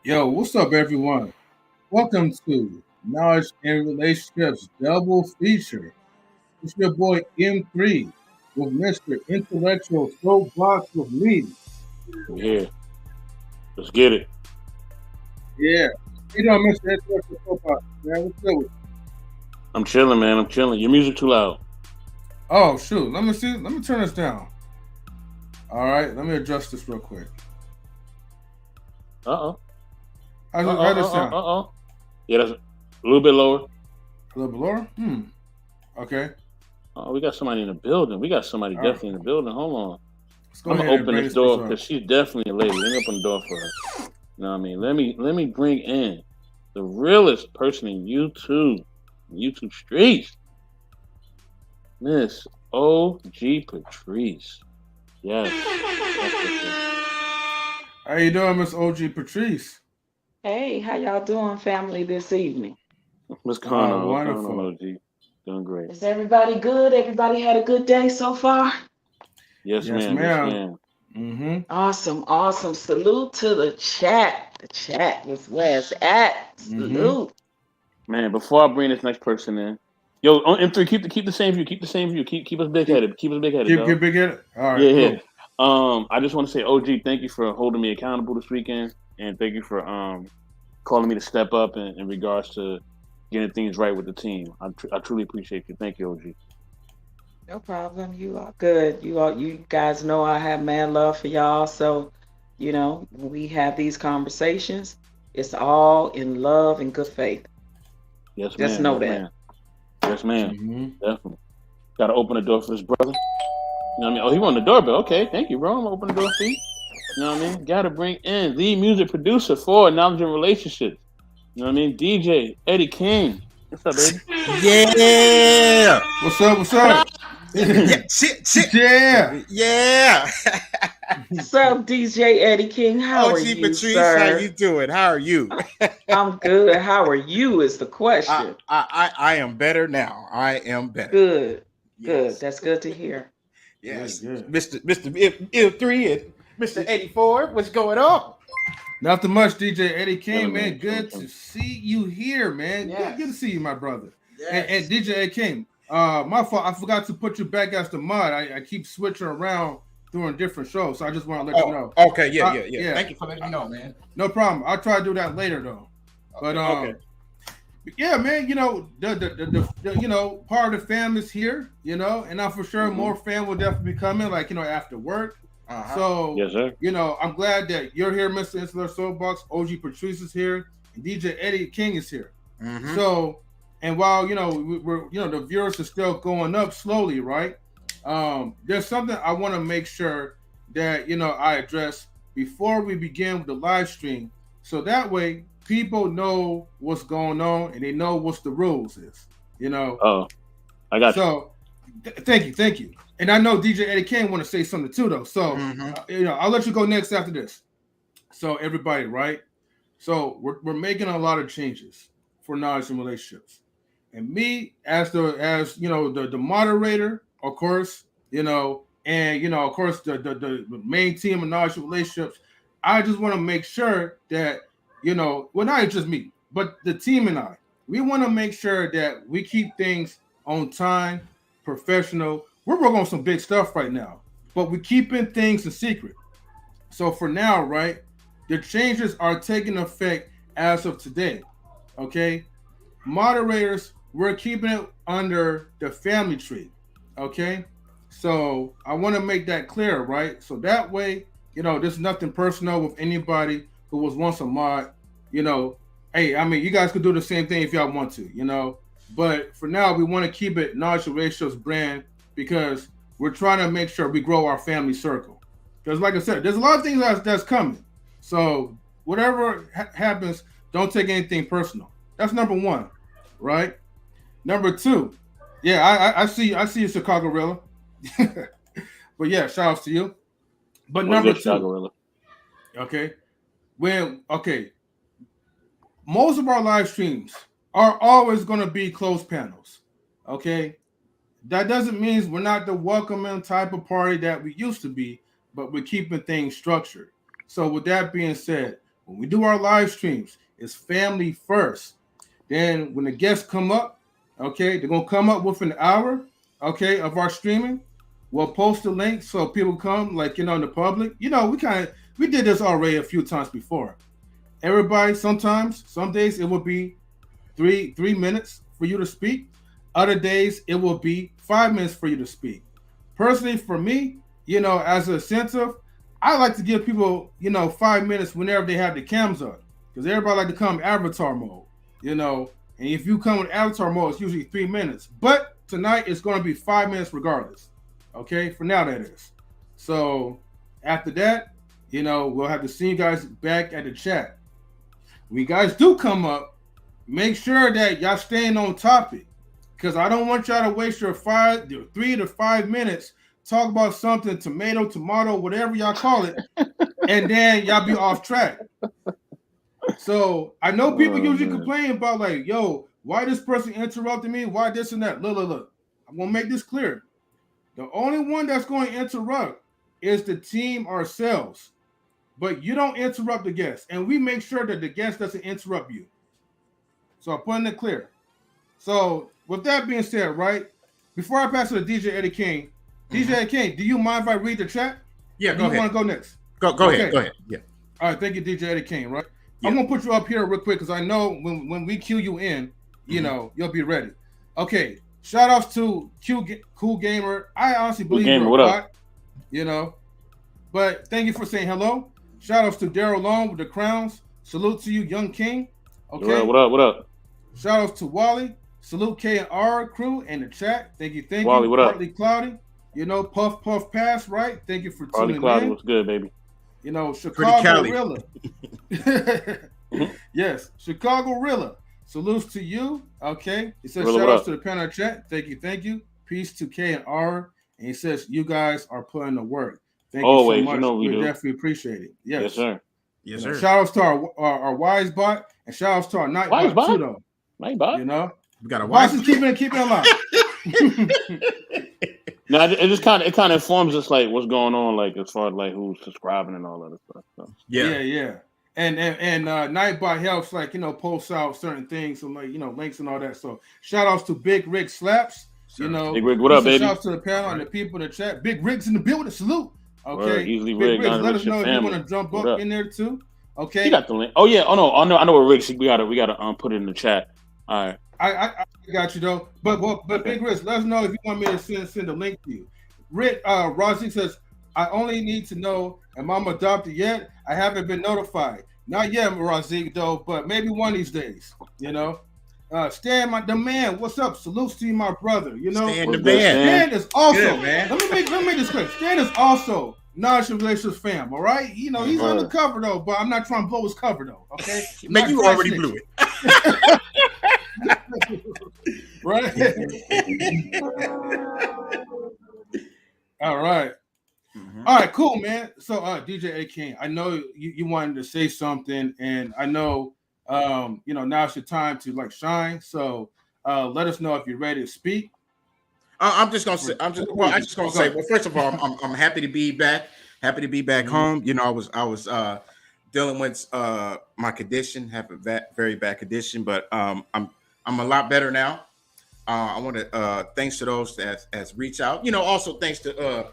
Yo, what's up, everyone? Welcome to Knowledge and Relationships Double Feature. It's your boy M3 with Mr. Intellectual Soapbox with me. Yeah, let's get it. Yeah. You know, Mr. Intellectual Soapbox, man. What's good with you? I'm chilling, man. I'm chilling. Your music too loud. Oh, shoot. Let me see. Let me turn this down. All right. Let me adjust this real quick. Uh oh. How's this sound? Yeah, that's a little bit lower. A little bit lower? Okay. Oh, we got somebody in the building. We got somebody All right. definitely in the building. Hold on. Let's go I'm gonna ahead and open bring this this person door up. because she's definitely a lady. Let me open the door for her. You know what I mean? Let me bring in the realest person in YouTube streets, Miss OG Patrice. Yes. Yes, yes, yes. How you doing, Miss OG Patrice? Hey, how y'all doing, family, this evening? What's going on? What's going on, Wonderful. OG? Doing great. Is everybody good? Everybody had a good day so far? Yes, Yes, ma'am. Yes, ma'am. ma'am. Mm-hmm. Awesome, awesome. Salute to the chat. The chat is where it's at. Mm-hmm. Salute. Man, before I bring this next person in, yo, on M3, keep the same view, keep the same view, keep us big Keep headed, keep us big headed, keep dog. big headed. All right, Yeah, yeah. cool. I just want to say, OG, thank you for holding me accountable this weekend, and thank you for calling me to step up in regards to getting things right with the team. I truly appreciate you. Thank you, OG. No problem. You are good. You guys know I have mad love for y'all. So, when we have these conversations, it's all in love and good faith. Yes, Just ma'am. know Yes, that. ma'am. Yes, ma'am. Mm-hmm. Definitely. Got to open the door for this brother. You know what I mean? Oh, he won the doorbell. Okay, thank you, bro. I'm gonna open the door for you. You know what I mean? Got to bring in the music producer for Knowledge and Relationships. You know what I mean? DJ Eddie King. What's up, baby? Yeah. What's up? What's up? Yeah. Shit. Yeah. Yeah. What's up, DJ Eddie King? How are OG you, Patrice, how you sir? doing? How are you? I'm good. How are you is the I, question. I am better now. I am better. Good. Good. Yes. That's good to hear. Good, Yes. good. Mr. Three and Mr. 84, what's going on? Nothing much, DJ Eddie King, Chilling, man. man. Chilling, Good to chilling. see you here, man. Good to Yes. see you, my brother. And Yes. DJ Eddie King, my fault. I forgot to put you back as the mod. I keep switching around doing different shows, so I just want to let you Oh, know. okay. Yeah. Yeah, Thank you for letting me know, man. no problem. I'll try to do that later though. But Okay. yeah, man, the part of the fam is here, and I'm for sure Mm-hmm. more fam will definitely be coming, like after work. Uh-huh. So, Yes, sir. I'm glad that you're here, Mr. Insular Soapbox. OG Patrice is here, and DJ Eddie King is here. Mm-hmm. So, and while we're the viewers are still going up slowly, right? There's something I want to make sure that I address before we begin with the live stream, so that way people know what's going on and they know what's the rules is. Oh, I got you. So, thank you. And I know DJ Eddie King want to say something too, though. So, Mm-hmm. I'll let you go next after this. So, everybody, right? So, we're making a lot of changes for knowledge and relationships. And me, as the moderator, of course, and of course the main team of knowledge and relationships, I just want to make sure that well, not just me, but the team and I, we want to make sure that we keep things on time, professional. We're working on some big stuff right now, but we're keeping things a secret. So for now, right, the changes are taking effect as of today. Okay, moderators, we're keeping it under the family tree. Okay, so I want to make that clear, right? So that way, there's nothing personal with anybody who was once a mod. You know, hey, I mean, you guys could do the same thing if y'all want to. But for now, we want to keep it Knowledge Ratios brand because we're trying to make sure we grow our family circle. Because, like I said, there's a lot of things that's coming. So whatever happens, don't take anything personal. That's number one, right? Number two, yeah, I see you, Chicago Rilla. But yeah, shout outs to you. But What's number good, two, Chicago? okay, most of our live streams are always going to be closed panels. Okay, that doesn't mean we're not the welcoming type of party that we used to be, but we're keeping things structured. So with that being said, when we do our live streams, it's family first. Then when the guests come up, okay, they're gonna come up within an hour, okay, of our streaming. We'll post the link so people come, like, in the public. We did this already a few times before. Everybody, sometimes, some days it will be three minutes for you to speak. Other days it will be 5 minutes for you to speak. Personally, for me, as an incentive, I like to give people, 5 minutes whenever they have the cams up, because everybody like to come avatar mode, and if you come with avatar mode, it's usually 3 minutes. But tonight it's going to be 5 minutes regardless. Okay, for now that is. So after that, we'll have to see you guys back at the chat. When you guys do come up, make sure that y'all staying on topic, because I don't want y'all to waste your 3 to 5 minutes talk about something, tomato, whatever y'all call it, and then y'all be off track. So I know people usually complain about, like, yo, why this person interrupted me? Why this and that? Look. I'm gonna make this clear. The only one that's going to interrupt is the team ourselves. But you don't interrupt the guest. And we make sure that the guest doesn't interrupt you. So I'm putting it clear. So with that being said, right, before I pass to the DJ Eddie King, DJ Eddie King, do you mind if I read the chat? Yeah, go ahead. You want to go next? Go ahead. Yeah. All right, thank you, DJ Eddie King, right? Yeah. I'm going to put you up here real quick because I know when we cue you in, you'll be ready. Okay. Shout outs to Cool Gamer. I honestly believe you're a bot, but thank you for saying hello. Shout outs to Daryl Long with the crowns. Salute to you, Young King. Okay. What up? Shout outs to Wally. Salute K and R crew and the chat. Thank you. Wally, what up? Partly Cloudy. Puff Pass, right? Thank you for tuning Cloudy, in. What's good, baby? Chicago Rilla. Yes, Chicago Rilla. Salutes to you. Okay. He says shout outs to the panel chat. Thank you. Peace to K and R. And he says you guys are putting the work. Thank you so much. We definitely appreciate it. Yes, sir. Yes, sir. Shout outs to our wise bot and shout outs to our night bot too, though. Night bot. We got a wise bot. Keeping it alive. No, it just kind of informs us, like, what's going on, like, as far as, like, who's subscribing and all that stuff. So. Yeah. And Nightbot helps, like, post out certain things, so, like, links and all that. So shout outs to Big Rig Slaps. Big Rig, what up, baby? Shout outs to the panel and the people in the chat. Big Rig's in the building. Salute. Okay. Word, easily Big Rig. Let us know if you want to jump up in there too. Okay. You got the link. Oh yeah. Oh no. I know where Rig's. We gotta put it in the chat. All right. I got you though. But Big Rig, let us know if you want me to send a link to you. Rick Rossi says, I only need to know, am I adopted yet? I haven't been notified. Not yet, Razik, though, but maybe one of these days, Stan, the man, what's up? Salutes to you, my brother. Stan the man. Stan is also, good, man. let me make this clear. Stan is also Knowledge and Relationships fam, all right? He's undercover, though, but I'm not trying to blow his cover, though, okay? Man, you already blew it. Right? All right. All right, cool, man. So, DJ A King, I know you wanted to say something, and I know, now's your time to like shine. So, let us know if you're ready to speak. I'm just gonna say. Well, first of all, I'm happy to be back. Happy to be back home. I was dealing with my condition, have a very bad condition, but I'm a lot better now. I want to thanks to those that has reached out. Also thanks to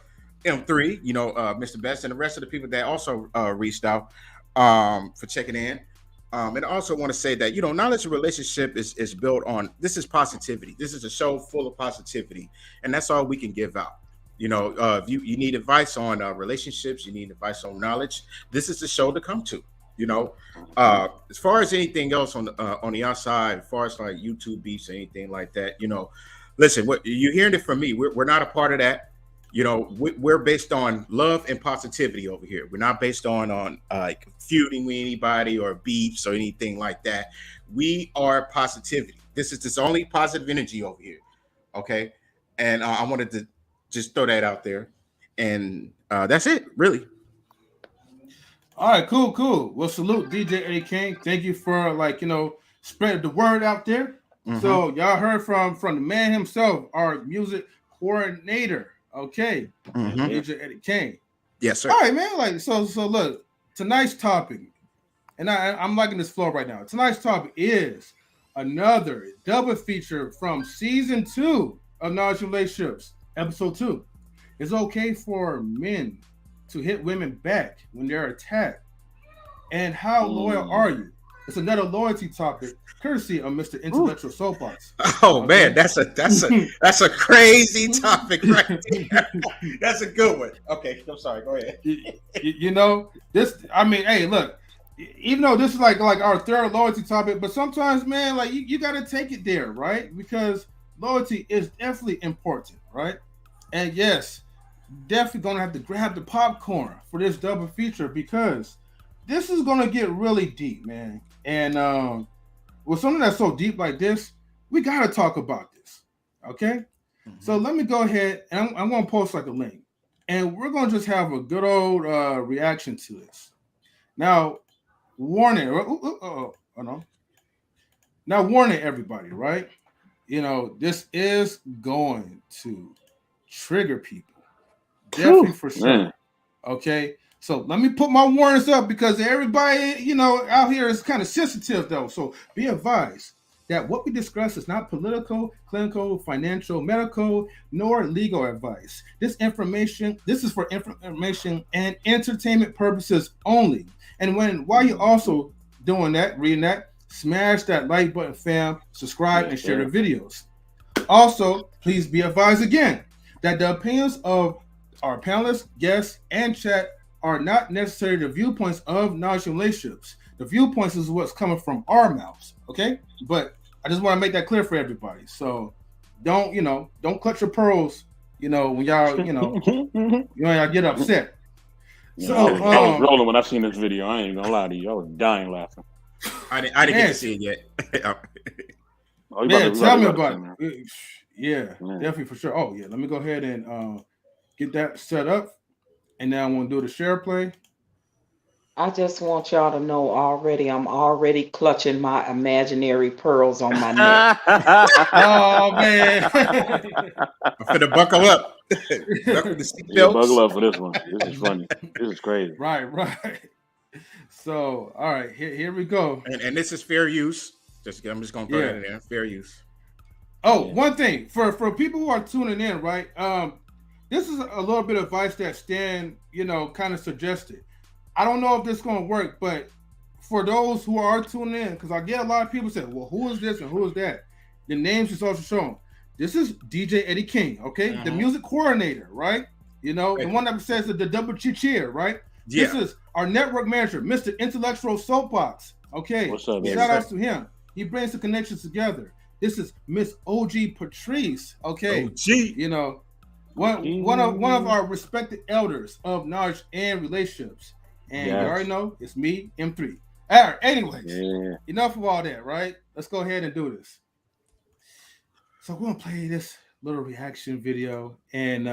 M3, Mr. Best, and the rest of the people that also reached out for checking in. And I also want to say that, knowledge and relationship is built on, this is positivity. This is a show full of positivity, and that's all we can give out. If you need advice on relationships, you need advice on knowledge, this is the show to come to. As far as anything else on the outside, as far as like YouTube beefs or anything like that, listen, what you're hearing it from me. We're not a part of that. We're based on love and positivity over here. We're not based on like feuding with anybody or beefs or anything like that. We are positivity. This is only positive energy over here. Okay. And I wanted to just throw that out there. And that's it, really. All right, cool. Well, salute DJ A King. Thank you for spread the word out there. So y'all heard from the man himself, our music coordinator. Okay, DJ Eddie King. Yes, sir. All right, man. So look, tonight's topic. and I'm liking this flow right now. Tonight's topic is another double feature from season 2 of Knowledge Relationships, episode 2. It's okay for men to hit women back when they're attacked. And how loyal are you? It's another loyalty topic, courtesy of Mr. Intellectual Soapbox. Oh man, that's a crazy topic right there. That's a good one. Okay, I'm sorry. Go ahead. You know this. I mean, hey, look. Even though this is like our third loyalty topic, but sometimes, man, like you got to take it there, right? Because loyalty is definitely important, right? And yes, definitely gonna have to grab the popcorn for this double feature because this is gonna get really deep, man. And with something that's so deep like this, we gotta talk about this, okay? Mm-hmm. So let me go ahead and I'm gonna post like a link, and we're gonna just have a good old reaction to this. Now, warning, no. Now, warning everybody, right? You know, this is going to trigger people. Definitely for sure. Man. Okay. So let me put my warnings up because everybody, you know, out here is kind of sensitive though. So be advised that what we discuss is not political, clinical, financial, medical, nor legal advice. This is for information and entertainment purposes only. And while you're also doing that, reading that, smash that like button, fam, subscribe, and share the videos. Also, please be advised again that the opinions of our panelists, guests, and chat are not necessarily the viewpoints of knowledge and relationships. The viewpoints is what's coming from our mouths, okay? But I just want to make that clear for everybody. So don't clutch your pearls, when y'all, y'all get upset. Yeah, I was rolling when I seen this video. I ain't gonna lie to you. I was dying laughing. I didn't get to see it yet. Tell me about it. Yeah, definitely for sure. Oh yeah, let me go ahead and get that set up, and now I'm gonna do the share play. I just want y'all to know already. I'm already clutching my imaginary pearls on my neck. Oh man! I'm finna buckle up. Buckle up for this one. This is funny. This is crazy. Right. So, all right, here we go. And this is fair use. I'm just gonna throw that in there. Fair use. Oh, one thing for people who are tuning in, right? This is a little bit of advice that Stan, kind of suggested. I don't know if this is going to work, but for those who are tuning in, because I get a lot of people say, well, who is this and who is that? The names is also shown. This is DJ Eddie King, okay? The music coordinator, right? The one that says the double cheer, right? Yeah. This is our network manager, Mr. Intellectual Soapbox, okay? What's up, shout outs to him. He brings the connections together. This is Miss OG Patrice, okay? OG. One of our respected elders of knowledge and relationships. And you already know it's me, M3. All right, anyways, enough of all that, right? Let's go ahead and do this. So we're going to play this little reaction video. And,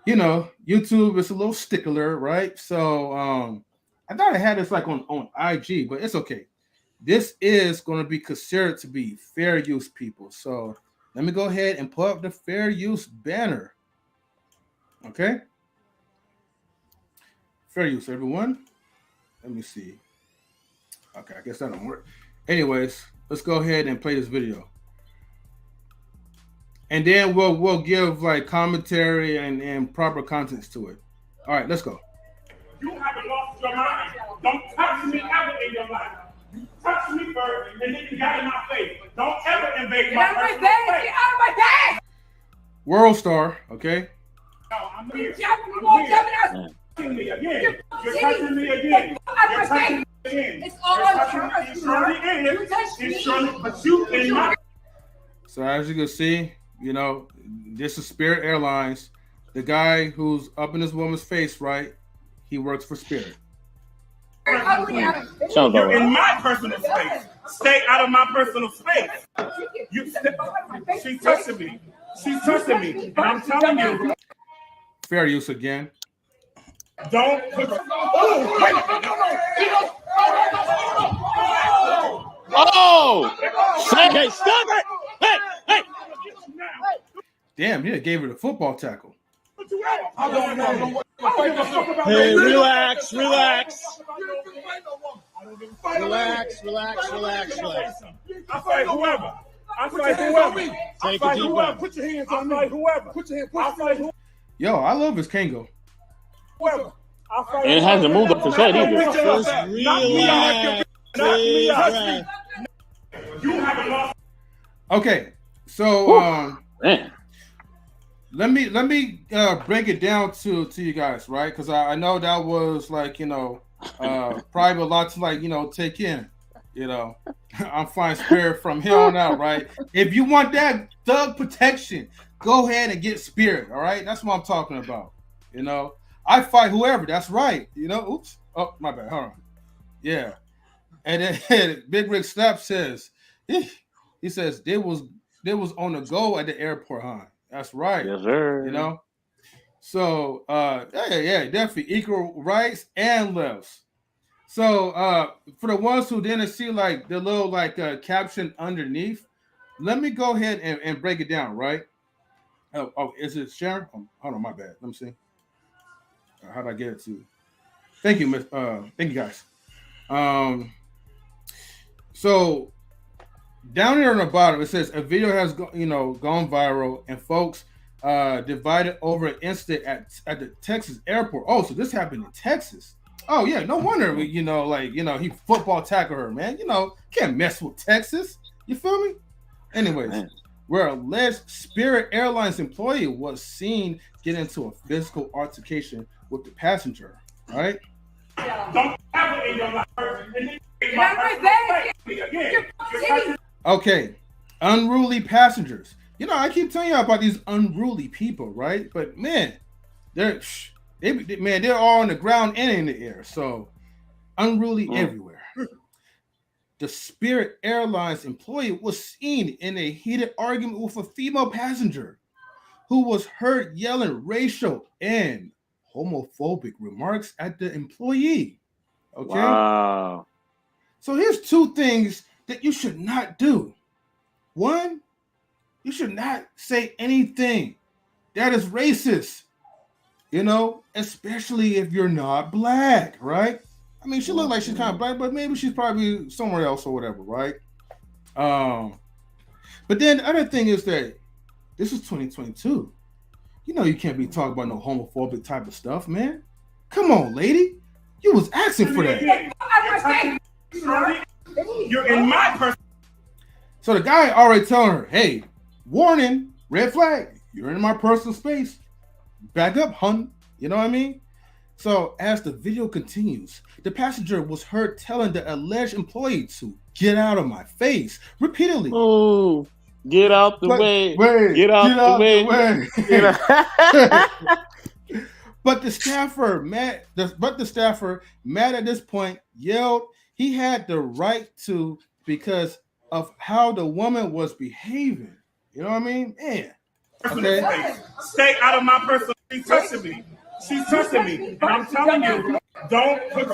YouTube is a little stickler, right? So I thought I had this like on IG, but it's okay. This is going to be considered to be fair use, people. So let me go ahead and pull up the fair use banner. Okay? Fair use, everyone. Let me see. Okay, I guess that don't work. Anyways, let's go ahead and play this video. And then we'll give like commentary and proper contents to it. All right, let's go. You haven't lost your mind. Don't touch me ever in your life. You touch me first, and then you got in my face. Don't ever invade my personal space. Get out of my face! World Star, okay? No, I'm here. You're touching me again. You're touching me again. You're touching me again. It's all on purpose. You touched me. But you cannot. So as you can see, this is Spirit Airlines. The guy who's up in this woman's face, right? He works for Spirit. You're in my personal space. Stay out of my personal space. She's touching me. She's touching me. And I'm telling you. Fair use again. Don't put. Hey, stop it! Hey! Damn, he gave her the football tackle. Hey, relax. Relax. I fight whoever. Take a deep breath. Put your hands on me. Whoever. Put your hands on me. Yo, I love his Kango. Whoever. And it hasn't moved up his head either. Just relax. Deep breath. You haven't lost. Okay, so Man. let me break it down to you guys, right? Because I know that was like, you know, probably a lot to like, you know, take in. You know, I'm flying Spirit from here on out, right? If you want that thug protection, go ahead and get Spirit, all right? That's what I'm talking about. You know, I fight whoever. That's right. You know, oops. Oh, my bad. Hold on. Yeah. And then Big Rick Snap says, he says they was on the go at the airport, huh? That's right. Yes, sir. You know, so yeah, definitely equal rights and lefts. So for the ones who didn't see like the little like caption underneath, let me go ahead and break it down, right? Oh, is it Sharon? Oh, hold on, my bad. Let me see. How did I get it to? Thank you, Miss. Thank you, guys. So down here on the bottom, it says a video has gone viral and folks divided over an incident at the Texas airport. Oh, so this happened in Texas. Oh yeah, no wonder he football tackled her, man. You know, can't mess with Texas. You feel me? Anyways, Man. where alleged Spirit Airlines employee was seen get into a physical altercation with the passenger. Right? Don't have it in your life. Okay, unruly passengers. You know, I keep telling you about these unruly people, right? But man, they're all on the ground and in the air. So unruly everywhere. The Spirit Airlines employee was seen in a heated argument with a female passenger who was heard yelling racial and homophobic remarks at the employee. Okay. Wow. So here's two things that you should not do. One, you should not say anything that is racist, you know, especially if you're not black, right? I mean, she looked like she's kind of black, but maybe she's probably somewhere else or whatever, right? But then the other thing is that this is 2022. You know, you can't be talking about no homophobic type of stuff, man. Come on, lady. You was asking for that. You're in my person. So the guy already telling her, hey, warning, red flag, you're in my personal space. Back up, hun. You know what I mean? So as the video continues, the passenger was heard telling the alleged employee to get out of my face repeatedly. Oh, get out the way. Get out the way. But the staffer, mad at this point, yelled he had the right to because of how the woman was behaving. You know what I mean? Man. Okay. Stay out of my personal. She's touching me. She's touching me. And I'm telling you, don't put.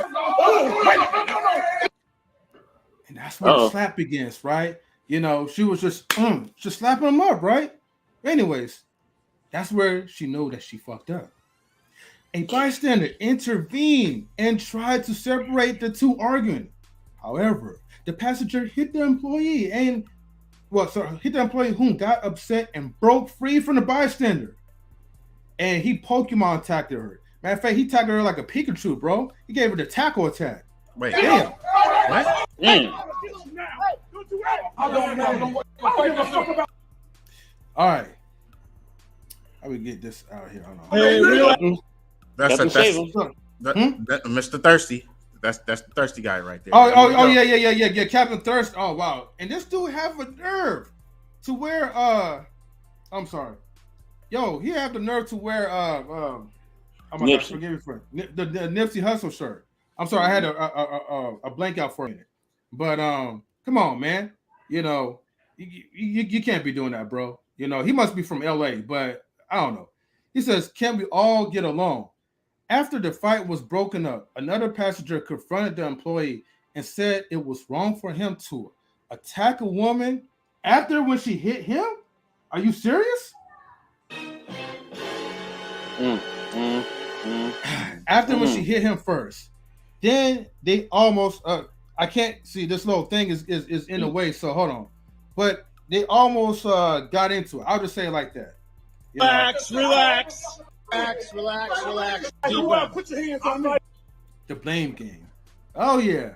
And that's where the slap begins, right? You know, she was just slapping him up, right? Anyways, that's where she knew that she fucked up. A bystander intervened and tried to separate the two arguing. However, the passenger hit the employee whom got upset and broke free from the bystander. And he Pokemon tackled her. Matter of fact, he tackled her like a Pikachu, bro. He gave her the tackle attack. Wait, damn. What? Damn. All right. How we get this out here? I don't know. Hey, real. That's Captain Mr. Thirsty. That's the thirsty guy right there. Oh, yeah, Captain Thirst. Oh, wow. And this dude have a nerve to wear I'm sorry. Yo, he have the nerve to wear oh my gosh, forgive me for the Nipsey Hussle shirt. I'm sorry, I had a blank out for a minute. But come on, man. You know, you can't be doing that, bro. You know, he must be from LA, but I don't know. He says, "Can we all get along?" After the fight was broken up, another passenger confronted the employee and said it was wrong for him to attack a woman after when she hit him. Are you serious? After when she hit him first, then they almost I can't see this little thing is in the way. So hold on, but they almost got into it. I'll just say it like that. You know? Relax. Put your hands on me. The blame game. Oh yeah,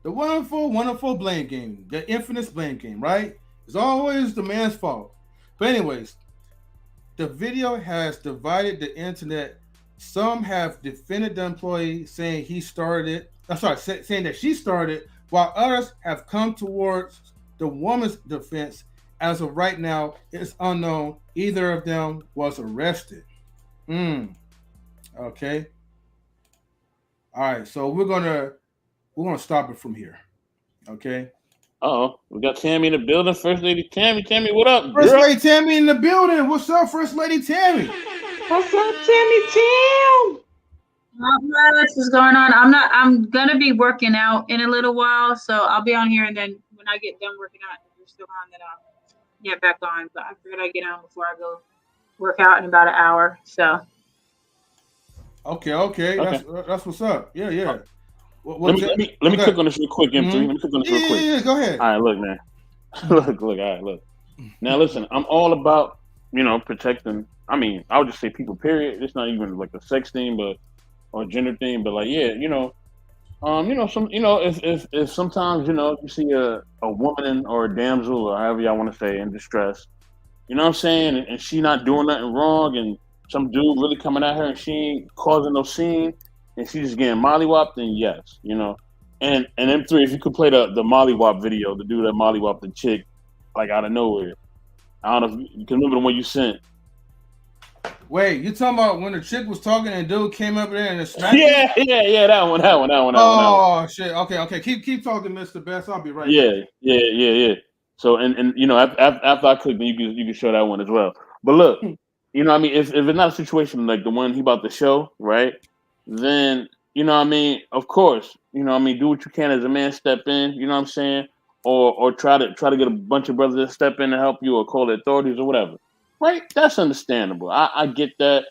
the wonderful blame game. The infamous blame game. Right? It's always the man's fault. But anyways, the video has divided the internet. Some have defended the employee, saying he started. Saying that she started, while others have come towards the woman's defense. As of right now, it's unknown either of them was arrested. Okay. All right. So we're gonna stop it from here. Okay. We got Tammy in the building. First Lady Tammy. Tammy, what up, First girl? Lady Tammy in the building. What's up, First Lady Tammy? What's up, Tammy Tam? Not much is going on. I'm gonna be working out in a little while, so I'll be on here, and then when I get done working out, if you're still on, then I'll get back on. But I figured I'd get on before I go work out in about an hour. So. Okay. That's what's up. Yeah. Let me click on this real quick, M3. Let me click on this real quick. Yeah, go ahead. All right, look, man. Look. All right, look. Now, listen. I'm all about protecting. I mean, I would just say people. Period. It's not even like a sex thing, or gender thing, but like, yeah, if sometimes you see a woman or a damsel or however y'all want to say in distress, you know what I'm saying, and she not doing nothing wrong, and some dude really coming at her and she ain't causing no scene, and she just getting mollywopped, then yes, and M3, if you could play the mollywop video, the dude that mollywopped the chick like out of nowhere. I don't know if you can remember the one you sent. Wait, you talking about when the chick was talking and dude came up there and smacked? Yeah, that one. Oh shit. Okay. Keep talking, Mr. Best. I'll be right back. Yeah. So and after I click, then you can show that one as well. But look, if it's not a situation like the one he about to show, right? Then of course, do what you can as a man, step in, you know what I'm saying? Or try to get a bunch of brothers to step in to help you or call the authorities or whatever. Right? That's understandable. I get that.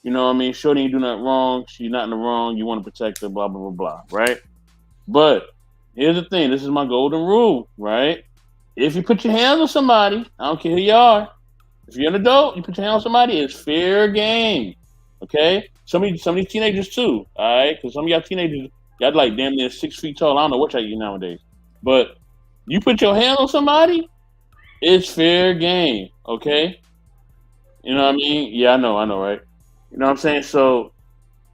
Shorty ain't do nothing wrong. She's not in the wrong. You want to protect her, blah, blah, blah, blah. Right? But here's the thing. This is my golden rule, right? If you put your hands on somebody, I don't care who you are. If you're an adult, you put your hands on somebody, it's fair game. Okay? Some of these teenagers too, all right? Because some of y'all teenagers, y'all like damn near 6 feet tall. I don't know what y'all eat nowadays. But you put your hand on somebody, it's fair game. Okay? You know what I mean? Yeah, I know, right? You know what I'm saying? So,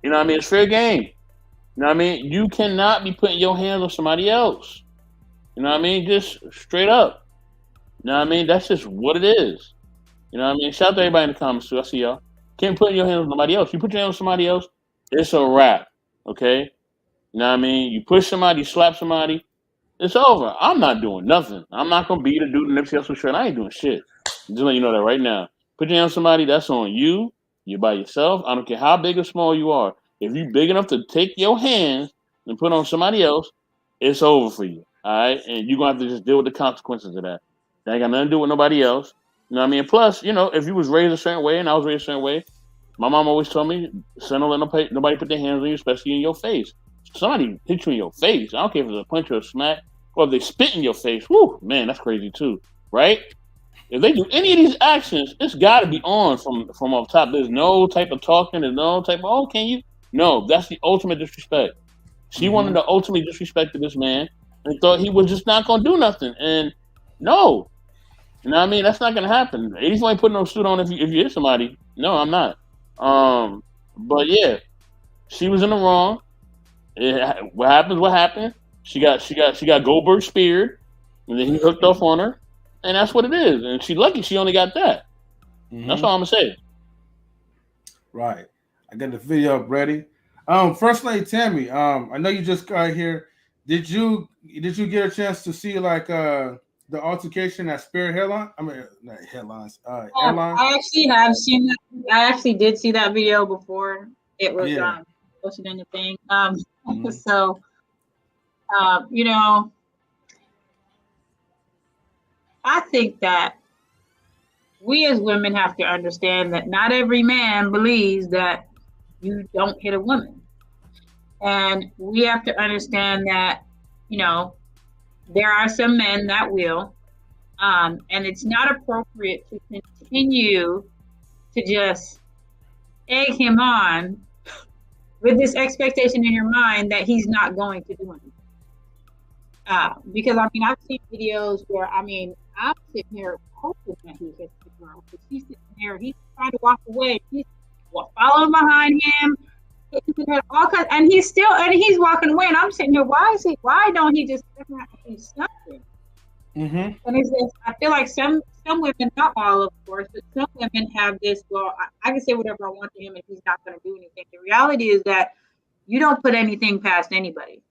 it's fair game. You know what I mean? You cannot be putting your hands on somebody else. You know what I mean? Just straight up. You know what I mean? That's just what it is. You know what I mean? Shout out to everybody in the comments too. I see y'all. Can't put your hands on somebody else. You put your hands on somebody else, it's a wrap. Okay? You know what I mean? You push somebody, you slap somebody, it's over. I'm not doing nothing. I'm not going to be the dude in Nipsey Hussle shirt. I ain't doing shit. Just let you know that right now. Put your hands on somebody, that's on you. You're by yourself. I don't care how big or small you are. If you're big enough to take your hands and put on somebody else, it's over for you. All right? And you're going to have to just deal with the consequences of that. That ain't got nothing to do with nobody else. You know what I mean? Plus, if you was raised a certain way and I was raised a certain way, my mom always told me, son, don't let nobody put their hands on you, especially in your face. Somebody hit you in your face. I don't care if it's a punch or a smack, or if they spit in your face. Whoo, man, that's crazy too, right? If they do any of these actions, it's got to be on from off top. There's no type of talking. There's no type of, can you? No, that's the ultimate disrespect. She wanted to ultimately disrespect this man and thought he was just not going to do nothing. And no, you know what I mean? That's not going to happen. He's only putting no suit on if you hit somebody. No, I'm not. But yeah, she was in the wrong. What happened? She got Goldberg speared, and then he hooked off on her. And that's what it is. And she's lucky she only got that. That's all I'm going to say. Right. I got the video up ready. First Lady Tammy, I know you just got here. Did you get a chance to see like the altercation at Spirit Airlines? I mean, not Headlines. Airlines. I actually have seen that. I actually did see that video before it was posted in the thing. So, I think that we as women have to understand that not every man believes that you don't hit a woman. And we have to understand that there are some men that will, and it's not appropriate to continue to just egg him on with this expectation in your mind that he's not going to do anything. Because I've seen videos where I'm sitting here hoping that he hits the girl, but she's sitting there, he's trying to walk away, he's following behind him, and he's walking away, and I'm sitting here, why don't he just do something? Mm-hmm. And I feel like some women, not all of course, but some women have this, well, I can say whatever I want to him and he's not going to do anything. The reality is that you don't put anything past anybody.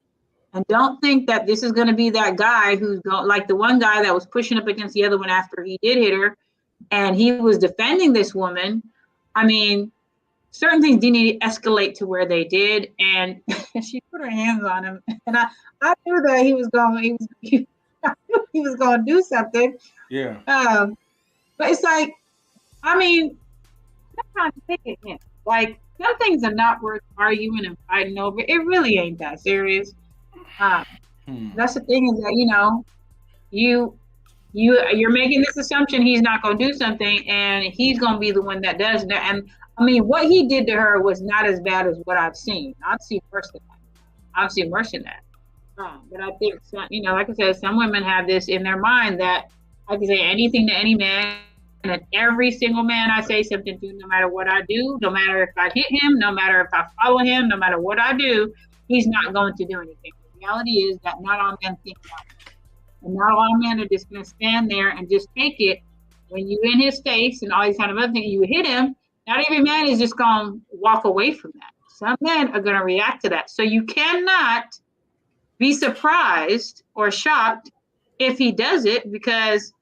And don't think that this is going to be that guy who's going, like the one guy that was pushing up against the other one after he did hit her, and he was defending this woman. Certain things didn't need to escalate to where they did, and she put her hands on him, and I knew that he was going to do something. Yeah. But it's like, sometimes take it in. Like, some things are not worth arguing and fighting over. It really ain't that serious. That's the thing, is that you're making this assumption he's not going to do something, and he's going to be the one that does that. And what he did to her was not as bad as what I've seen. I've seen worse than that. But I think, like I said, some women have this in their mind that I can say anything to any man, and every single man I say something to, no matter what I do, no matter if I hit him, no matter if I follow him, no matter what I do, he's not going to do anything. The reality is that not all men think that. And not all men are just going to stand there and just take it when you in his face and all these kind of other things. You hit him, not every man is just going to walk away from that. Some men are going to react to that. So you cannot be surprised or shocked if he does it, because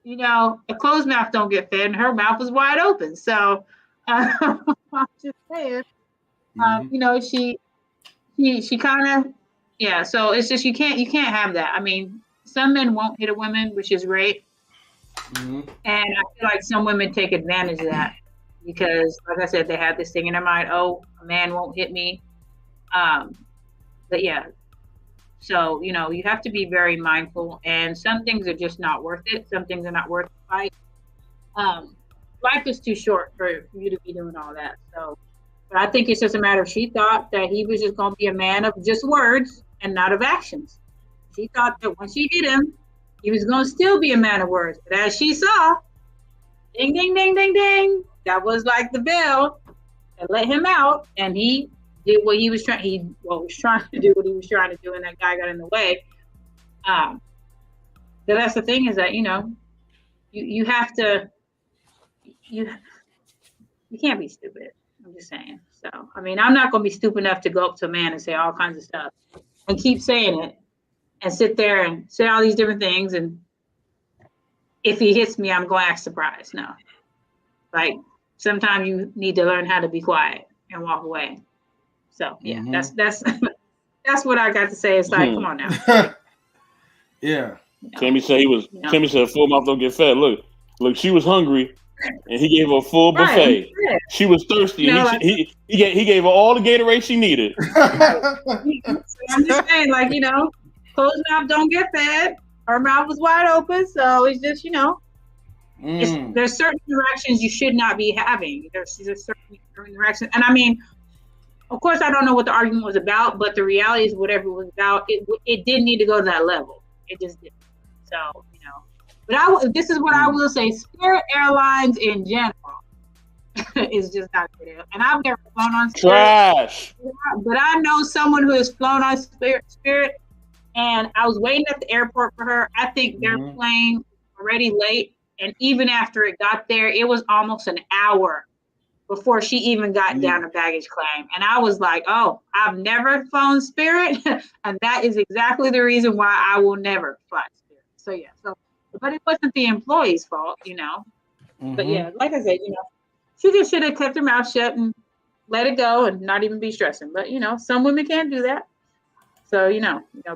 a closed mouth don't get fed, and her mouth was wide open. So I'm just saying, she kind of, yeah. So it's just you can't have that. Some men won't hit a woman, which is great, and I feel like some women take advantage of that because, like I said, they have this thing in their mind: oh, a man won't hit me. But yeah, so you have to be very mindful, and some things are just not worth it. Some things are not worth the fight. Life is too short for you to be doing all that. So, but I think it's just a matter of, she thought that he was just going to be a man of just words and not of actions. She thought that when she hit him, he was going to still be a man of words. But as she saw, ding, ding, ding, ding, ding, that was like the bell that let him out, and he did what he was trying. He was trying to do what he was trying to do, and that guy got in the way. But that's the thing, is that you have to, you can't be stupid. I'm just saying. So I'm not going to be stupid enough to go up to a man and say all kinds of stuff and keep saying it and sit there and say all these different things, and if he hits me, I'm going to act surprised. No, like sometimes you need to learn how to be quiet and walk away. So yeah, that's what I got to say. It's like, come on now. Yeah. Tammy said Tammy said full mouth don't get fed. Look, she was hungry, and he gave her a full buffet. Right. She was thirsty. He gave her all the Gatorade she needed. So I'm just saying, like, closed mouth don't get fed. Her mouth was wide open, so it's just there's certain interactions you should not be having. There's certain interactions, and of course, I don't know what the argument was about, but the reality is, whatever it was about, it didn't need to go to that level. It just didn't. So, but this is what I will say: Spirit Airlines in general is just not good. And I've never flown on Spirit. Trash. But I know someone who has flown on Spirit, and I was waiting at the airport for her. I think their plane already late, and even after it got there, it was almost an hour before she even got down a baggage claim. And I was like, oh, I've never flown Spirit. And that is exactly the reason why I will never fly Spirit. So yeah, but it wasn't the employee's fault, But yeah, like I said, she just should have kept her mouth shut and let it go and not even be stressing. But some women can't do that. So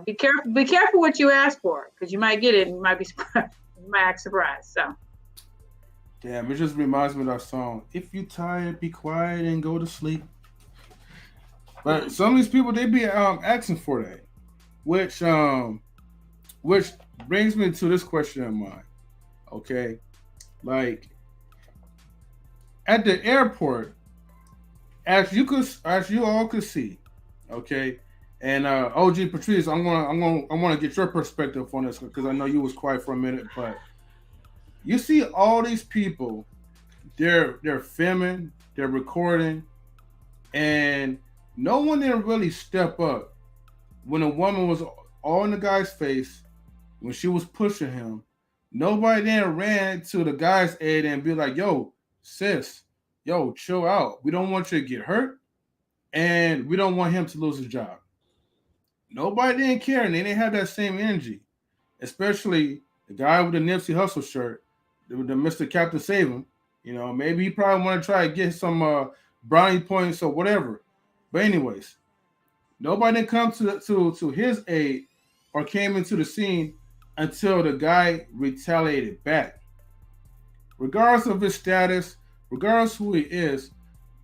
be careful what you ask for, because you might get it and you might be surprised. You might act surprised. So damn, it just reminds me of that song. If you tired, be quiet and go to sleep. But some of these people, they be asking for that. which which brings me to this question of mine. Okay, like at the airport, as you all could see, okay, and OG Patrice, I want to get your perspective on this because I know you was quiet for a minute, but you see all these people, they're filming, they're recording, and no one didn't really step up when a woman was all in the guy's face when she was pushing him. Nobody then ran to the guy's aid and be like, "Yo, sis, yo, chill out. We don't want you to get hurt, and we don't want him to lose his job." Nobody didn't care, and they didn't have that same energy, especially the guy with the Nipsey Hussle shirt, the Mr. Captain Save him. You know, maybe he probably want to try to get some brownie points or whatever. But anyways, nobody didn't come to his aid or came into the scene until the guy retaliated back. Regardless of his status, regardless who he is,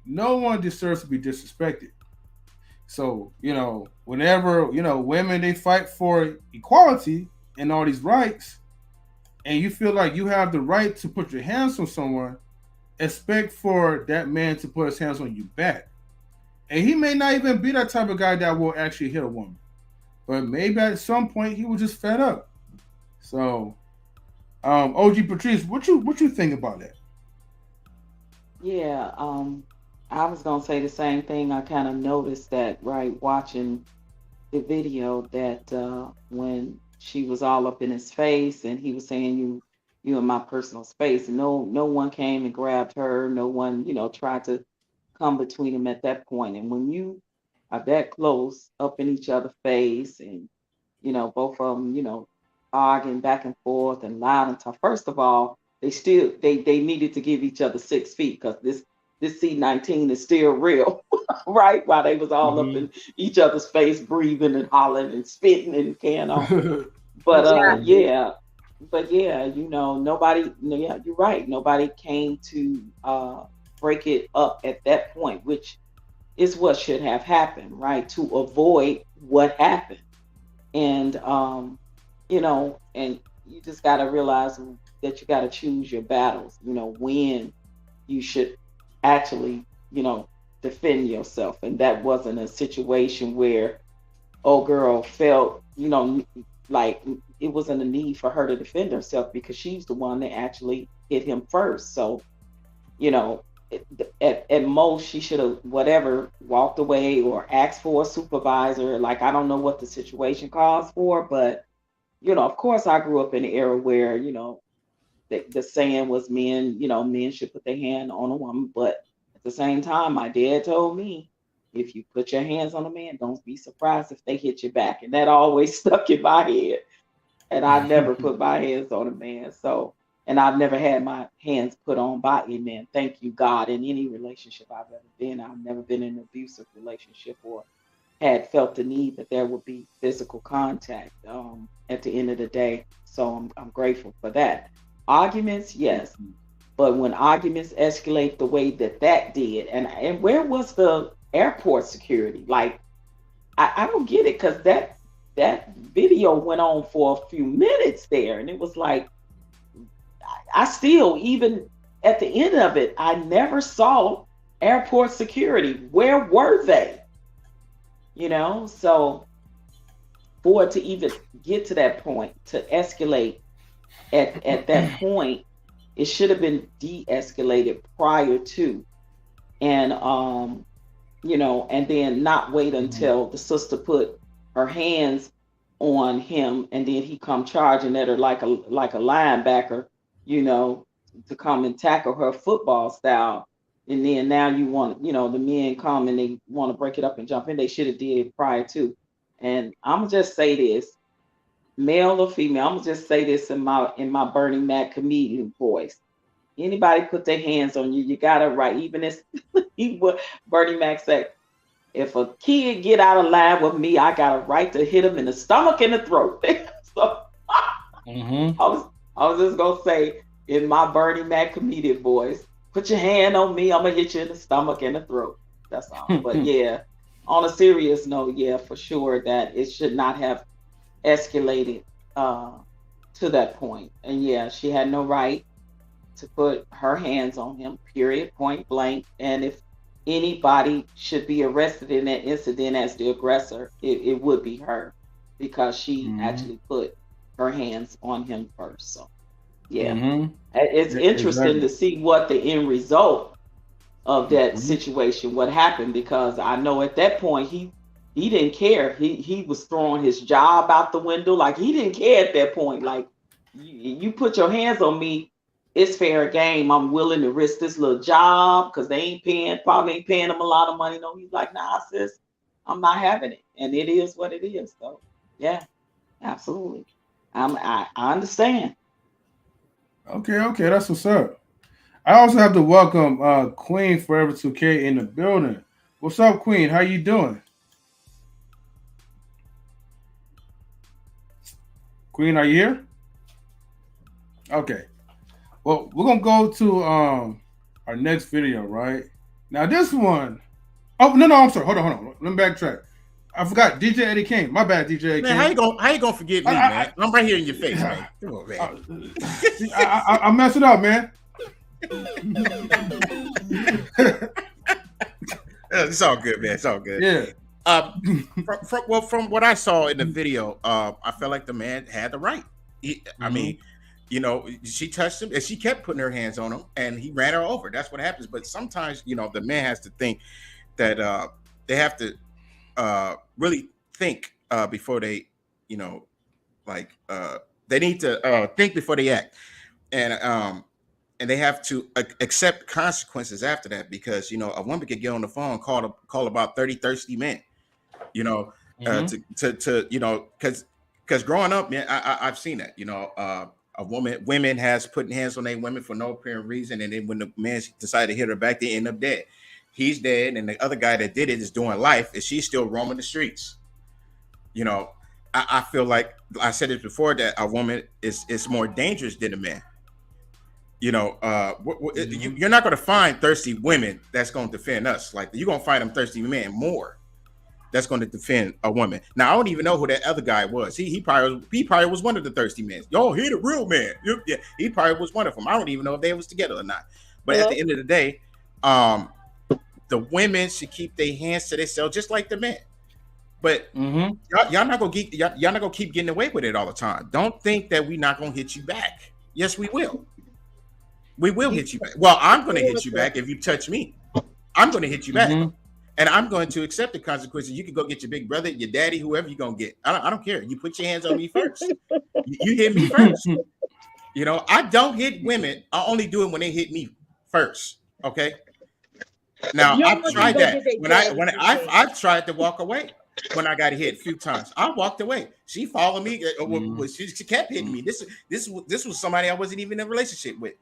no one deserves to be disrespected. So, whenever, women, they fight for equality and all these rights, and you feel like you have the right to put your hands on someone, expect for that man to put his hands on you back. And he may not even be that type of guy that will actually hit a woman. But maybe at some point he was just fed up. So, OG Patrice, what you think about that? Yeah, I was gonna say the same thing. I kind of noticed that, right, watching the video, that when she was all up in his face and he was saying, you in my personal space, and no one came and grabbed her, no one, tried to come between them at that point. And when you are that close up in each other's face, and both of them, arguing back and forth and loud and tough. First of all, they needed to give each other 6 feet, because this C-19 is still real, right? While they was all up in each other's face, breathing and hollering and spitting and can on. But nobody. Yeah, you're right. Nobody came to break it up at that point, which is what should have happened, right? To avoid what happened. And and you just got to realize that you got to choose your battles, when you should actually, defend yourself. And that wasn't a situation where old girl felt, like it wasn't a need for her to defend herself, because she's the one that actually hit him first. So, at most she should have walked away or asked for a supervisor. Like, I don't know what the situation calls for, but of course I grew up in an era where the saying was men should put their hand on a woman, but at the same time my dad told me, if you put your hands on a man, don't be surprised if they hit you back. And that always stuck in my head, and I never put my hands on a man. So, and I've never had my hands put on by a man, thank you God, in any relationship I've ever been. I've never been in an abusive relationship or had felt the need that there would be physical contact at the end of the day. So I'm grateful for that. Arguments, yes. But when arguments escalate the way that did, and where was the airport security? Like, I don't get it, because that video went on for a few minutes there, and it was like, I still, even at the end of it, I never saw airport security. Where were they? So for it to even get to that point, to escalate at that point, it should have been de-escalated prior to. And and then not wait until the sister put her hands on him, and then he come charging at her like a linebacker, to come and tackle her football style. And then now you want, the men come and they want to break it up and jump in. They should have did it prior to. And I'm gonna just say this, male or female, I'm gonna just say this in my Bernie Mac comedian voice. Anybody put their hands on you, you gotta right. Even as Bernie Mac said, if a kid get out of line with me, I got a right to hit him in the stomach and the throat. So I was just gonna say in my Bernie Mac comedian voice, put your hand on me, I'm gonna hit you in the stomach and the throat. That's all. But yeah, on a serious note, yeah, for sure that it should not have escalated to that point. And yeah, she had no right to put her hands on him, period, point blank. And if anybody should be arrested in that incident as the aggressor, it would be her, because she actually put her hands on him first. So yeah, it's interesting to see what the end result of that situation, what happened, because I know at that point he didn't care. He was throwing his job out the window. Like, he didn't care at that point. Like, you put your hands on me, it's fair game. I'm willing to risk this little job because they probably ain't paying him a lot of money. No, he's like, nah, sis, I'm not having it. And it is what it is. So yeah, absolutely. I understand. Okay, that's what's up. I also have to welcome Queen Forever 2K in the building. What's up, Queen? How you doing? Queen, are you here? Okay. Well, we're gonna go to our next video, right? Now this one. Oh no, I'm sorry. Hold on. Let me backtrack. I forgot DJ Eddie King. My bad, DJ Eddie King. How you gonna forget me, man? I'm right here in your face, man. Come on, man. I messed it up, man. It's all good, man. It's all good. Yeah. From what I saw in the video, I felt like the man had the right. I mean, you know, she touched him and she kept putting her hands on him, and he ran her over. That's what happens. But sometimes, you know, the man has to think that they have to really think before they, you know, like they need to think before they act, and they have to accept consequences after that, because, you know, a woman could get on the phone and call about 30 thirsty men, you know, to you know, because growing up, man, I've seen that, you know, women has putting hands on their women for no apparent reason, and then when the man decided to hit her back, they end up dead. He's dead, and the other guy that did it is doing life, and she's still roaming the streets. You know, I feel like I said it before, that a woman is more dangerous than a man. You know, you're not going to find thirsty women that's going to defend us. Like, you're going to find them thirsty men more that's going to defend a woman. Now, I don't even know who that other guy was. He probably was one of the thirsty men. Yo, he the real man. Yeah, he probably was one of them. I don't even know if they was together or not. But at the end of the day, the women should keep their hands to themselves, just like the men. But y'all not gonna keep getting away with it all the time. Don't think that we're not gonna hit you back. Yes, we will. We will hit you back. Well, I'm gonna hit you back if you touch me. I'm gonna hit you back, and I'm going to accept the consequences. You can go get your big brother, your daddy, whoever you're gonna get. I don't care. You put your hands on me first. You hit me first. You know, I don't hit women. I only do it when they hit me first. Okay. Now I've tried that. I've tried to walk away when I got hit a few times. I walked away. She followed me. She kept hitting me. This was somebody I wasn't even in a relationship with.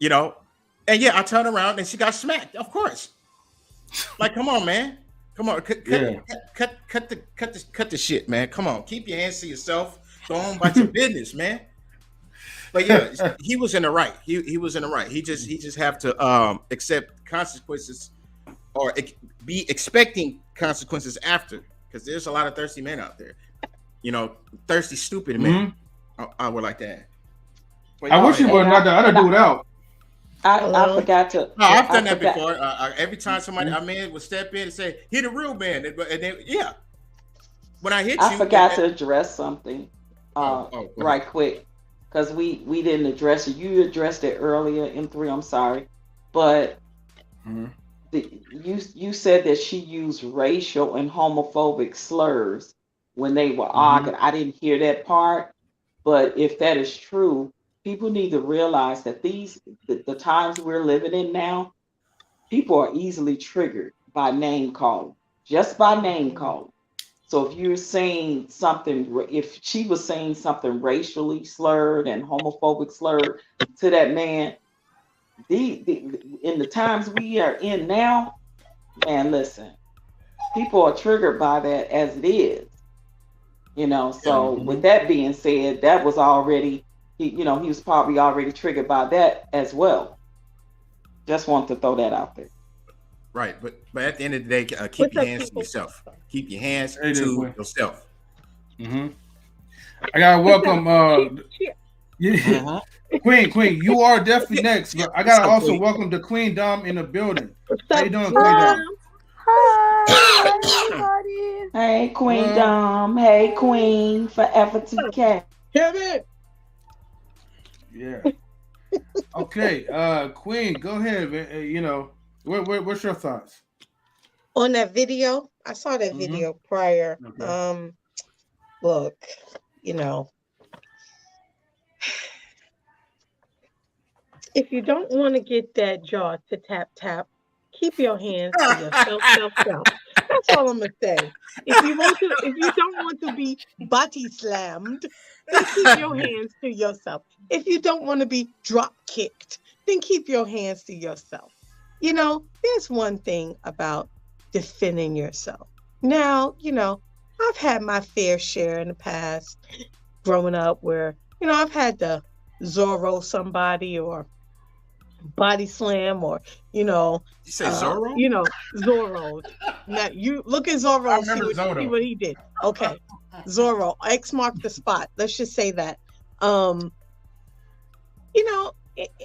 You know, and yeah, I turned around and she got smacked. Of course. Like, come on, man. Come on, cut the shit, man. Come on, keep your hands to yourself. Go on about your business, man. But yeah, he was in the right. He was in the right. He just have to accept consequences, or be expecting consequences after, because there's a lot of thirsty men out there. You know, thirsty, stupid men. I would like that. I wish you would. I done do it out. I forgot to. No, I've done that before. Every time somebody, a man would step in and say, "Hit a real man," and then yeah. When I hit you, I forgot to address something right quick, because we didn't address it. You addressed it earlier in 3. I'm sorry, but you said that she used racial and homophobic slurs when they were arguing. I didn't hear that part, but if that is true, people need to realize that the times we're living in now, people are easily triggered by name calling, just by name calling. So if you're saying something, if she was saying something racially slurred and homophobic slurred to that man, in the times we are in now, man, listen, people are triggered by that as it is. You know, so with that being said, that was already, he was probably already triggered by that as well. Just want to throw that out there. Right, but at the end of the day, keep your hands to yourself. Keep your hands to yourself. Mm-hmm. I gotta welcome. Yeah. Queen, you are definitely next, but I gotta also welcome the Queen Dom in the building. How you doing, Queen Dom? Hi, everybody. Hey, Queen Dom. Hey, Queen. Forever TK. Kevin. Yeah. Okay, Queen, go ahead. You know, what's your thoughts On that video, I saw that video prior. Okay. Look, you know, if you don't want to get that jaw to tap tap, keep your hands to yourself, self. That's all I'm gonna say. If you don't want to be body slammed, then keep your hands to yourself. If you don't want to be drop kicked, then keep your hands to yourself. You know, there's one thing about defending yourself. Now, you know, I've had my fair share in the past growing up where, you know, I've had to Zorro somebody or body slam or, you know, You say Zorro? you know, Zorro. Now you look at Zorro and see what he did. Okay. Zorro, X marked the spot. Let's just say that. You know,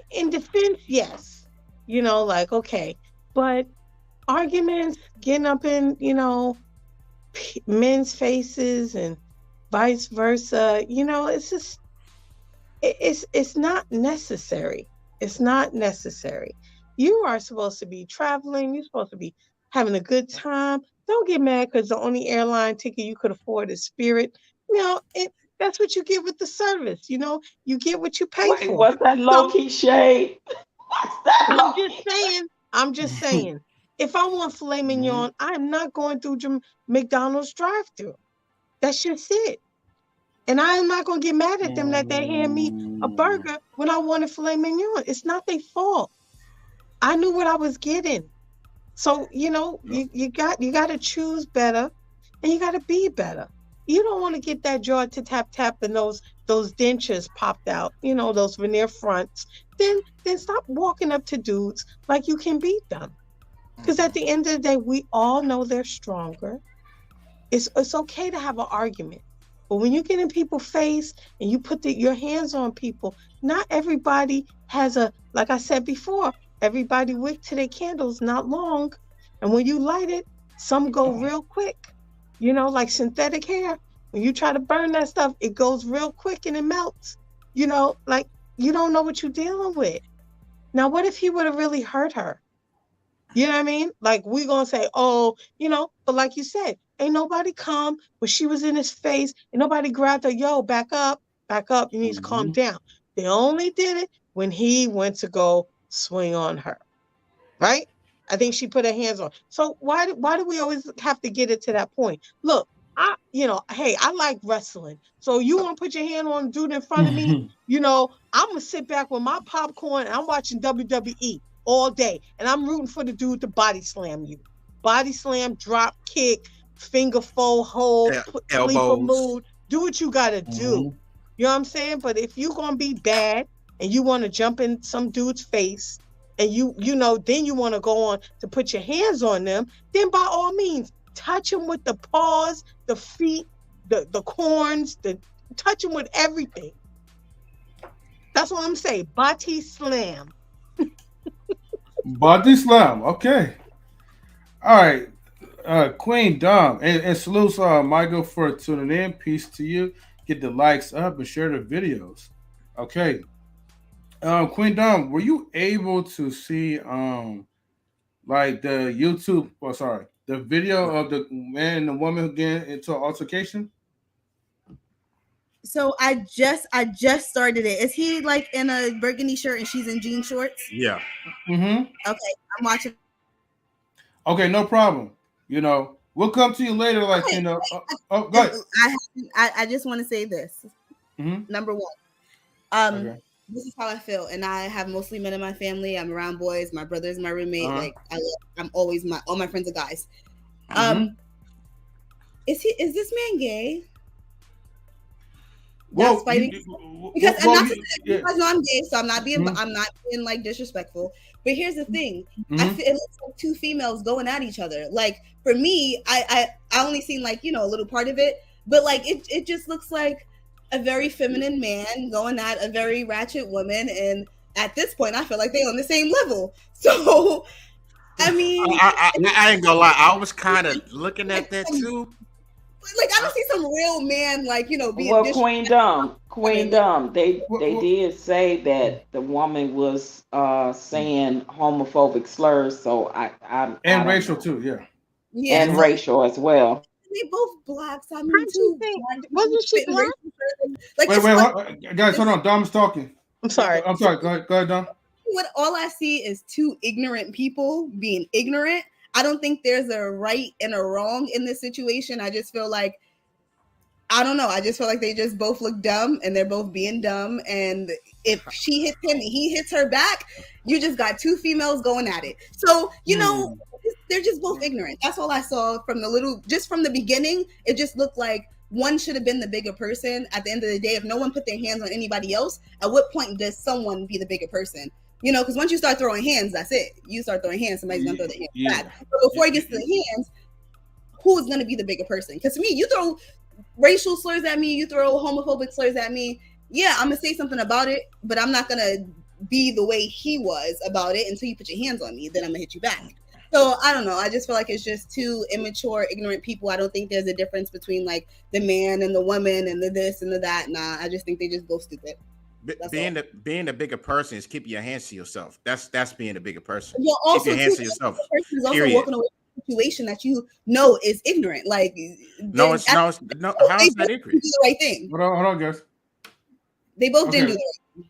in defense, yes. You know, like, okay. But arguments, getting up in, you know, men's faces and vice versa, you know, it's just it's not necessary. It's not necessary. You are supposed to be traveling. You're supposed to be having a good time. Don't get mad because the only airline ticket you could afford is Spirit. You know, that's what you get with the service. You know, you get what you pay for. What's that low key shade? What's that? I'm just saying. If I want filet mignon, I'm not going through McDonald's drive-thru. That's just it. And I'm not going to get mad at them that they hand me a burger when I wanted filet mignon. It's not their fault. I knew what I was getting. So, you know, you got to choose better and you got to be better. You don't want to get that jaw to tap and those dentures popped out, you know, those veneer fronts. Then stop walking up to dudes like you can beat them. Because at the end of the day, we all know they're stronger. It's okay to have an argument. But when you get in people's face and you put your hands on people, not everybody has like I said before, everybody wick to their candles not long. And when you light it, some go real quick. You know, like synthetic hair. When you try to burn that stuff, it goes real quick and it melts. You know, like you don't know what you're dealing with. Now, what if he would have really hurt her? You know what I mean? Like we're going to say, oh, you know, but like you said, ain't nobody come when she was in his face and nobody grabbed her, yo, back up, you need to calm down. They only did it when he went to go swing on her, right? I think she put her hands on. So why do we always have to get it to that point? Look, hey, I like wrestling. So you want to put your hand on a dude in front of me, you know, I'm going to sit back with my popcorn and I'm watching WWE all day. And I'm rooting for the dude to body slam you. Body slam, drop kick, finger fold, hold, sleeper mood. Do what you got to do. You know what I'm saying? But if you're going to be bad and you want to jump in some dude's face and you know, then you want to go on to put your hands on them, then by all means, touch them with the paws, the feet, the corns, touch them with everything. That's what I'm saying. Body slam. Body slam. Okay. All right. Queen Dom. And salutes Michael for tuning in. Peace to you. Get the likes up and share the videos. Okay. Queen Dom, were you able to see like the YouTube the video of the man and the woman getting into an altercation? So I just started it. Is he like in a burgundy shirt and she's in jean shorts? Yeah. Mm-hmm. Okay, I'm watching. Okay, no problem. You know, we'll come to you later. Like okay. You know, go ahead. I just want to say this. Mm-hmm. Number one, okay. This is how I feel, and I have mostly men in my family. I'm around boys. My brother's my roommate. Like I'm always all my friends are guys. Is this man gay? Well, fighting because you guys know I'm gay, so I'm not being like disrespectful. But here's the thing: I feel it looks like two females going at each other. Like for me, I only seen like a little part of it, but like it just looks like a very feminine man going at a very ratchet woman, and at this point, I feel like they're on the same level. So, I mean, I ain't gonna lie, I was kind of looking at that too. Like I don't see some real man like being. Well, Queen Dumb, they did say that the woman was saying homophobic slurs, so I racial too, yeah, and racial as well. They both blacks. I mean, too. Wasn't she black? Like, wait, guys, hold on. Dom's talking. I'm sorry. Go ahead, Dom. All I see is two ignorant people being ignorant. I don't think there's a right and a wrong in this situation. I just feel like, I don't know. I just feel like they just both look dumb and they're both being dumb. And if she hits him and he hits her back, you just got two females going at it. So, they're just both ignorant. That's all I saw from from the beginning. It just looked like one should have been the bigger person. At the end of the day, if no one put their hands on anybody else, at what point does someone be the bigger person? Because once you start throwing hands, that's it. You start throwing hands, somebody's gonna throw their hands back. But before it gets to the hands, who's gonna be the bigger person? Because to me, you throw racial slurs at me, you throw homophobic slurs at me. Yeah, I'm gonna say something about it, but I'm not gonna be the way he was about it until you put your hands on me. Then I'm gonna hit you back. So I don't know. I just feel like it's just two immature, ignorant people. I don't think there's a difference between like the man and the woman and the this and the that. Nah, I just think they just both stupid. Being a bigger person is keeping your hands to yourself. That's being a bigger person. Well, also, keep your hands to yourself. The person is also walking away from a situation that is ignorant. Like no. How is that ignorant? Do the right thing. Hold on, guys. They both didn't do the right thing.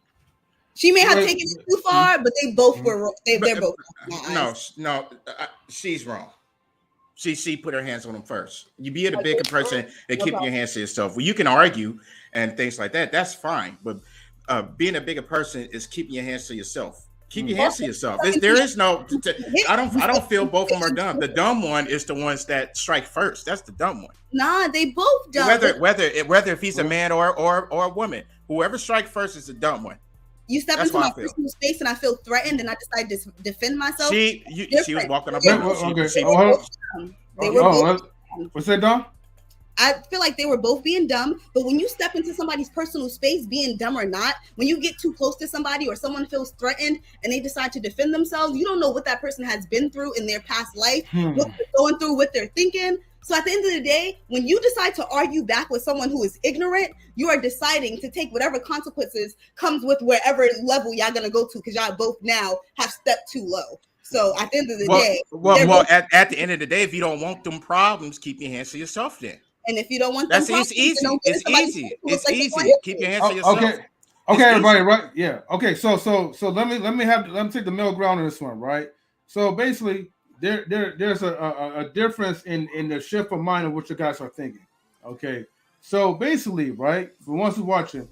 She may have taken it too far, but they both were. They're both. No. She's wrong. She put her hands on him first. You be a bigger person and keep your hands to yourself. Well, you can argue and things like that. That's fine, but being a bigger person is keeping your hands to yourself. Keep your hands to yourself. There is no. I don't feel both of them are dumb. The dumb one is the ones that strike first. That's the dumb one. Nah, they both dumb. Whether if he's a man or a woman, whoever strikes first is the dumb one. You step into my personal space and I feel threatened and I decide to defend myself. She was walking up. What's that, Dom? I feel like they were both being dumb, but when you step into somebody's personal space, being dumb or not, when you get too close to somebody or someone feels threatened and they decide to defend themselves, you don't know what that person has been through in their past life, what they're going through, what they're thinking. So at the end of the day, when you decide to argue back with someone who is ignorant, you are deciding to take whatever consequences comes with wherever level y'all gonna go to, because y'all both now have stepped too low. So at the end of the day, at the end of the day, if you don't want them problems, keep your hands to yourself then. And if you don't want them problems, it's easy. Keep your hands to yourself. Okay, everybody, right? Yeah. Okay, so let me take the middle ground on this one, right? So basically, there's a difference in the shift of mind of what you guys are thinking. Okay, so basically, right, for ones who watching,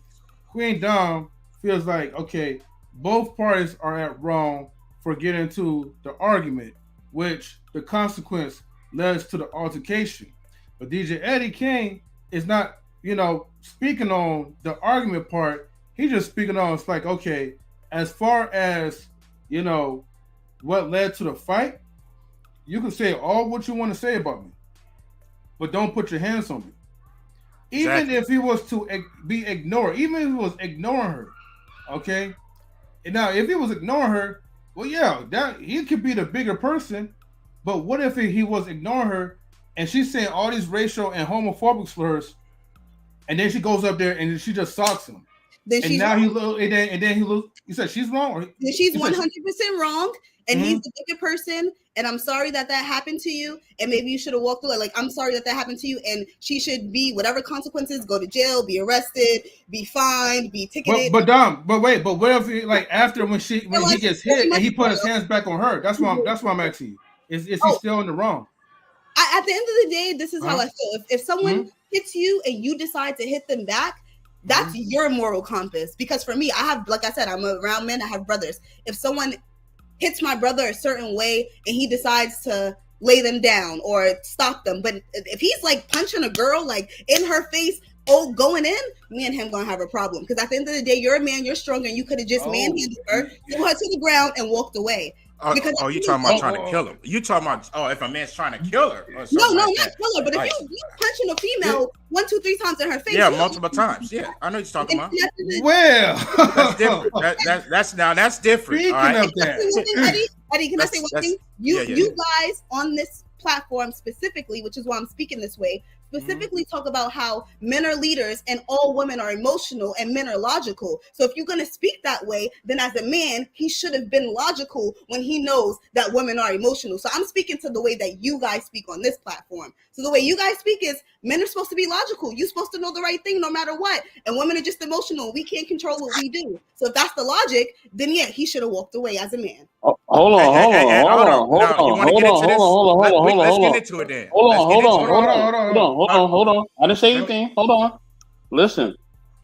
Queen Dom feels like, okay, both parties are at wrong for getting into the argument, which the consequence leads to the altercation. But DJ Eddie King is not, speaking on the argument part. He's just speaking on, it's like, okay, as far as, what led to the fight, you can say all what you want to say about me, but don't put your hands on me. Even if he was to be ignored, even if he was ignoring her, okay? And now, if he was ignoring her, well, yeah, that he could be the bigger person, but what if he was ignoring her and she's saying all these racial and homophobic slurs, and then she goes up there and she just socks him? Then and now wrong. You said she's wrong? Or she's 100% wrong. And he's the bigger person, and I'm sorry that happened to you, and maybe you should have walked away. Like, I'm sorry that happened to you, and she should be whatever consequences, go to jail, be arrested, be fined, be ticketed. But what if after when he gets hit and he put his hands back on her? That's why I'm asking you. Is he still in the wrong? At the end of the day, this is how I feel. If someone hits you and you decide to hit them back, that's your moral compass. Because for me, I have, like I said, I'm around men. I have brothers. If someone hits my brother a certain way and he decides to lay them down or stop them, but if he's like punching a girl like in her face, going in, me and him gonna have a problem. Because at the end of the day, you're a man, you're stronger, and you could have just manhandled her, threw her to the ground, and walked away. Oh, you talking about trying to kill him? You talking about if a man's trying to kill her? Or No, like not that. kill her. But if you punching a female 1, 2, 3 times in her face, multiple times. Yeah, I know what you're talking about. Well, that's different. That's different. Speaking all right? of that, Eddie, can I say one thing? You guys on this platform specifically, which is why I'm speaking this way, specifically talk about how men are leaders and all women are emotional and men are logical. So if you're going to speak that way, then as a man, he should have been logical when he knows that women are emotional. So I'm speaking to the way that you guys speak on this platform. So the way you guys speak is men are supposed to be logical. You're supposed to know the right thing no matter what. And women are just emotional. We can't control what we do. So if that's the logic, then yeah, he should have walked away as a man. Hold on. Let's get into it then. Hold on. I didn't say anything. Hold on. Listen,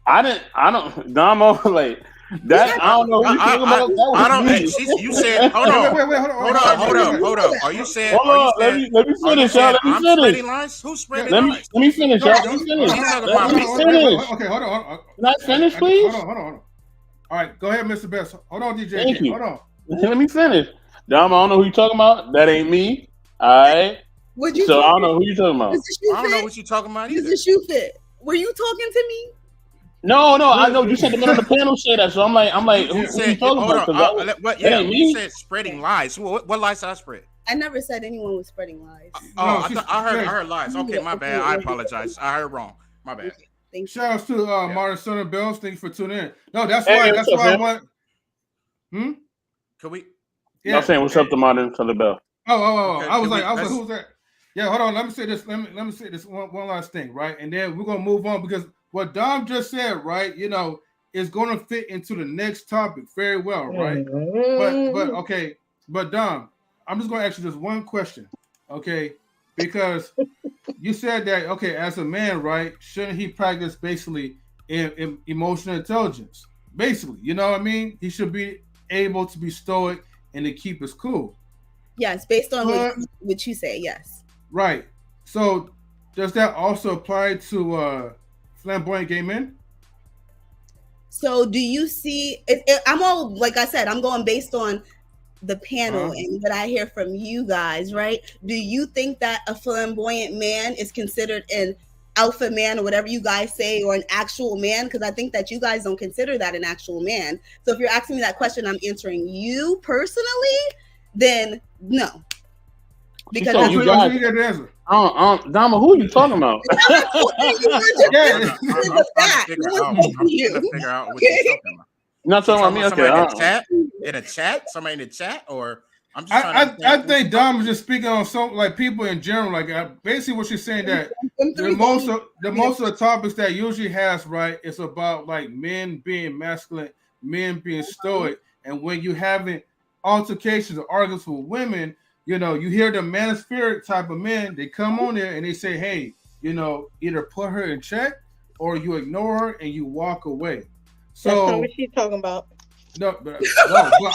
I don't, Damo, like, that, I don't know what you're talking about. I don't, you said, hold on. Are you saying, let me finish, y'all. Let me finish. Spreading lies? Who's spreading lies? Let me finish, y'all. Let me finish. Okay, hold on. Can I finish, please? Hold on. All right, go ahead, Mr. Best. Hold on, DJ. Thank you. Hold on. Let me finish. Dom, I don't know who you're talking about. That ain't me. All right. So I don't know who you're talking about. I don't know what you're talking about either. Does the shoe fit? Were you talking to me? No, I know you said the men on the panel say that, so I'm like, who you talking about? You said spreading lies. What lies did I spread? I never said anyone was spreading lies. I heard lies. Okay, my bad. I apologize. I heard wrong. My bad. Shout out to Martin Son Bells. Thank you for tuning in. No, that's why I want. Can we? Yeah. I'm saying what's up to Martin Son Bell. Okay, I was like, who's that? Yeah, hold on. Let me say this. Let me say this one last thing, right? And then we're gonna move on because what Dom just said, right? Is going to fit into the next topic very well, right? But Dom, I'm just gonna ask you just one question, okay? Because you said that, okay, as a man, right? Shouldn't he practice basically in emotional intelligence? Basically, you know what I mean? He should be able to be stoic and to keep his cool. Yes, based on what you say, yes. Right. So does that also apply to flamboyant gay men? So do you see I'm all, like I said, I'm going based on the panel and what I hear from you guys, right? Do you think that a flamboyant man is considered an alpha man or whatever you guys say, or an actual man? Because I think that you guys don't consider that an actual man. So if you're asking me that question, I'm answering you personally, then no. Because you guys, Dama, who are you talking about? I'm trying to figure out what you're talking about. Not talking about me. Okay. In a chat? Somebody in the chat? Or I'm just I think Dom is just speaking on some like people in general. Like basically what she's saying that the most of the topics that usually has, right, it's about like men being masculine, men being stoic, and when you having altercations or arguments with women, you hear the manosphere type of men. They come on there and they say, hey, either put her in check or you ignore her and you walk away. So that's not what she's talking about. No, but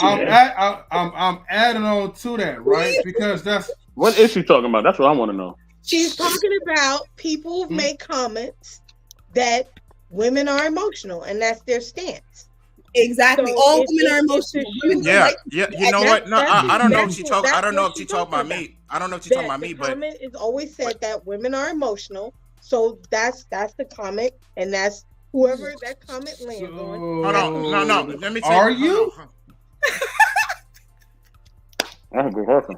I'm adding on to that, right? Because that's what is she talking about? That's what I want to know. She's talking about people who make comments that women are emotional, and that's their stance. Exactly. So all women are emotional. Yeah. You know what? No, I don't know if she talking. I don't know if she talking about me. I don't know if she talking about me. But comment is always said that women are emotional. So that's the comment, and that's whoever that comment lands on. No. Let me. Are you? That's a good question.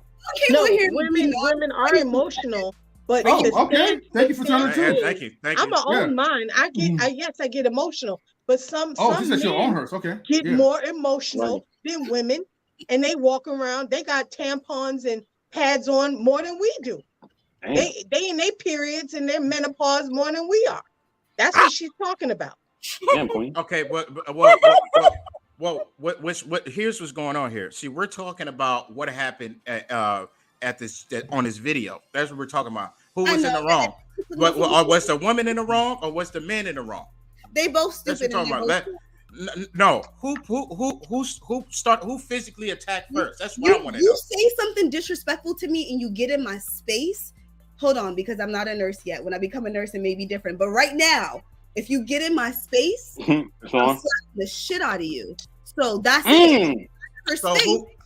No, women are emotional. But okay. Thank you for telling the Thank you. I'm an own mind. I get emotional, but some she said she'll own hers. Okay. Get more emotional than women, and they walk around. They got tampons and pads on more than we do. Damn. They in their periods and their menopause more than we are. That's what she's talking about. Damn, queen. Okay, what here's what's going on here. See, we're talking about what happened at this on this video. That's what we're talking about. Who was in the wrong? Was the woman in the wrong or was the man in the wrong? They both stupid. That's what I'm talking about. No, who physically attacked first? That's what I want to know. You say something disrespectful to me and you get in my space. Hold on, because I'm not a nurse yet. When I become a nurse, it may be different. But right now, if you get in my space, I'll slap the shit out of you. So that's it.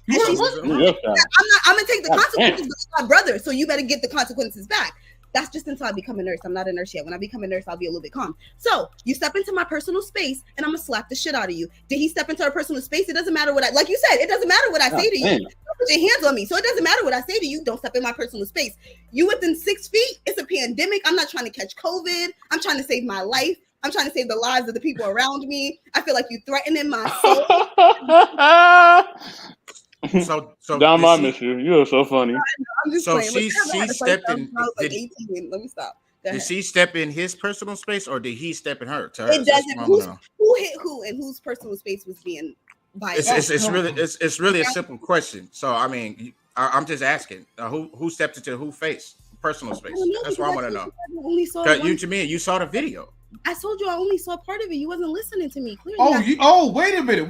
And she What? said, Yeah. I'm gonna take the God consequences, damn. but it's my brother, so you better get the consequences back. That's just until I become a nurse. I'm not a nurse yet. When I become a nurse, I'll be a little bit calm. So you step into my personal space, and I'm gonna slap the shit out of you. Did he step into her personal space? It doesn't matter what like you said, it doesn't matter what I say to you. damn. Don't put your hands on me. So it doesn't matter what I say to you. Don't step in my personal space. You within 6 feet. It's a pandemic. I'm not trying to catch COVID. I'm trying to save my life. I'm trying to save the lives of the people around me. I feel like you threatening my soul. So Dom, did I she- miss you. You're so funny. I'm just So playing. Look, I haven't she had a stepped first in- time since I was like did- 18. Let me stop. Go Did ahead. she step in his personal space, or did he step in her? To her? It doesn't. Who hit who and whose personal space was being violated? It's really a simple question. So I mean, I'm just asking, who stepped into whose face, personal space? I don't know, That's what I because want to know. I only saw Cause one- you, Jamia, you saw the video. I told you I only saw part of it. You wasn't listening to me. Clearly. Wait a minute.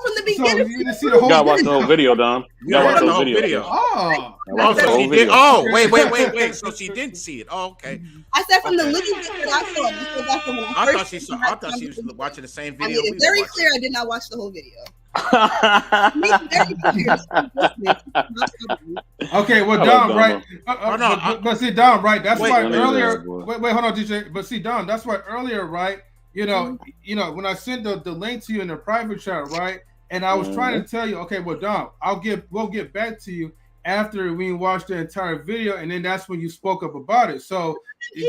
From the So beginning. you didn't see the whole You gotta watch the whole video, Dom. You gotta watch the whole video. Oh, Watch the So whole she did. video. Oh, wait. So she didn't see it. Oh, okay. I said from the Okay. little bit that I saw. Because that's when I first thought she saw. I thought she was watching the same I video. made we it very was clear I did not watch the whole video. okay. Well, I Dom, love right? Dom, But see, Dom, right? That's Wait, why no, no, earlier. no, no, Wait, hold on, DJ. But see, Dom, that's why earlier, right? You know, when I sent the link to you in the private chat, right? And I was trying to tell you, okay, well, Dom, we'll get back to you after we watched the entire video, and then that's when you spoke up about it. So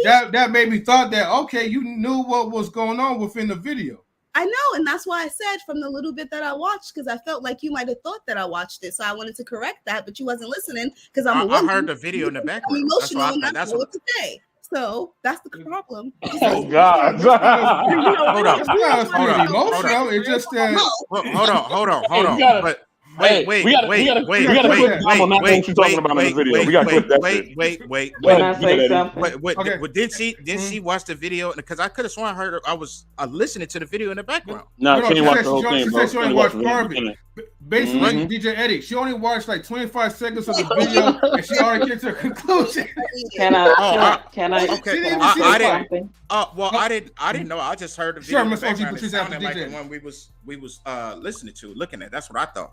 that made me thought that okay, you knew what was going on within the video. I know, and that's why I said from the little bit that I watched, because I felt like you might have thought that I watched it, so I wanted to correct that, but you wasn't listening because I'm a woman. I heard the video in the background. I'm emotional, That's and what I I thought. know what to say. So that's the problem. Oh God! Hold on. It's just that. Hold on. But wait. We gotta put Dom on not what she's talking about in the video. We gotta put that shit. Wait. Can I say something? What did she watch the video? Because I could have sworn I was listening to the video in the background. No, she didn't watch the whole thing, She bro. said she only watched part of it. Basically, DJ Eddie, she only watched like 25 seconds of the video, and she already came to a conclusion. Can I? Okay. I didn't. Well, I didn't know. I just heard the video. Sure, in the Miss OG background. It Patrice after sounded like DJ. the one we was listening to, looking at. That's what I thought.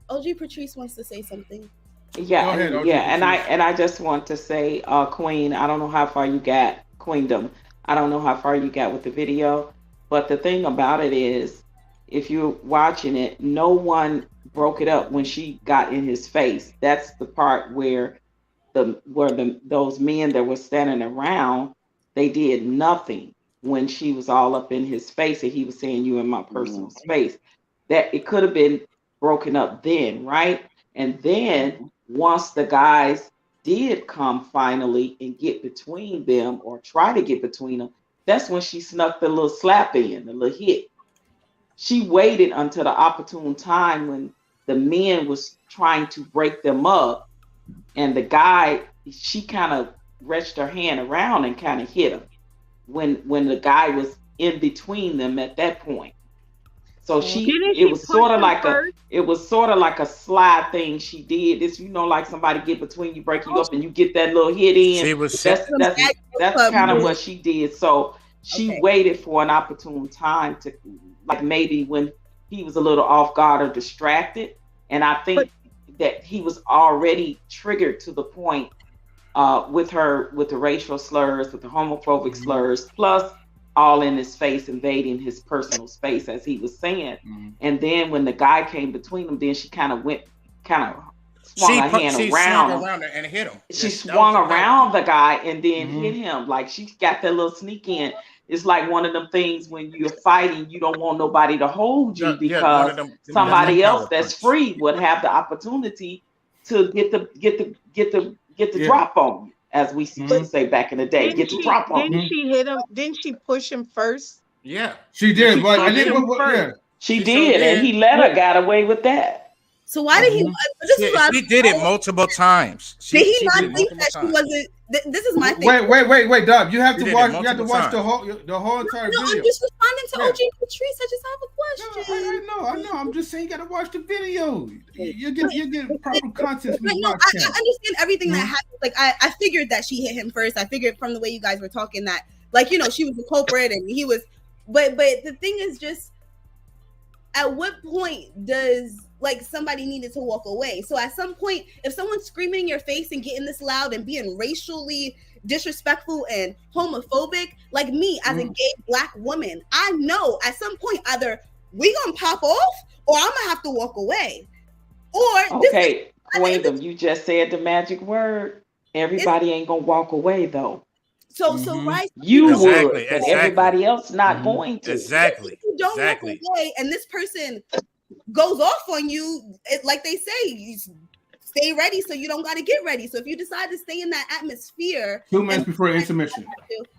OG Patrice wants to say something. Yeah, Go ahead, OG and Patrice. I just want to say, Queen, I don't know how far you got, Queendom. I don't know how far you got with the video, but the thing about it is, if you're watching it, no one broke it up when she got in his face. That's the part where those men that were standing around, they did nothing when she was all up in his face and he was saying, "You in my personal space." That it could have been broken up then, right? And then once the guys did come finally and get between them or try to get between them, that's when she snuck the little slap in, the little hit. She waited until the opportune time when the men was trying to break them up, and the guy, she kind of reached her hand around and kind of hit him when the guy was in between them at that point. So it was sort of like a slide thing she did. This, like somebody get between you, break you up, and you get that little hit in. That's kind of what she did. So she waited for an opportune time to, like maybe when he was a little off guard or distracted. And I think that he was already triggered to the point with the racial slurs, with the homophobic slurs, plus all in his face, invading his personal space, as he was saying. And then when the guy came between them, then she kind of swung her hand around and hit him. She swung around the guy and then hit him. Like, she got that little sneak in. It's like one of them things when you're fighting, you don't want nobody to hold you because somebody else that's free would have the opportunity to get the drop on you, as we used to say back in the day. Get the drop on you. Didn't she hit him? Didn't she push him first? Yeah, she did. She But I pushed did. him first. She did, and he let her get away with that. So why did he? She did it multiple times. Did he not think that she wasn't? This is my thing. Wait, Dom. You have She to did watch. it You have to multiple watch times. the whole entire No, video. I'm just responding to Yeah. OG Patrice. I just have a question. I know. I'm just saying you gotta watch the video. You get proper context. Like, no, I understand everything that happened. Like, I figured that she hit him first. I figured from the way you guys were talking that, like, she was the culprit and he was. But the thing is just, at what point does like somebody needed to walk away. So at some point, if someone's screaming in your face and getting this loud and being racially disrespectful and homophobic, like me as a gay Black woman, I know at some point either we gonna pop off or I'm gonna have to walk away. Or okay, Queendom, you just said the magic word. Everybody ain't gonna walk away though. So right, You Exactly, would, but exactly. everybody else not going to. Exactly. If you don't Exactly. walk away and this person goes off on you, like they say, you stay ready so you don't got to get ready. So if you decide to stay in that atmosphere, 2 minutes before intermission,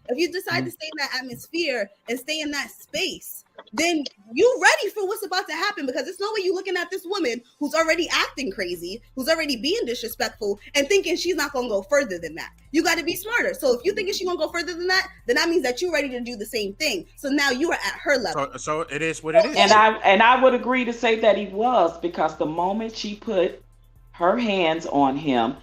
if you decide to stay in that atmosphere and stay in that space, then you ready for what's about to happen, because it's no way you looking at this woman who's already acting crazy, who's already being disrespectful, and thinking she's not gonna go further than that. You got to be smarter. So if you thinking she's gonna go further than that, then that means that you're ready to do the same thing. So now you are at her level. So it is what it is. And I would agree to say that he was, because the moment she put her hands on him,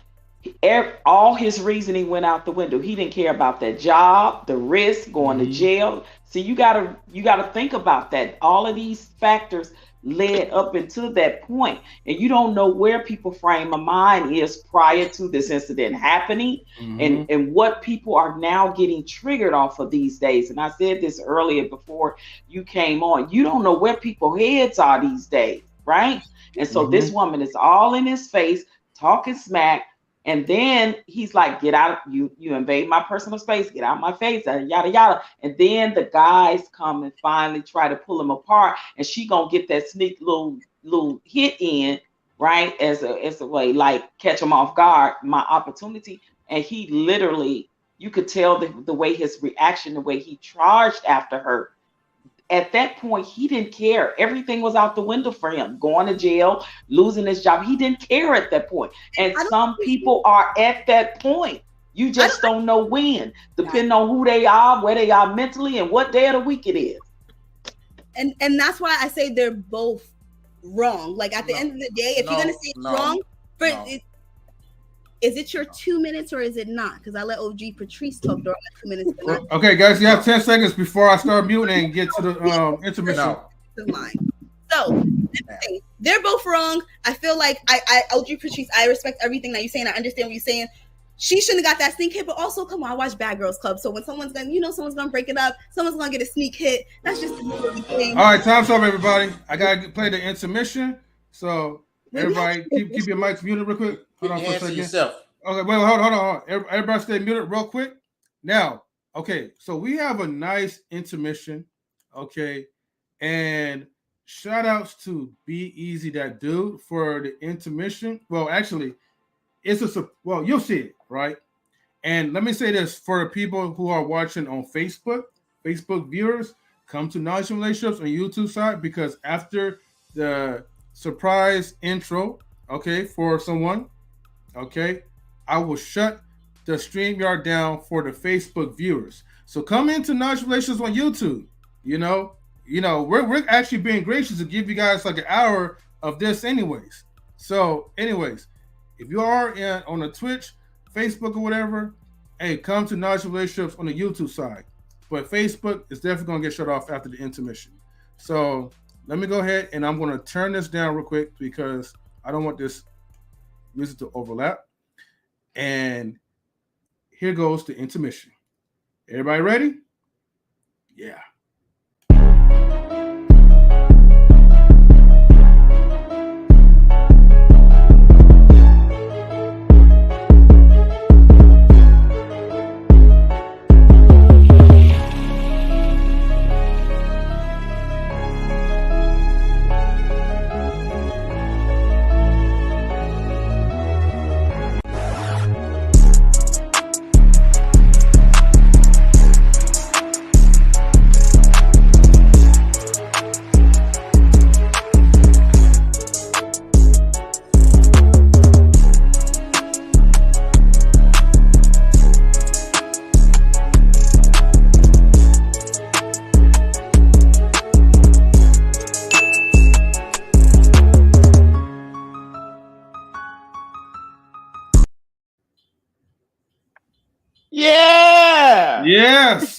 all his reasoning went out the window. He didn't care about that job, the risk, going to jail. See, you gotta think about that. All of these factors led up into that point, and you don't know where people frame of mind is prior to this incident happening, and what people are now getting triggered off of these days. And I said this earlier before you came on. You don't know where people's heads are these days, right? And so this woman is all in his face, talking smack. And then he's like, get out, you invade my personal space, get out my face, yada, yada. And then the guys come and finally try to pull him apart. And she gonna get that sneak little hit in, right? As a way, like, catch him off guard, my opportunity. And he literally, you could tell the way his reaction, the way he charged after her. At that point, he didn't care. Everything was out the window for him. Going to jail, losing his job. He didn't care at that point. And some people are at that point. You just don't know when, depending on who they are, where they are mentally, and what day of the week it is. And that's why I say they're both wrong. Like, at the end of the day, if you're gonna say it's wrong, is it your 2 minutes or is it not? Because I let OG Patrice talk during my 2 minutes. Okay, guys, you have 10 seconds before I start muting and get to the intermission. So they're both wrong. I feel like OG Patrice, I respect everything that you're saying. I understand what you're saying. She shouldn't have got that sneak hit, but also, come on, I watch Bad Girls Club. So when someone's gonna break it up, someone's gonna get a sneak hit. That's just the thing. All right, time's up, everybody. I gotta play the intermission. So everybody, keep your mics muted real quick. Hold on for a second. Yourself. Okay, wait, hold on. Everybody stay muted real quick. Now, okay, so we have a nice intermission, okay, and shout outs to Be Easy That Dude for the intermission. Well, actually, you'll see it, right? And let me say this for the people who are watching on Facebook viewers, come to Knowledge and Relationships on YouTube side, because after the surprise intro, okay, for someone, okay, I will shut the StreamYard down for the Facebook viewers. So come into Knowledge Relations on YouTube. You know, we're actually being gracious to give you guys like an hour of this anyways. So anyways, if you are on a Twitch, Facebook or whatever, hey, come to Knowledge Relationships on the YouTube side. But Facebook is definitely going to get shut off after the intermission. So let me go ahead and I'm going to turn this down real quick because I don't want this music to overlap. And here goes the intermission. Everybody ready? Yeah. Yeah. Yes.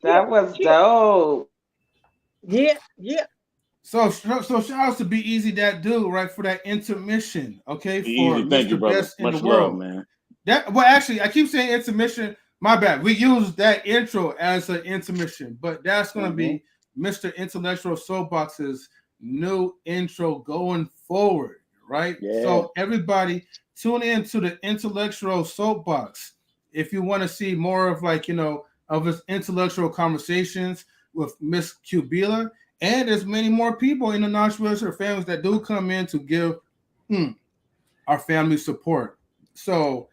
That was dope. Yeah. So shout outs to Be Easy, that dude, right, for that intermission, okay, Be for easy. Thank you, Mr. brother. Best in the Much love, world. man. That well, actually, I keep saying intermission. My bad. We use that intro as an intermission, but that's gonna be Mr. Intellectual Soapbox's new intro going forward, right? Yeah. So everybody tune in to the Intellectual Soapbox if you want to see more of of his intellectual conversations with Miss Cubila. And there's many more people in the non-registered families that do come in to give our family support. So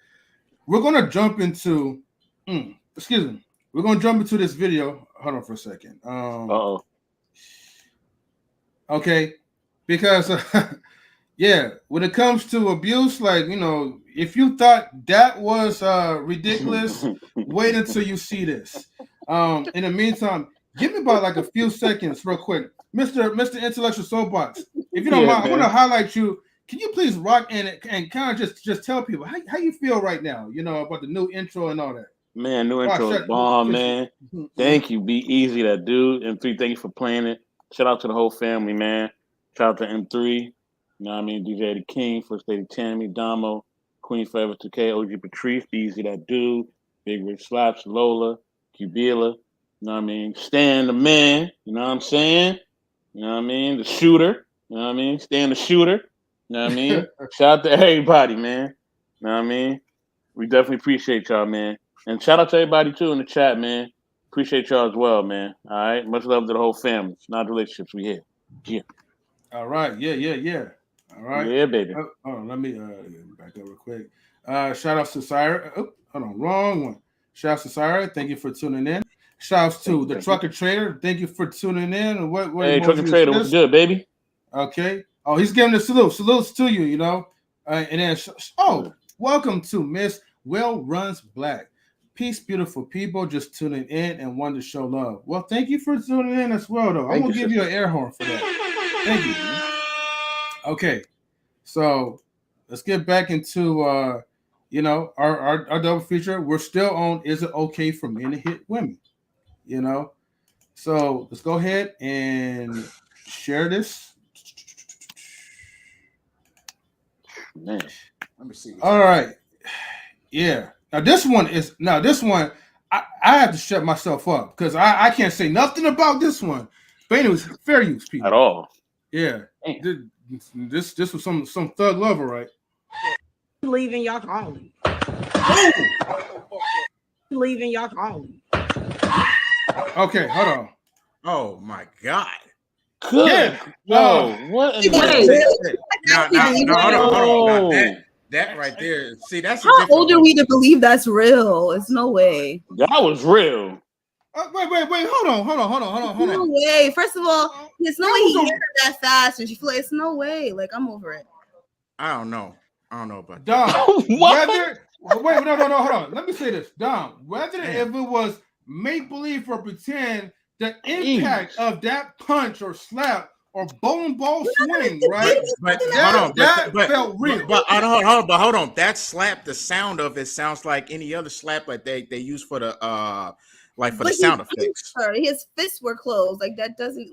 we're gonna jump into excuse me. We're gonna jump into this video. Hold on for a second. Okay, because yeah, when it comes to abuse, if you thought that was ridiculous, wait until you see this. In the meantime, give me about a few seconds, real quick, Mr. Intellectual Soapbox. If you don't mind, I want to highlight you. Can you please rock and kind of just tell people how you feel right now? About the new intro and all that. Man, new intro is bomb, man. Thank you, Be Easy, that dude. M3, thank you for playing it. Shout out to the whole family, man. Shout out to M3. You know what I mean? DJ the King, First Lady Tammy, Damo, Queen Forever 2K, OG Patrice, Be Easy, that dude. Big Rich Slaps, Lola, Cubila. You know what I mean? Stan the man. You know what I'm saying? You know what I mean? The shooter. You know what I mean? Stan the shooter. You know what I mean? Shout out to everybody, man. You know what I mean? We definitely appreciate y'all, man. And shout out to everybody, too, in the chat, man. Appreciate y'all as well, man. All right? Much love to the whole family. Not relationships, we here. Yeah. All right. Yeah. All right. Yeah, baby. Let me back up real quick. Shout out to Syra. Oh, hold on. Wrong one. Shout out to Syra. Thank you for tuning in. Shout out to the Trucker Trader. Thank you for tuning in. What hey, Trucker Trader, what's good, baby? Okay. Oh, he's giving a salute. Salutes to you, and then, welcome to Miss Will Runs Black. Peace, beautiful people, just tuning in and wanting to show love. Well, thank you for tuning in as well, though. I'm going to give you an air horn for that. Thank you. Okay. So let's get back into, our double feature. We're still on Is It Okay for Men to Hit Women? So let's go ahead and share this. Man. Let me see. All right. Yeah. Now this one, I have to shut myself up because I can't say nothing about this one. But anyways, fair use, people. At all. Yeah. This was some thug lover, right? Leaving y'all calling. Leaving y'all calling. Okay, hold on. Oh my God. Good. Yeah. What? No, hold on. That right there. See, that's how old are we to believe that's real? It's no way. That was real. Wait. Hold on. No way. First of all, there's no way he hit her that fast, and she feel like it's no way. Like I'm over it. I don't know about Dom. Whether hold on. Let me say this, Dom. Whether if it was make believe or pretend, the impact of that punch or slap or bowling ball swing, right? But that felt real. But hold on. That slap, the sound of it sounds like any other slap like they use for the the sound effects. His fists were closed. Like that doesn't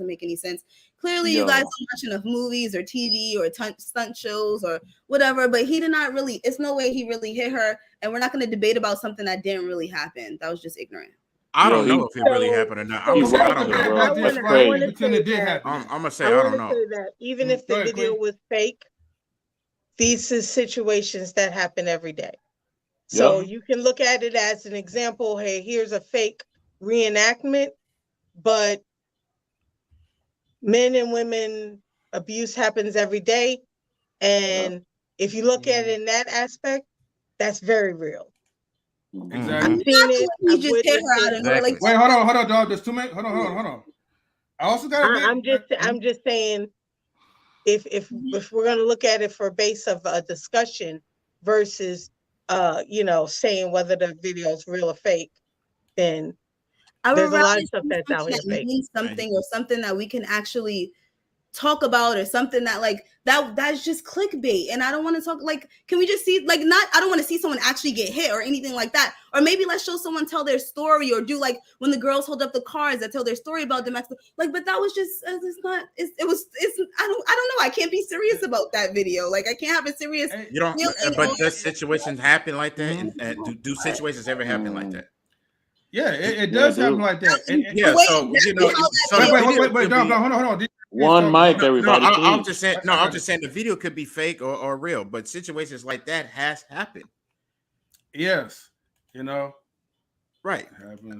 make any sense. Clearly, you guys don't watch enough movies or TV or stunt shows or whatever. But he did not really. It's no way he really hit her. And we're not going to debate about something that didn't really happen. That was just ignorant. I don't know if it really happened or not. I'm gonna say I don't know. I'm gonna say I don't know. That even if the video was fake, these are situations that happen every day. So you can look at it as an example. Hey, here's a fake reenactment, but men and women abuse happens every day. And if you look at it in that aspect, that's very real. Exactly. I've seen it. He just hit her out of nowhere. Like, wait, hold on, dog. There's too many. Hold on. I also got. I'm just saying, if we're gonna look at it for base of a discussion versus, saying whether the video is real or fake, then there's a lot of stuff that's out here fake. Something or something that we can actually talk about or something that like that's just clickbait. And I don't want to talk like, can we just see like not I don't want to see someone actually get hit or anything like that. Or maybe let's show someone tell their story or do like when the girls hold up the cards that tell their story about domestic like, but that was just it's not it's I don't know. I can't be serious about that video. Like I can't have a serious You don't but does situations happen like that? And do situations ever happen like that? Yeah, it does happen like that. Yeah, so you know, wait, hold on. One mic, everybody. I'm just saying. No, I'm just saying the video could be fake or real, but situations like that has happened. Yes, you know, right.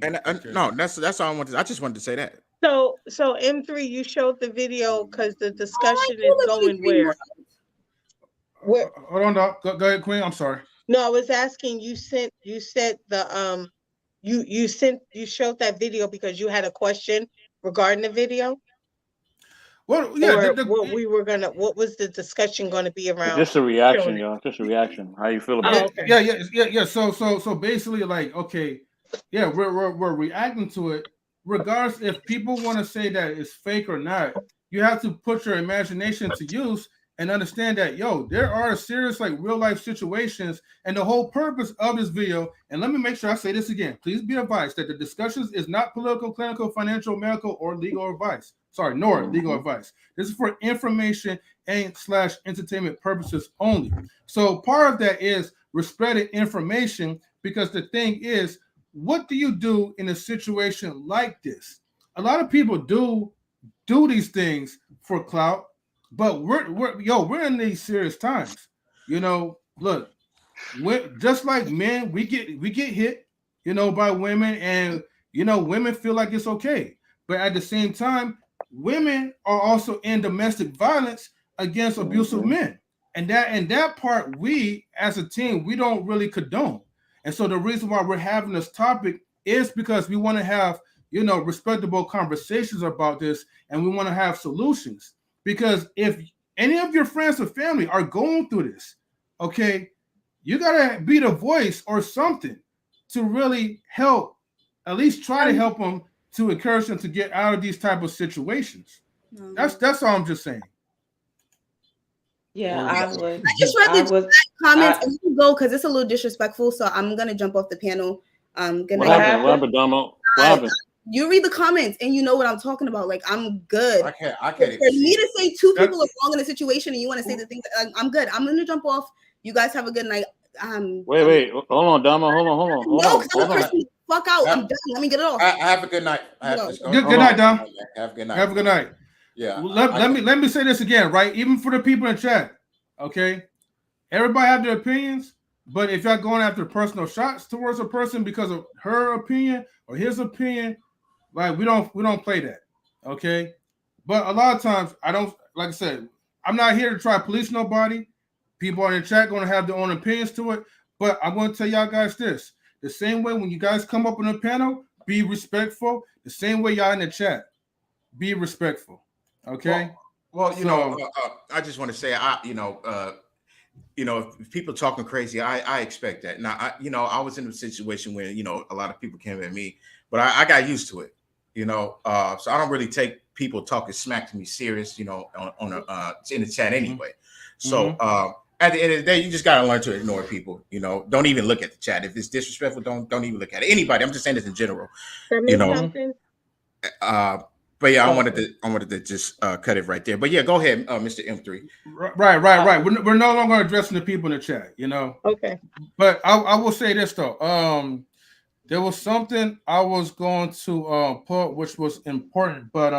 And no, that's all I wanted. I just wanted to say that. So M3, you showed the video because the discussion is going where? Where? Hold on, Doc. Go ahead, Queen. I'm sorry. No, I was asking. You said the you showed that video because you had a question regarding the video. Well, yeah. What was the discussion going to be around? Just a reaction, y'all. Just a reaction. How you feel about it? Yeah. So basically, like, okay, yeah, we're reacting to it. Regardless if people want to say that it's fake or not, you have to put your imagination to use and understand that, there are serious, like, real life situations. And the whole purpose of this video, and let me make sure I say this again, please be advised that the discussions is not political, clinical, financial, medical, or legal advice. Sorry, nor legal advice. This is for information and / entertainment purposes only. So part of that is respected information, because the thing is, what do you do in a situation like this? A lot of people do these things for clout, but we're in these serious times. Look, just like men, we get hit, by women, and women feel like it's okay. But at the same time, women are also in domestic violence against abusive men. And that part, we as a team, we don't really condone. And so the reason why we're having this topic is because we want to have, respectable conversations about this, and we want to have solutions. Because if any of your friends or family are going through this, okay, you got to be the voice or something to really help, at least try to help them, to encourage them to get out of these type of situations. That's all I'm just saying. Yeah, I would. I just read the comments and you go because it's a little disrespectful. So I'm gonna jump off the panel. What happened, Damo? What happened? You read the comments and you know what I'm talking about. Like, I'm good. I can't. For me to say two people are wrong in a situation and you want to say the things, I'm good. I'm gonna jump off. You guys have a good night. Wait. Hold on, Damo. Hold on. Fuck out. I'm done. Let me get it off. Have a good night. Good night, Dom. Have a good night. Have a good night. Yeah. Let me say this again, right? Even for the people in chat, okay? Everybody have their opinions, but if y'all going after personal shots towards a person because of her opinion or his opinion, like, we don't play that, okay? But a lot of times, I don't, like I said, I'm not here to try to police nobody. People in the chat going to have their own opinions to it, but I'm going to tell y'all guys this. The same way when you guys come up on the panel, be respectful. The same way y'all in the chat, be respectful. Okay. Well, I just want to say, if people talking crazy, I expect that. Now, I was in a situation where, a lot of people came at me, but I got used to it, so I don't really take people talking smack to me serious, in the chat anyway. So, at the end of the day, you just got to learn to ignore people, don't even look at the chat. If it's disrespectful, don't even look at it. Anybody, I'm just saying this in general, But yeah, I wanted to just cut it right there. But yeah, go ahead, Mr. M3. Right. We're no longer addressing the people in the chat, Okay. But I will say this though. There was something I was going to put, which was important, but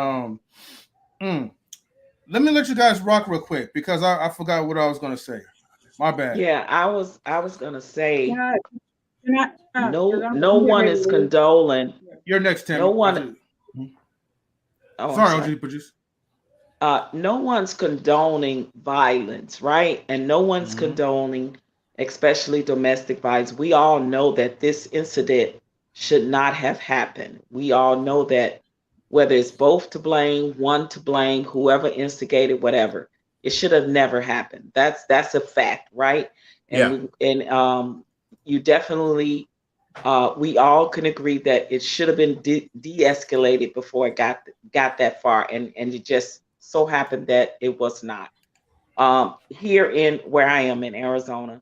let me let you guys rock real quick because I forgot what I was going to say. My bad. Yeah, I was gonna say no one is condoling. You're next, Tammy. No one. Sorry, produce. No one's condoning violence, right? And no one's condoning, especially domestic violence. We all know that this incident should not have happened. We all know that whether it's both to blame, one to blame, whoever instigated, whatever, it should have never happened. That's a fact, right? And you definitely, we all can agree that it should have been de-escalated before it got that far, and it just so happened that it was not. Here in where I am in Arizona,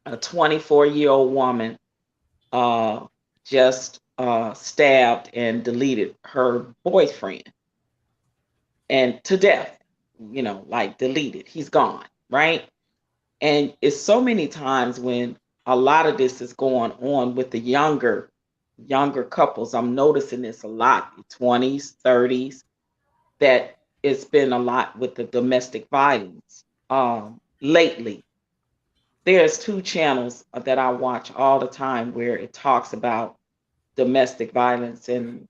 a 24-year-old woman just stabbed and deleted her boyfriend and to death, like deleted. He's gone, right? And it's so many times when a lot of this is going on with the younger couples. I'm noticing this a lot, 20s, 30s, that it's been a lot with the domestic violence lately. There's two channels that I watch all the time where it talks about domestic violence and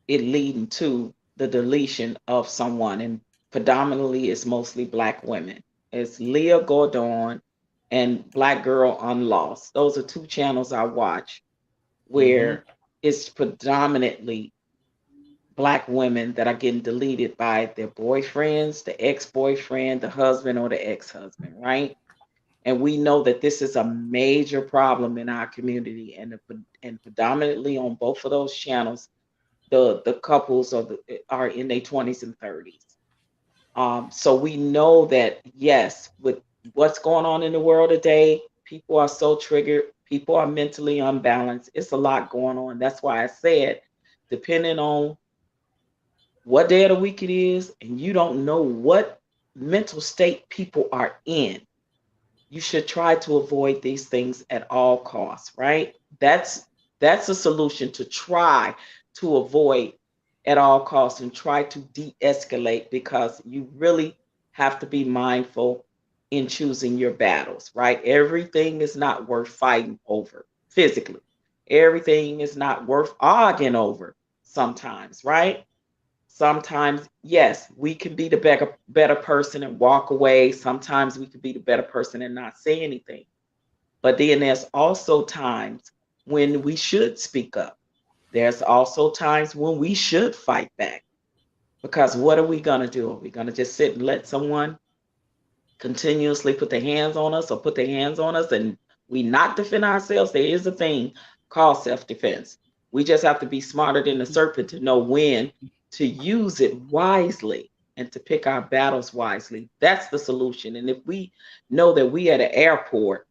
it leading to the deletion of someone, and predominantly it's mostly Black women. It's Leah Gordon and Black Girl Unlost. Those are two channels I watch where it's predominantly Black women that are getting deleted by their boyfriends, the ex-boyfriend, the husband, or the ex-husband, right? And we know that this is a major problem in our community, and predominantly on both of those channels, the couples are in their 20s and 30s. So we know that, yes, with what's going on in the world today, people are so triggered, people are mentally unbalanced. It's a lot going on. That's why I said, depending on what day of the week it is, and you don't know what mental state people are in, you should try to avoid these things at all costs, right? That's a solution, to try to avoid at all costs and try to de-escalate, because you really have to be mindful in choosing your battles, right? Everything is not worth fighting over physically. Everything is not worth arguing over sometimes, right? Sometimes, yes, we can be the better person and walk away. Sometimes we can be the better person and not say anything. But then there's also times when we should speak up. There's also times when we should fight back. Because what are we going to do? Are we going to just sit and let someone continuously put their hands on us, or put their hands on us and we not defend ourselves? There is a thing called self-defense. We just have to be smarter than the serpent to know when to use it wisely and to pick our battles wisely. That's the solution. And if we know that we at an airport,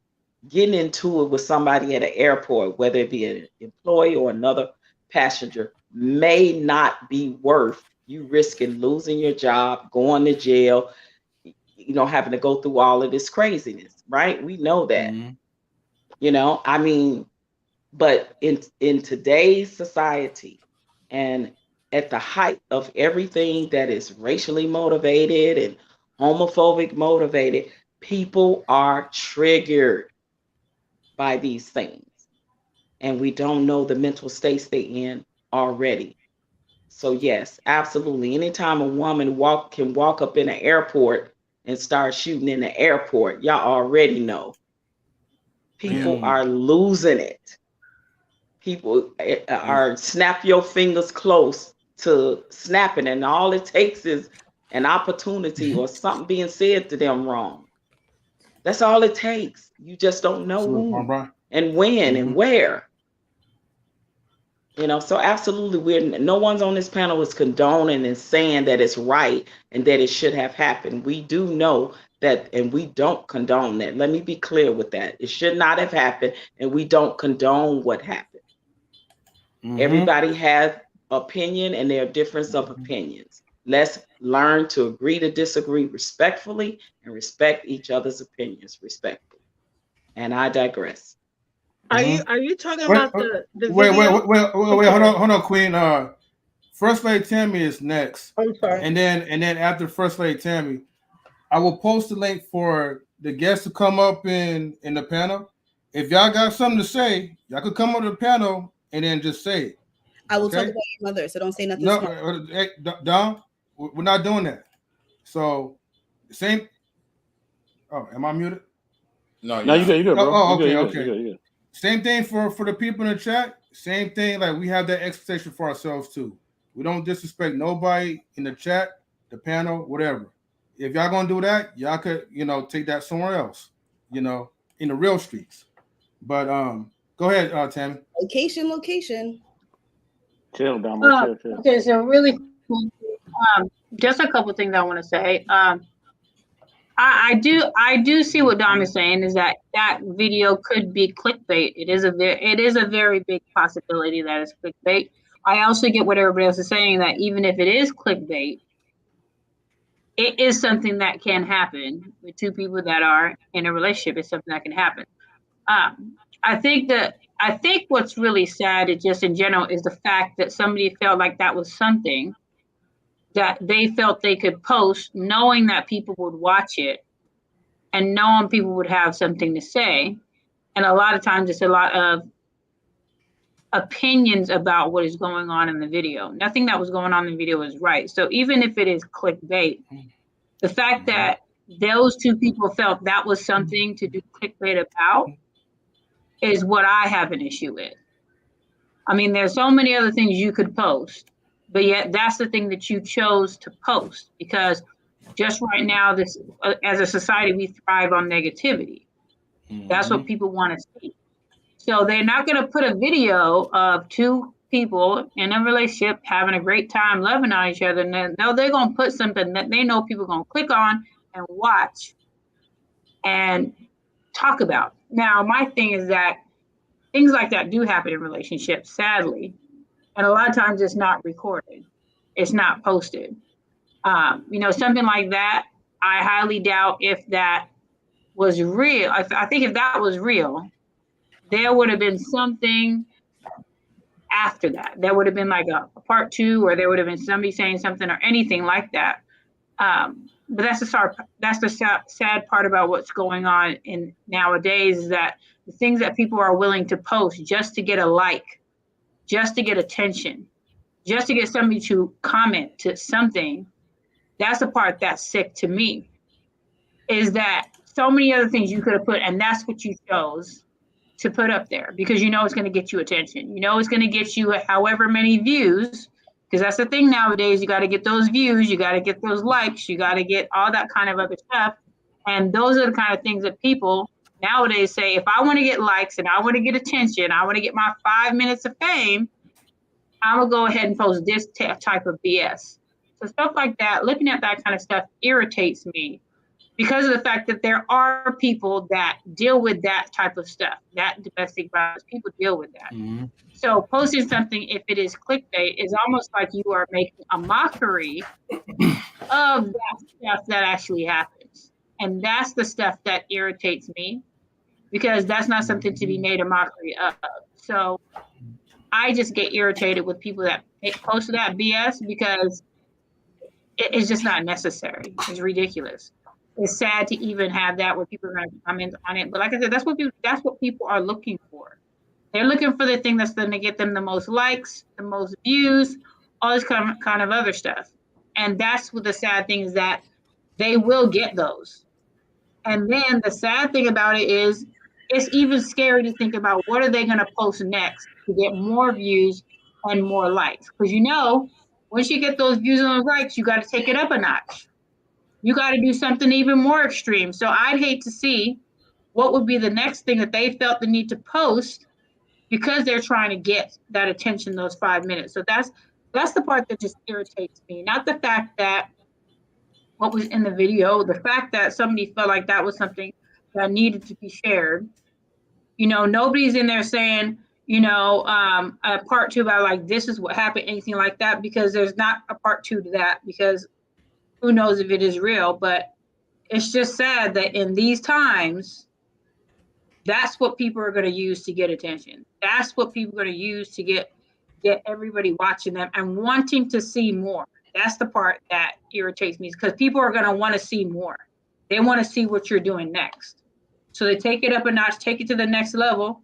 getting into it with somebody at an airport, whether it be an employee or another passenger, may not be worth you risking losing your job, going to jail, having to go through all of this craziness, right? We know that. I mean, but in today's society, and at the height of everything that is racially motivated and homophobic motivated, people are triggered by these things. And we don't know the mental states they're in already. So yes, absolutely. Anytime a woman can walk up in an airport and start shooting in the airport, y'all already know people are losing it. People are snap your fingers close to snapping, and all it takes is an opportunity or something being said to them wrong. That's all it takes. You just don't know who and when and where. So absolutely, no one's on this panel is condoning and saying that it's right and that it should have happened. We do know that, and we don't condone that. Let me be clear with that. It should not have happened, and we don't condone what happened. Everybody has opinion, and there are difference of opinions. Let's learn to agree to disagree respectfully and respect each other's opinions respectfully. And I digress. Are you talking about the wait, video? hold on, Queen. First Lady Tammy is next. I'm sorry. And then after First Lady Tammy, I will post the link for the guests to come up in the panel. If y'all got something to say, y'all could come up to the panel and then just say it. I will talk about your mother, so don't say nothing. No, Don, we're not doing that. So, same. Oh, am I muted? No, you good, bro. Oh, okay, you good. Same thing for the people in the chat. Same thing. Like, we have that expectation for ourselves too. We don't disrespect nobody in the chat, the panel, whatever. If y'all gonna do that, y'all could, take that somewhere else, in the real streets. But go ahead, Tammy. Location. Chill, Damo. Chill. Okay, so really cool. Just a couple things I want to say. I do see what Dom is saying is that video could be clickbait. It is a very big possibility that it's clickbait. I also get what everybody else is saying, that even if it is clickbait, it is something that can happen with two people that are in a relationship. It's something that can happen. I think what's really sad is just in general is the fact that somebody felt like that was something that they felt they could post, knowing that people would watch it and knowing people would have something to say. And a lot of times it's a lot of opinions about what is going on in the video. Nothing that was going on in the video is right. So even if it is clickbait, the fact that those two people felt that was something to do clickbait about is what I have an issue with. I mean, there's so many other things you could post, but yet that's the thing that you chose to post, because just right now, this as a society, we thrive on negativity. That's what people want to see. So they're not going to put a video of two people in a relationship having a great time, loving on each other. No, they're going to put something that they know people are going to click on and watch and talk about. Now, my thing is that things like that do happen in relationships, sadly. And a lot of times it's not recorded. It's not posted. Something like that, I highly doubt if that was real. I think if that was real, there would have been something after that. There would have been like a part two, or there would have been somebody saying something or anything like that. But that's the sad part about what's going on in nowadays, is that the things that people are willing to post just to get a like, just to get attention, just to get somebody to comment to something, that's the part that's sick to me, is that so many other things you could have put, and that's what you chose to put up there, because you know it's going to get you attention. You know it's going to get you however many views, because that's the thing nowadays. You got to get those views, you got to get those likes, you got to get all that kind of other stuff. And those are the kind of things that people nowadays say, if I want to get likes and I want to get attention, I want to get my 5 minutes of fame, I'm going to go ahead and post this type of BS. So stuff like that, looking at that kind of stuff irritates me, because of the fact that there are people that deal with that type of stuff, that domestic violence, people deal with that. So posting something, if it is clickbait, is almost like you are making a mockery of that stuff that actually happens. And that's the stuff that irritates me, because that's not something to be made a mockery of. So I just get irritated with people that post that BS, because it's just not necessary. It's ridiculous. It's sad to even have that where people are going to comment on it. But like I said, that's what people are looking for. They're looking for the thing that's going to get them the most likes, the most views, all this kind of other stuff. And that's what the sad thing is, that they will get those. And then the sad thing about it is, it's even scary to think about what are they going to post next to get more views and more likes. Because once you get those views and those likes, you got to take it up a notch. You got to do something even more extreme. So I'd hate to see what would be the next thing that they felt the need to post, because they're trying to get that attention, those 5 minutes. So that's the part that just irritates me. Not the fact that what was in the video, the fact that somebody felt like that was something that needed to be shared. Nobody's in there saying, a part two about like, this is what happened, anything like that, because there's not a part two to that, because who knows if it is real. But it's just sad that in these times, that's what people are going to use to get attention. That's what people are going to use to get everybody watching them and wanting to see more. That's the part that irritates me, because people are going to want to see more. They want to see what you're doing next. So they take it up a notch, take it to the next level,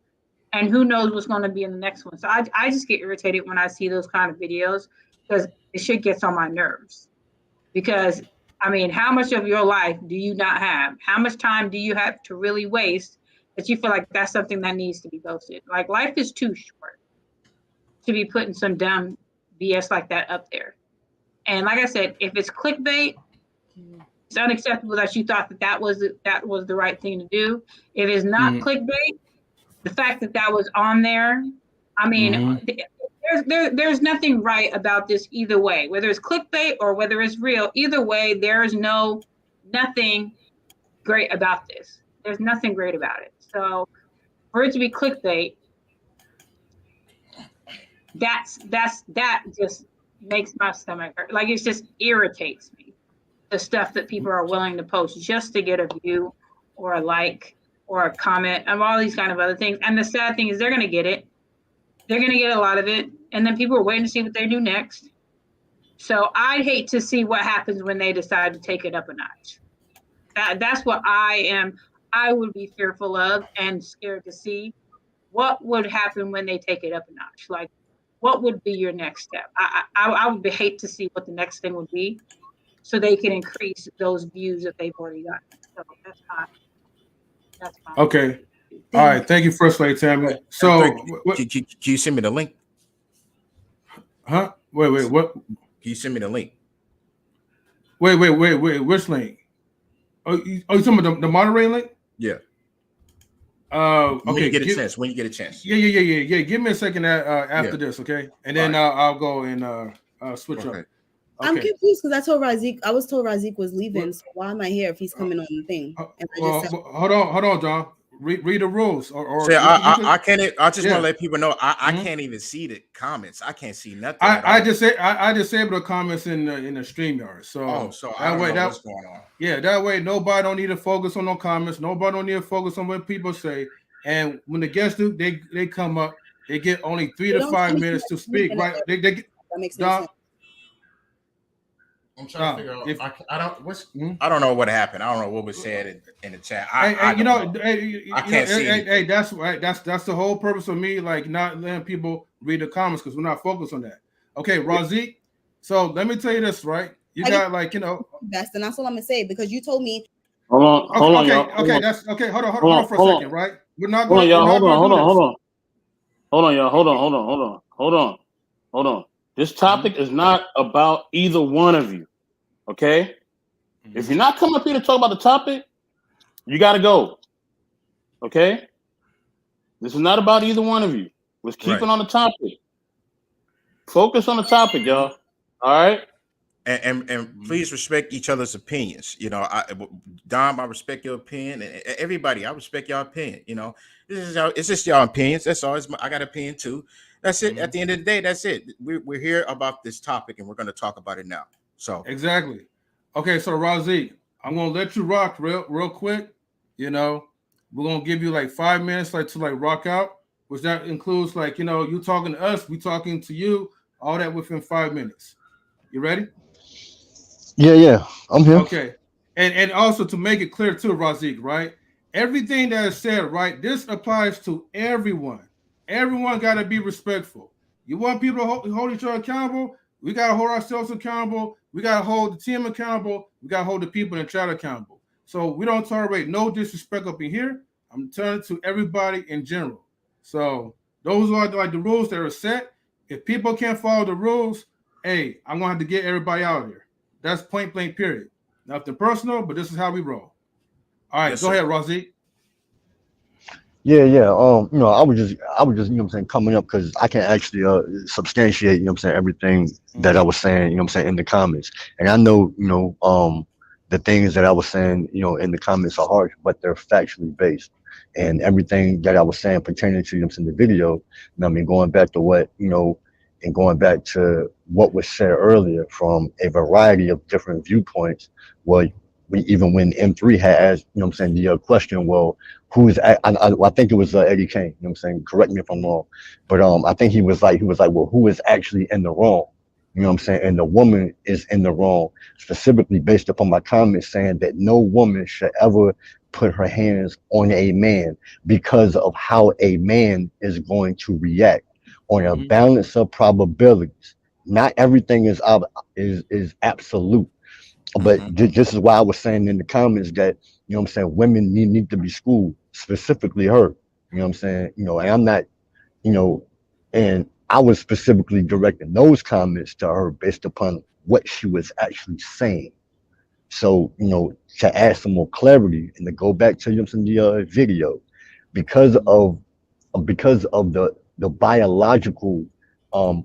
and who knows what's going to be in the next one. So I just get irritated when I see those kind of videos, because it shit gets on my nerves. Because, I mean, how much of your life do you not have? How much time do you have to really waste that you feel like that's something that needs to be posted? Like, life is too short to be putting some dumb BS like that up there. And like I said, if it's clickbait, it's unacceptable that you thought that was the right thing to do. If it's not clickbait, the fact that was on there I mean, there's nothing right about this either way, whether it's clickbait or whether it's real. Either way, there's nothing great about this. There's nothing great about it. So for it to be clickbait, that just makes my stomach hurt. Like, it just irritates me. The stuff that people are willing to post just to get a view or a like or a comment and all these kind of other things. And the sad thing is they're going to get it. They're going to get a lot of it. And then people are waiting to see what they do next. So I hate to see what happens when they decide to take it up a notch. That's what I would be fearful of and scared to see. What would happen when they take it up a notch? Like, what would be your next step? I would hate to see what the next thing would be, so they can increase those views that they've already gotten. So that's fine. Okay. All right. Thank you, First Lady Tammy. So, can you send me the link? Huh? Wait. What? Can you send me the link? Wait. Which link? Oh, you talking about the moderating link? Yeah. Okay. When you get a chance. Yeah. Give me a second after this, okay? And then I'll go and switch up. Okay. I'm confused because I was told Razik was leaving. So why am I here if he's coming on the thing? Hold on, John. Read the rules. I can't. I just want to let people know I can't even see the comments. I can't see nothing. I disable the comments in the StreamYard. So that way what's going on. Yeah, that way nobody don't need to focus on no comments. Nobody don't need to focus on what people say. And when the guests do, they come up. They get only 3 to 5 minutes to speak. Right? They get, that makes no sense. I'm trying to figure out. I don't know what happened. I don't know what was said in the chat. I can't see. Hey, that's right. That's the whole purpose of me, like, not letting people read the comments because we're not focused on that. Okay, Razik. So let me tell you this, right? You got best, and that's all I'm gonna say because you told me. Hold on, y'all. That's okay. Hold on for a second, right? We're not going. Hold on. This topic is not about either one of you, okay? If you're not coming up here to talk about the topic, you got to go, okay? This is not about either one of you. Let's keep it on the topic. Focus on the topic, y'all. All right? And please respect each other's opinions. You know, Dom, I respect your opinion, and everybody, I respect your opinion. You know, it's just your opinions. That's all. I got an opinion too. That's it. At the end of the day, that's it. We're here about this topic, and we're going to talk about it now. So exactly. Okay, so Razik, I'm going to let you rock real quick. You know, we're going to give you like 5 minutes, to rock out, which that includes you talking to us, we talking to you, all that within 5 minutes. You ready? Yeah, I'm here. Okay, and also to make it clear too, Razik, right? Everything that is said, right? This applies to everyone. Everyone got to be respectful. You want people to hold each other accountable? We got to hold ourselves accountable. We got to hold the team accountable. We got to hold the people in the chat accountable. So we don't tolerate no disrespect up in here. I'm turning to everybody in general. So those are the rules that are set. If people can't follow the rules, hey, I'm going to have to get everybody out of here. That's point blank, period. Nothing personal, but this is how we roll. All right, go ahead, Razik. Yeah. I was just, coming up because I can actually substantiate, everything that I was saying, in the comments. And I know, the things that I was saying, in the comments are harsh, but they're factually based. And everything that I was saying pertaining to the video, going back to what, and going back to what was said earlier from a variety of different viewpoints, even when M3 had asked, the question, well, who is, I think it was Eddie Kane, correct me if I'm wrong, but I think he was like, well, who is actually in the wrong? And the woman is in the wrong, specifically based upon my comments saying that no woman should ever put her hands on a man because of how a man is going to react on a balance of probabilities. Not everything is absolute. But this is why I was saying in the comments that, women need to be schooled, specifically her, and I'm not, and I was specifically directing those comments to her based upon what she was actually saying. So, to add some more clarity and to go back to the video, because of the the biological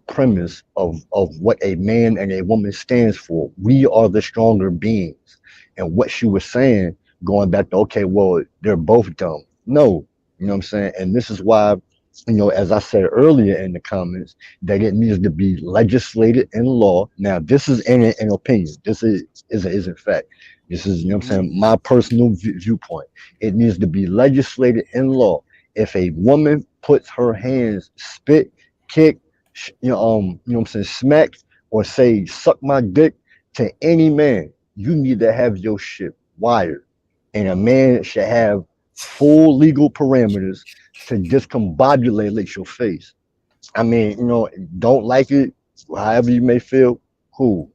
premise of what a man and a woman stands for. We are the stronger beings. And what she was saying, going back to, okay, well, they're both dumb. No, you know what I'm saying? And this is why, as I said earlier in the comments, that it needs to be legislated in law. Now, this is an opinion. This isn't fact. This is, you know what I'm saying, my personal viewpoint. It needs to be legislated in law. If a woman puts her hands, spit, kick, you know what I'm saying, smack, or say, suck my dick to any man, you need to have your shit wired. And a man should have full legal parameters to discombobulate your face. I mean, don't like it, however you may feel, cool.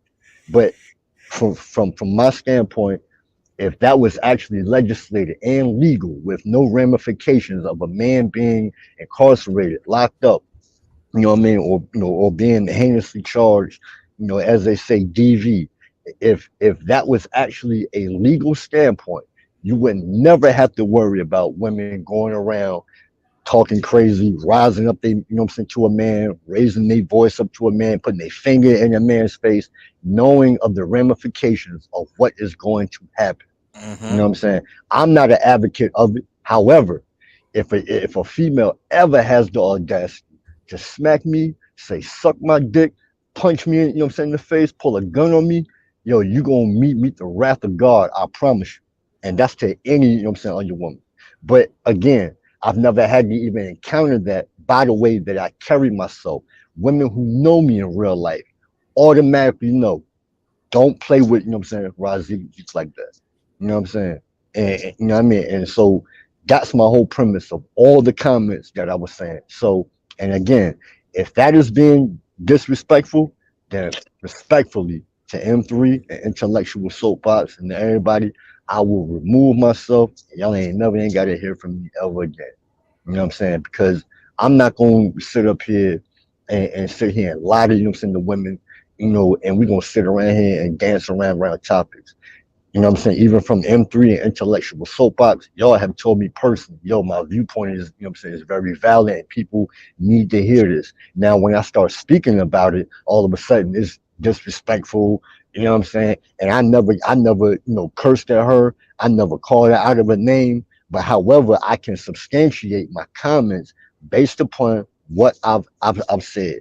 But from my standpoint, if that was actually legislated and legal with no ramifications of a man being incarcerated, locked up, you know what I mean, or being heinously charged, as they say, DV. If that was actually a legal standpoint, you would never have to worry about women going around talking crazy, rising up, to a man, raising their voice up to a man, putting their finger in a man's face, knowing of the ramifications of what is going to happen. You know what I'm saying? I'm not an advocate of it. However, if a female ever has the audacity to smack me, say suck my dick, punch me, in the face, pull a gun on me, yo, you gonna meet the wrath of God, I promise you. And that's to any, other woman. But again, I've never had to even encounter that by the way that I carry myself. Women who know me in real life automatically know, don't play with, Razi like that. You know what I'm saying? And you know what I mean? And so that's my whole premise of all the comments that I was saying. So, and again, if that is being disrespectful, then respectfully to M3 and Intellectual Soapbox and to everybody, I will remove myself. Y'all ain't got to hear from me ever again. You know what I'm saying? Because I'm not going to sit up here and sit here and lie to, the women, and we're going to sit around here and dance around topics. You know what I'm saying? Even from M3 and Intellectual Soapbox, y'all have told me personally, yo, my viewpoint is, is very valid and people need to hear this. Now, when I start speaking about it, all of a sudden it's disrespectful, you know what I'm saying? And I never, cursed at her. I never called her out of her name. But however, I can substantiate my comments based upon what I've said.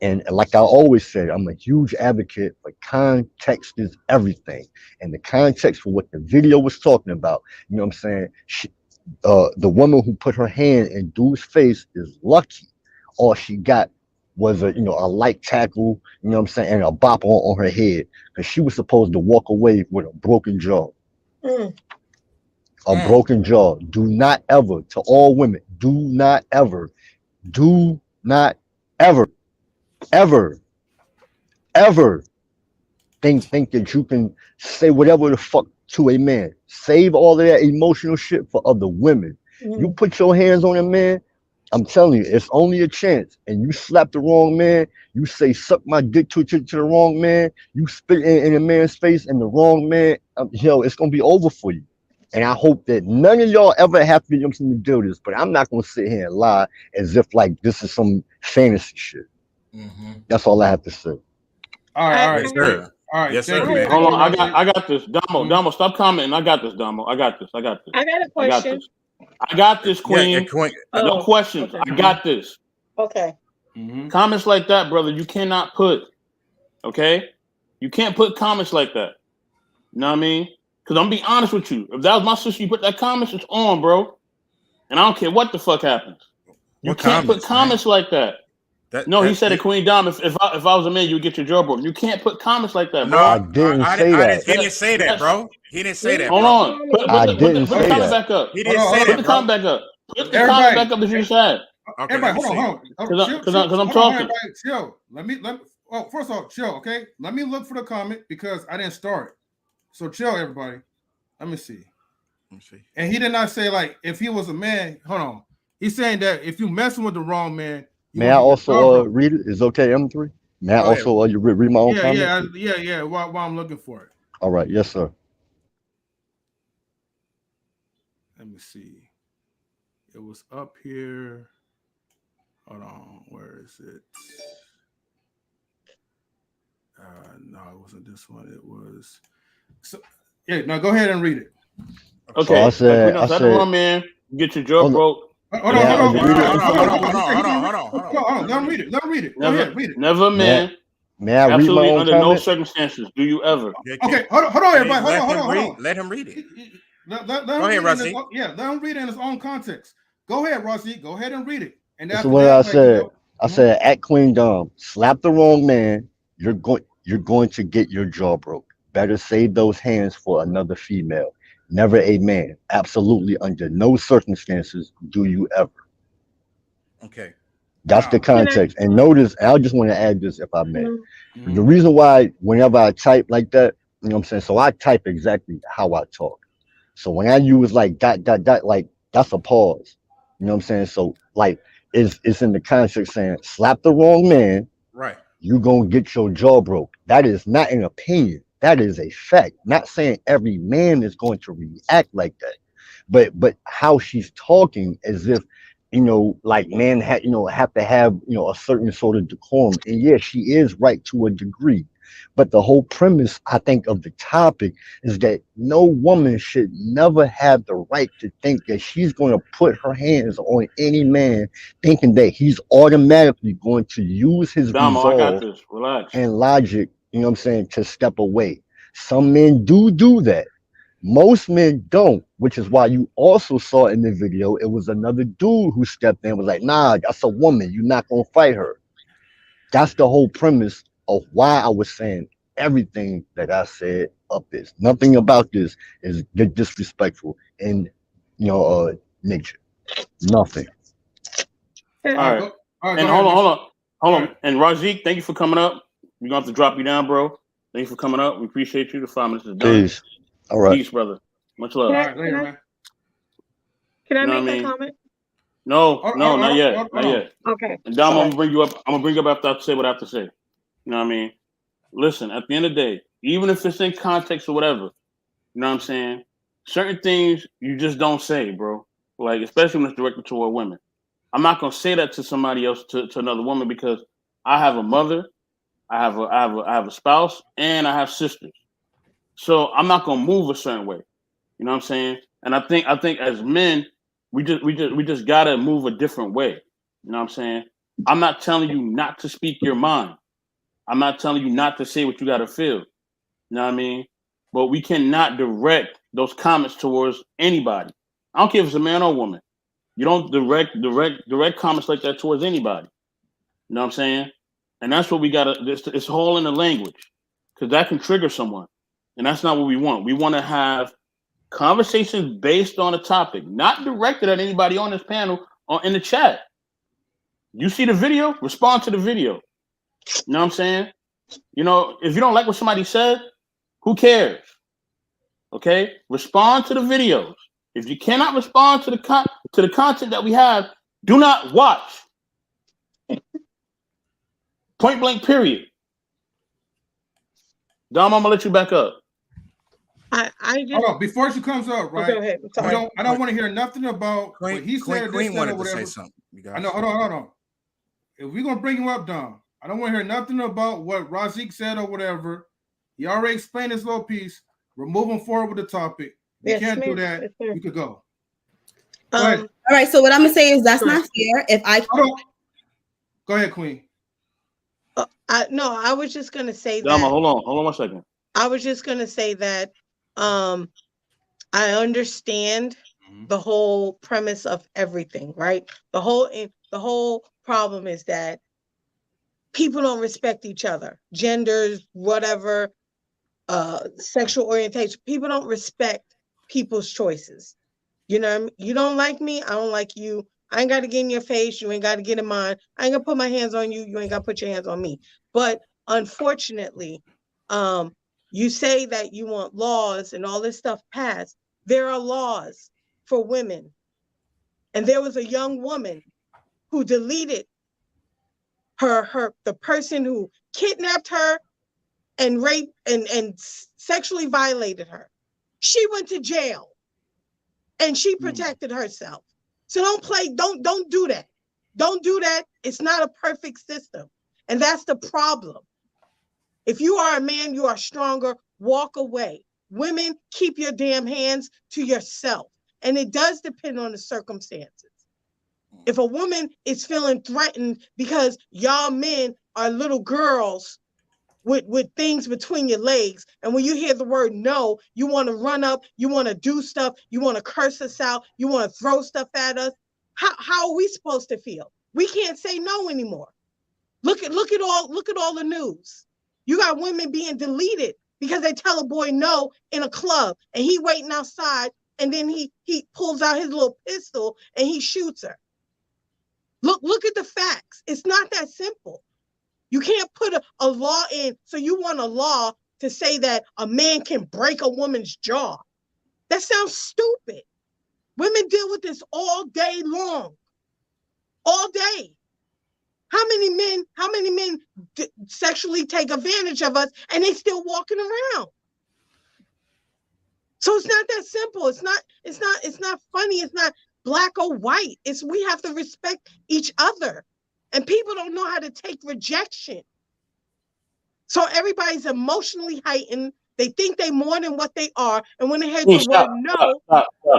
And like I always said, I'm a huge advocate for context is everything. And the context for what the video was talking about, you know what I'm saying? The woman who put her hand in dude's face is lucky. All she got was a light tackle, you know what I'm saying, and a bop on her head. Because she was supposed to walk away with a broken jaw. A broken jaw. Do not ever, to all women, do not ever, ever, ever think that you can say whatever the fuck to a man. Save all of that emotional shit for other women. You put your hands on a man, I'm telling you, it's only a chance. And you slap the wrong man, you say suck my dick to the wrong man, you spit in a man's face and the wrong man, it's gonna be over for you. And I hope that none of y'all ever have to do this, but I'm not gonna sit here and lie as if like this is some fantasy shit. That's all I have to say. All right, Yes, sir. All right, Yes, thank sir, you. man. Hold on, I got this. Damo, stop commenting. I got this, Damo. I got this. I got a I got question. this. I got this, Yeah, Queen. Queen. No questions. Okay. I got this. Okay. Comments like that, brother, you cannot put. Okay? You can't put comments like that. You know what I mean? Because I'm gonna be honest with you. If that was my sister, you put that comments, it's on, bro. And I don't care what the fuck happens. You What can't put comments, comments like that. No, he said it, Queen Dom. If I was a man, you would get your jaw broken. You can't put comments like that, bro. I didn't say that. He didn't say that, bro. He didn't say that, Hold bro. on. Put the comment back up. He didn't say Put that, the bro. comment back up. Put the comment back up that you just had. Okay, everybody, hold on. Because I'm talking. Chill. Let me. Oh, first off, chill. Okay, let me look for the comment because I didn't start. So chill, everybody. Let me see. And he did not say like if he was a man. Hold on. He's saying that if you messing with the wrong man, may I also read it? Is okay, M3? May I also you read my own comment? Yeah. While I'm looking for it. All right, yes, sir. Let me see. It was up here. Hold on, where is it? No, it wasn't this one. It was. So, yeah, now go ahead and read it. Okay, I said, Queen, side the wrong man. Get your jaw hold on. broke. Hold May on. Hold Let him read it. Let him read it. Go Never, ahead, read it. never, man. May I read my Absolutely own under no comment? circumstances do you ever. Okay, hold on, everybody. Hold on. Let him read it. Let Go him ahead, read it. Rusty. Let him read it in his own context. Go ahead, Rossi. Go ahead and read it. And This is after what that, I like, said. I said at Queen Dom, slap the wrong man, you're going to get your jaw broke. Better save those hands for another female. Never a man. Absolutely under no circumstances do you ever. Okay. That's the context. And notice, I just want to add this if I may. The reason why whenever I type like that, you know what I'm saying? So I type exactly how I talk. So when I use like dot, like that's a pause. You know what I'm saying? So like it's in the context saying slap the wrong man, Right. you gonna get your jaw broke. That is not an opinion. That is a fact. Not saying every man is going to react like that, but how she's talking as if like men have to have a certain sort of decorum. And yeah, she is right to a degree, but the whole premise I think of the topic is that no woman should never have the right to think that she's going to put her hands on any man thinking that he's automatically going to use his Damo, I got resolve this. Relax. and logic, to step away. Some men do that. Most men don't, which is why you also saw in the video, it was another dude who stepped in and was like, nah, that's a woman. You're not going to fight her. That's the whole premise of why I was saying everything that I said up this. Nothing about this is disrespectful in, nature. Nothing. All right. And hold on. And Rajiv, thank you for coming up. We're gonna have to drop you down, bro. Thank you for coming up. We appreciate you. The 5 minutes is done. Peace. All right. Peace, brother. Much love. Can I make a comment? No, not yet. Not yet. Okay. And Dom, I'm gonna bring you up. I'm gonna bring you up after I say what I have to say. You know what I mean? Listen, at the end of the day, even if it's in context or whatever, you know what I'm saying? Certain things you just don't say, bro. Like, especially when it's directed toward women. I'm not gonna say that to somebody else, to another woman, because I have a mother, I have a spouse, and I have sisters. So I'm not gonna move a certain way. You know what I'm saying? And I think as men, we just gotta move a different way. You know what I'm saying? I'm not telling you not to speak your mind. I'm not telling you not to say what you gotta feel. You know what I mean? But we cannot direct those comments towards anybody. I don't care if it's a man or woman. You don't direct comments like that towards anybody. You know what I'm saying? And that's what we gotta. It's all in the language, because that can trigger someone, and that's not what we want. We want to have conversations based on a topic, not directed at anybody on this panel or in the chat. You see the video, respond to the video. You know what I'm saying? If you don't like what somebody said, who cares? Okay, respond to the videos. If you cannot respond to the content that we have, do not watch. Point blank. Period. Dom, I'm gonna let you back up. I just hold on before she comes up, right? Go ahead. I don't want to hear nothing about what he said. Queen this wanted or whatever. to say something. I know. Hold on. If we're gonna bring you up, Dom, I don't want to hear nothing about what Razik said or whatever. He already explained his little piece. We're moving forward with the topic. You can't do that. You could go. All right. So what I'm gonna say is that's not fair. If I go ahead, Queen. I was just gonna say Dama, that. hold on 1 second. I was just gonna say that I understand the whole premise of everything, right? The whole problem is that people don't respect each other, genders, whatever, sexual orientation. People don't respect people's choices. You know what I mean? You don't like me, I don't like you. I ain't got to get in your face. You ain't got to get in mine. I ain't gonna put my hands on you. You ain't got to put your hands on me. But unfortunately, you say that you want laws and all this stuff passed. There are laws for women. And there was a young woman who deleted the person who kidnapped her and raped and sexually violated her. She went to jail and she protected herself. So don't do that. Don't do that. It's not a perfect system. And that's the problem. If you are a man, you are stronger, walk away. Women, keep your damn hands to yourself. And it does depend on the circumstances. If a woman is feeling threatened because y'all men are little girls with things between your legs, and when you hear the word no, you want to run up, you want to do stuff, you want to curse us out, you want to throw stuff at us, how are we supposed to feel? We can't say no anymore. Look at all the news. You got women being deleted because they tell a boy no in a club, and he waiting outside, and then he pulls out his little pistol and he shoots her. Look at the facts. It's not that simple. You can't put a law in. So you want a law to say that a man can break a woman's jaw. That sounds stupid. Women deal with this all day long. All day. How many men sexually take advantage of us and they still walking around? So it's not that simple. It's not funny. It's not black or white. We have to respect each other. And people don't know how to take rejection. So everybody's emotionally heightened. They think they more than what they are. And when they hear the word no.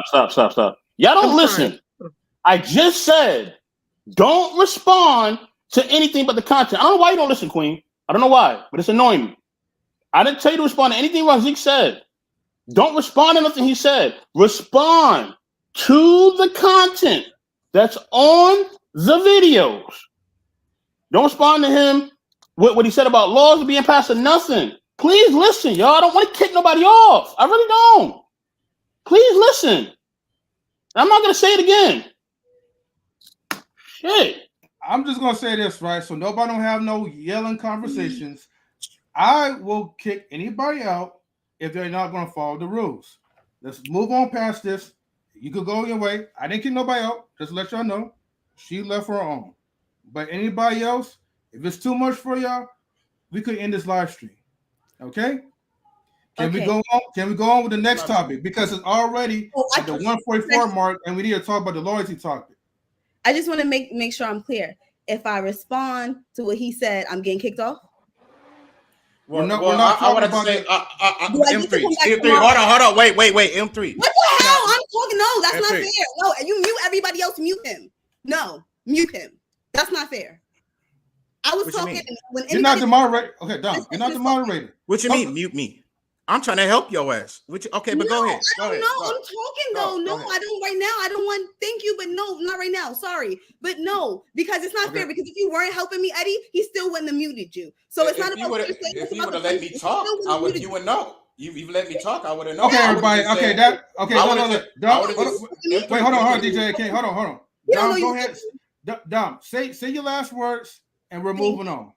Stop. Y'all don't listen. I just said, don't respond to anything but the content. I don't know why you don't listen, Queen. I don't know why, but it's annoying me. I didn't tell you to respond to anything Razik said. Don't respond to nothing he said. Respond to the content that's on the videos. Don't respond to him with what he said about laws being passed or nothing. Please listen, y'all. I don't want to kick nobody off. I really don't. Please listen. I'm not going to say it again. Shit. I'm just going to say this, right? So nobody don't have no yelling conversations. I will kick anybody out if they're not going to follow the rules. Let's move on past this. You could go your way. I didn't kick nobody out. Just to let y'all know. She left her own. But anybody else, if it's too much for y'all, we could end this live stream. Okay? Can we go on? Can we go on with the next topic? Because it's already at the 144 mark, and we need to talk about the loyalty topic. I just want to make sure I'm clear. If I respond to what he said, I'm getting kicked off. We're not I wanted to say M3. Hold on. Wait. M3. What the hell? I'm talking. No, that's not fair. No, you mute everybody else. Mute him. No, mute him. That's not fair. I was talking when you're not the moderator. Okay, Dom, you're not the moderator. What you mean? Mute me. I'm trying to help your ass. Okay, but go ahead. No, I'm talking though. No, I don't right now. I don't want. Thank you, but no, not right now. Sorry, but no, because it's not fair. Because if you weren't helping me, Eddie, he still wouldn't have muted you. So it's not about. If you would have let me talk, you would know. You let me talk, I would have known. Okay, everybody. Okay, no. Wait, hold on, DJ. Okay, hold on. Dom, go ahead. Dom, say your last words, and we're moving on.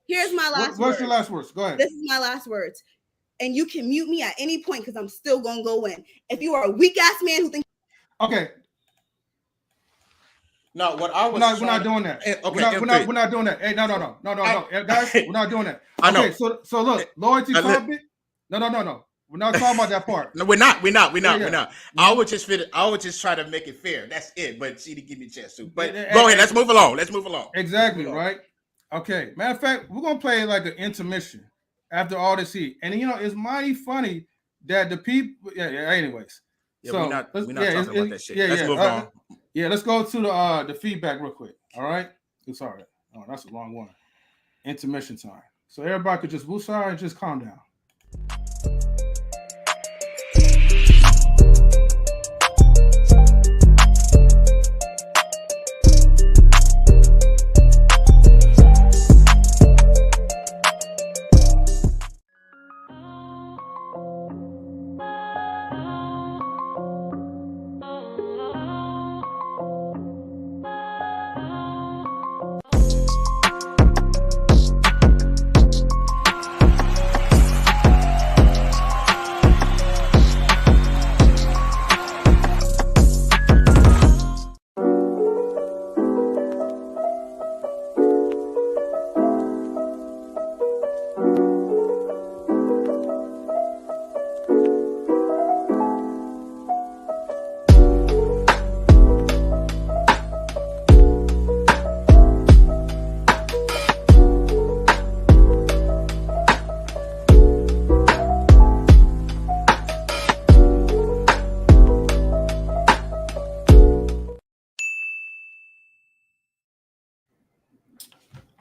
Here's my last. What's your last words? Go ahead. This is my last words, and you can mute me at any point because I'm still gonna go in. If you are a weak ass man who thinks. Okay. No, what I was. We're not doing that. Okay, we're not doing that. Hey, no, guys, we're not doing that. I know. Okay, so look, loyalty topic. No. We're not talking about that part. No, we're not. I would just try to make it fair. That's it. But she didn't give me a chance to. But go ahead. Let's move along. Exactly, right? Okay. Matter of fact, we're gonna play like an intermission after all this heat. And it's mighty funny that the people. Anyways. Yeah, so we're not talking about that shit. Let's move on. Yeah, let's go to the feedback real quick. All right. It's all right. Oh, that's a long one. Intermission time. So everybody could just woosah and just calm down.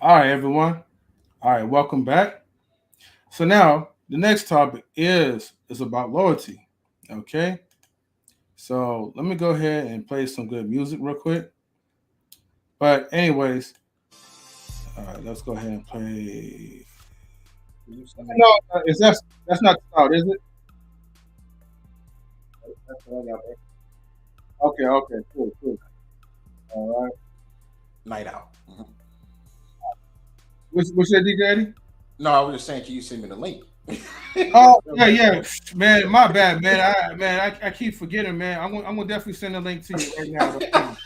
All right, everyone. All right, welcome back. So now the next topic is about loyalty. Okay. So let me go ahead and play some good music real quick. But anyways, all right, let's go ahead and play. No, is that's not the sound, is it? That's what I got. Okay, okay, cool, cool. All right. Night out. What's your DJ Eddie? No, I was just saying, can you send me the link? Oh yeah, yeah, man. My bad, man. I keep forgetting, man. I'm gonna definitely send a link to you right now.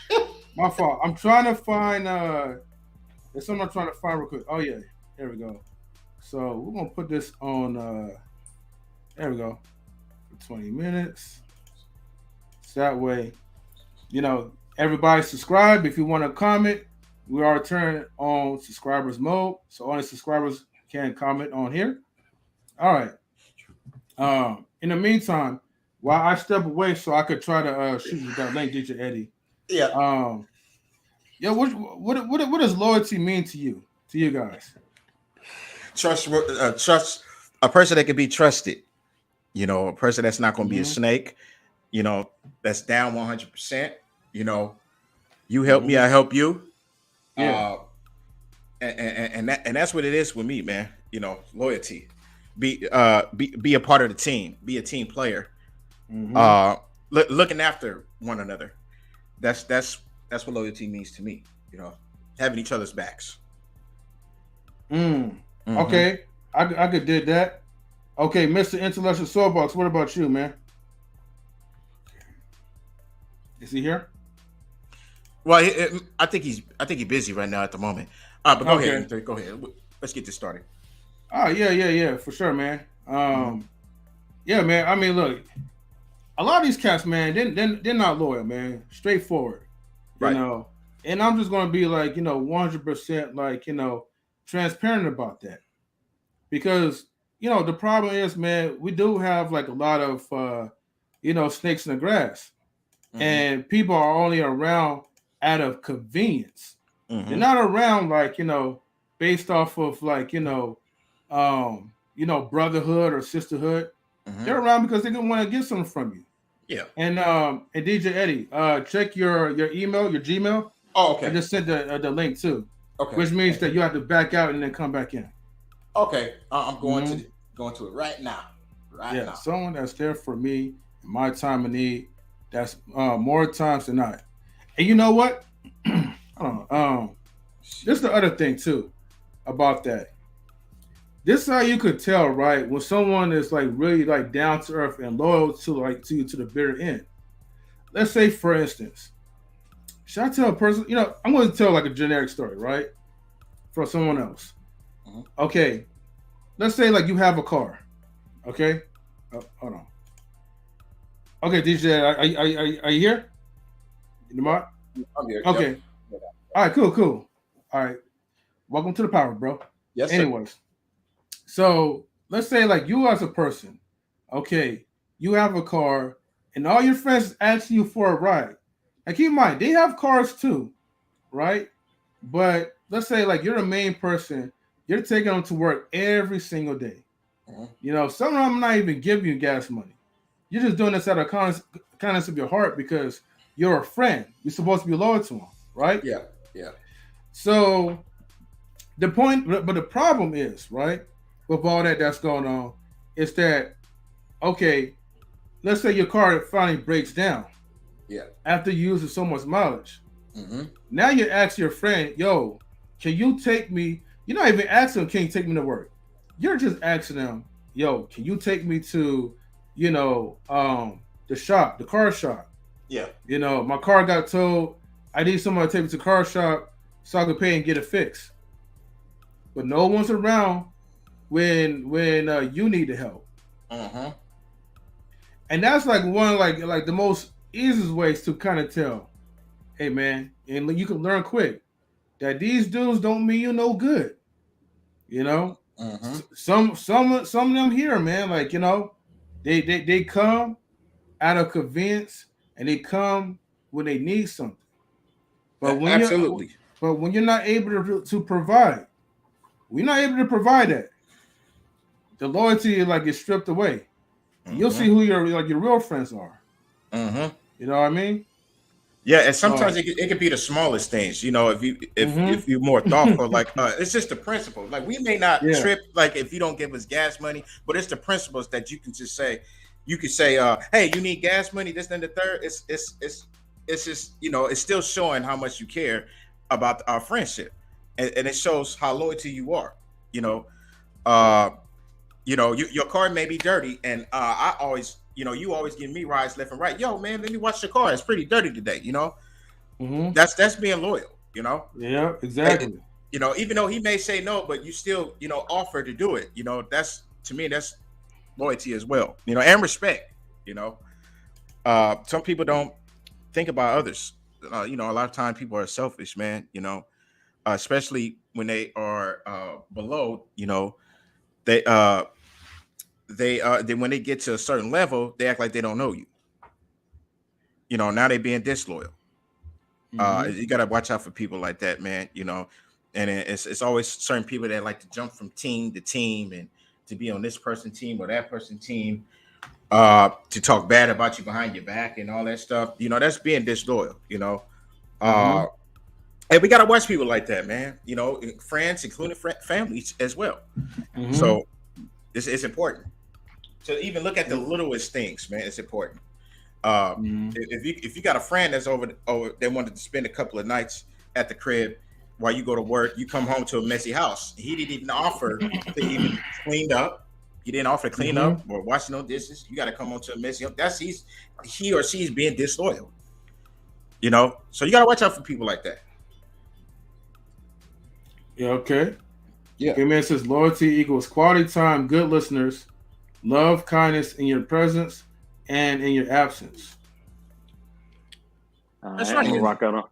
My fault. I'm trying to find. There's something I'm trying to find real quick. Oh yeah, here we go. So we're gonna put this on. There we go. For 20 minutes. So that way, everybody subscribe. If you want to comment, we are turning on subscribers mode, so only subscribers can comment on here. All right. In the meantime, while I step away, so I could try to shoot you that link, DJ Eddie. Yeah. Yeah. What does loyalty mean to you? To you guys? Trust a person that can be trusted. A person that's not going to be a snake. That's down 100%. You help me, I help you. Yeah. And that's what it is with me, man. Loyalty. Be a part of the team. Be a team player. Looking after one another. That's what loyalty means to me. Having each other's backs. Okay, I could did that. Okay, Mr. Intellectual Soulbox, what about you, man? Is he here? Well, I think he's busy right now at the moment. But go ahead, Ethan, go ahead. Let's get this started. Oh yeah, for sure, man. Yeah, man. I mean, look, a lot of these cats, man, they're not loyal, man. Straightforward, Right. And I'm just gonna be like, 100%, like, transparent about that, because the problem is, man, we do have like a lot of snakes in the grass, and people are only around out of convenience. They're not around like based off of like brotherhood or sisterhood. They're around because they want to get something from you. Yeah. And DJ Eddie, check your email, your Gmail. Oh, okay. I just sent the link too. Okay. Which means that you have to back out and then come back in. Okay. I'm going to it right now. Right now. Someone that's there for me in my time of need. That's more times than not. And you know what? I don't know. This is the other thing too about that. This is how you could tell, right? When someone is like really like down to earth and loyal to you to the bitter end. Let's say, for instance, should I tell a person? I'm going to tell like a generic story, right? For someone else. Okay. Let's say like you have a car. Okay. Hold on. Okay, DJ, are you here? I'm here. Okay. Yep. All right, cool. All right. Welcome to the power, bro. Yes, sir. Anyways. So let's say like you as a person, okay, you have a car and all your friends ask you for a ride. Now keep in mind, they have cars too, right? But let's say like you're the main person, you're taking them to work every single day. Some of them not even giving you gas money. You're just doing this out of kindness of your heart because you're a friend. You're supposed to be loyal to them, right? Yeah. So the problem is, right, with all that's going on, is that, okay, let's say your car finally breaks down. Yeah. After you using so much mileage. Now you ask your friend, yo, can you take me? You're not even asking them, can you take me to work? You're just asking them, yo, can you take me to, the shop, the car shop? Yeah. My car got towed. I need somebody to take me to the car shop so I can pay and get it fixed. But no one's around when you need the help. And that's like one of like the most easiest ways to kind of tell, hey man, and you can learn quick that these dudes don't mean you no good. Some of them here, man, like they come out of convenience and they come when they need something. But when absolutely. But when you're not able to provide, we're not able to provide that. The loyalty like is stripped away. You'll see who your real friends are. You know what I mean? Yeah, and sometimes it could be the smallest things. You know, if you're more thoughtful, like it's just the principle. Like we may not trip, like if you don't give us gas money, but it's the principles that you can just say. You could say, "Hey, you need gas money." This, then the third. It's just it's still showing how much you care about our friendship, and it shows how loyal to you are. Your car may be dirty, and I always, you always give me rides left and right. Yo, man, let me watch your car. It's pretty dirty today. That's being loyal. Yeah, exactly. Even though he may say no, but you still, offer to do it. That's, to me, that's loyalty as well. And respect. Some people don't think about others. A lot of times people are selfish, man. Especially when they are below. They when they get to a certain level, they act like they don't know you. Now they being disloyal. You gotta watch out for people like that, man. And it's always certain people that like to jump from team to team and to be on this person team or that person team, to talk bad about you behind your back and all that stuff. That's being disloyal. And we gotta watch people like that, man. Friends, including families as well. So it's important to even look at the littlest things, man. It's important. If you got a friend that's over, they wanted to spend a couple of nights at the crib while you go to work, you come home to a messy house. He didn't even offer to even clean up. He didn't offer to clean up or wash no dishes. You got to come home to a messy house. That's he or she's being disloyal. So you got to watch out for people like that. Yeah. Okay. Yeah. Okay, man. Says loyalty equals quality time, good listeners, love, kindness in your presence and in your absence. That's right. I'm gonna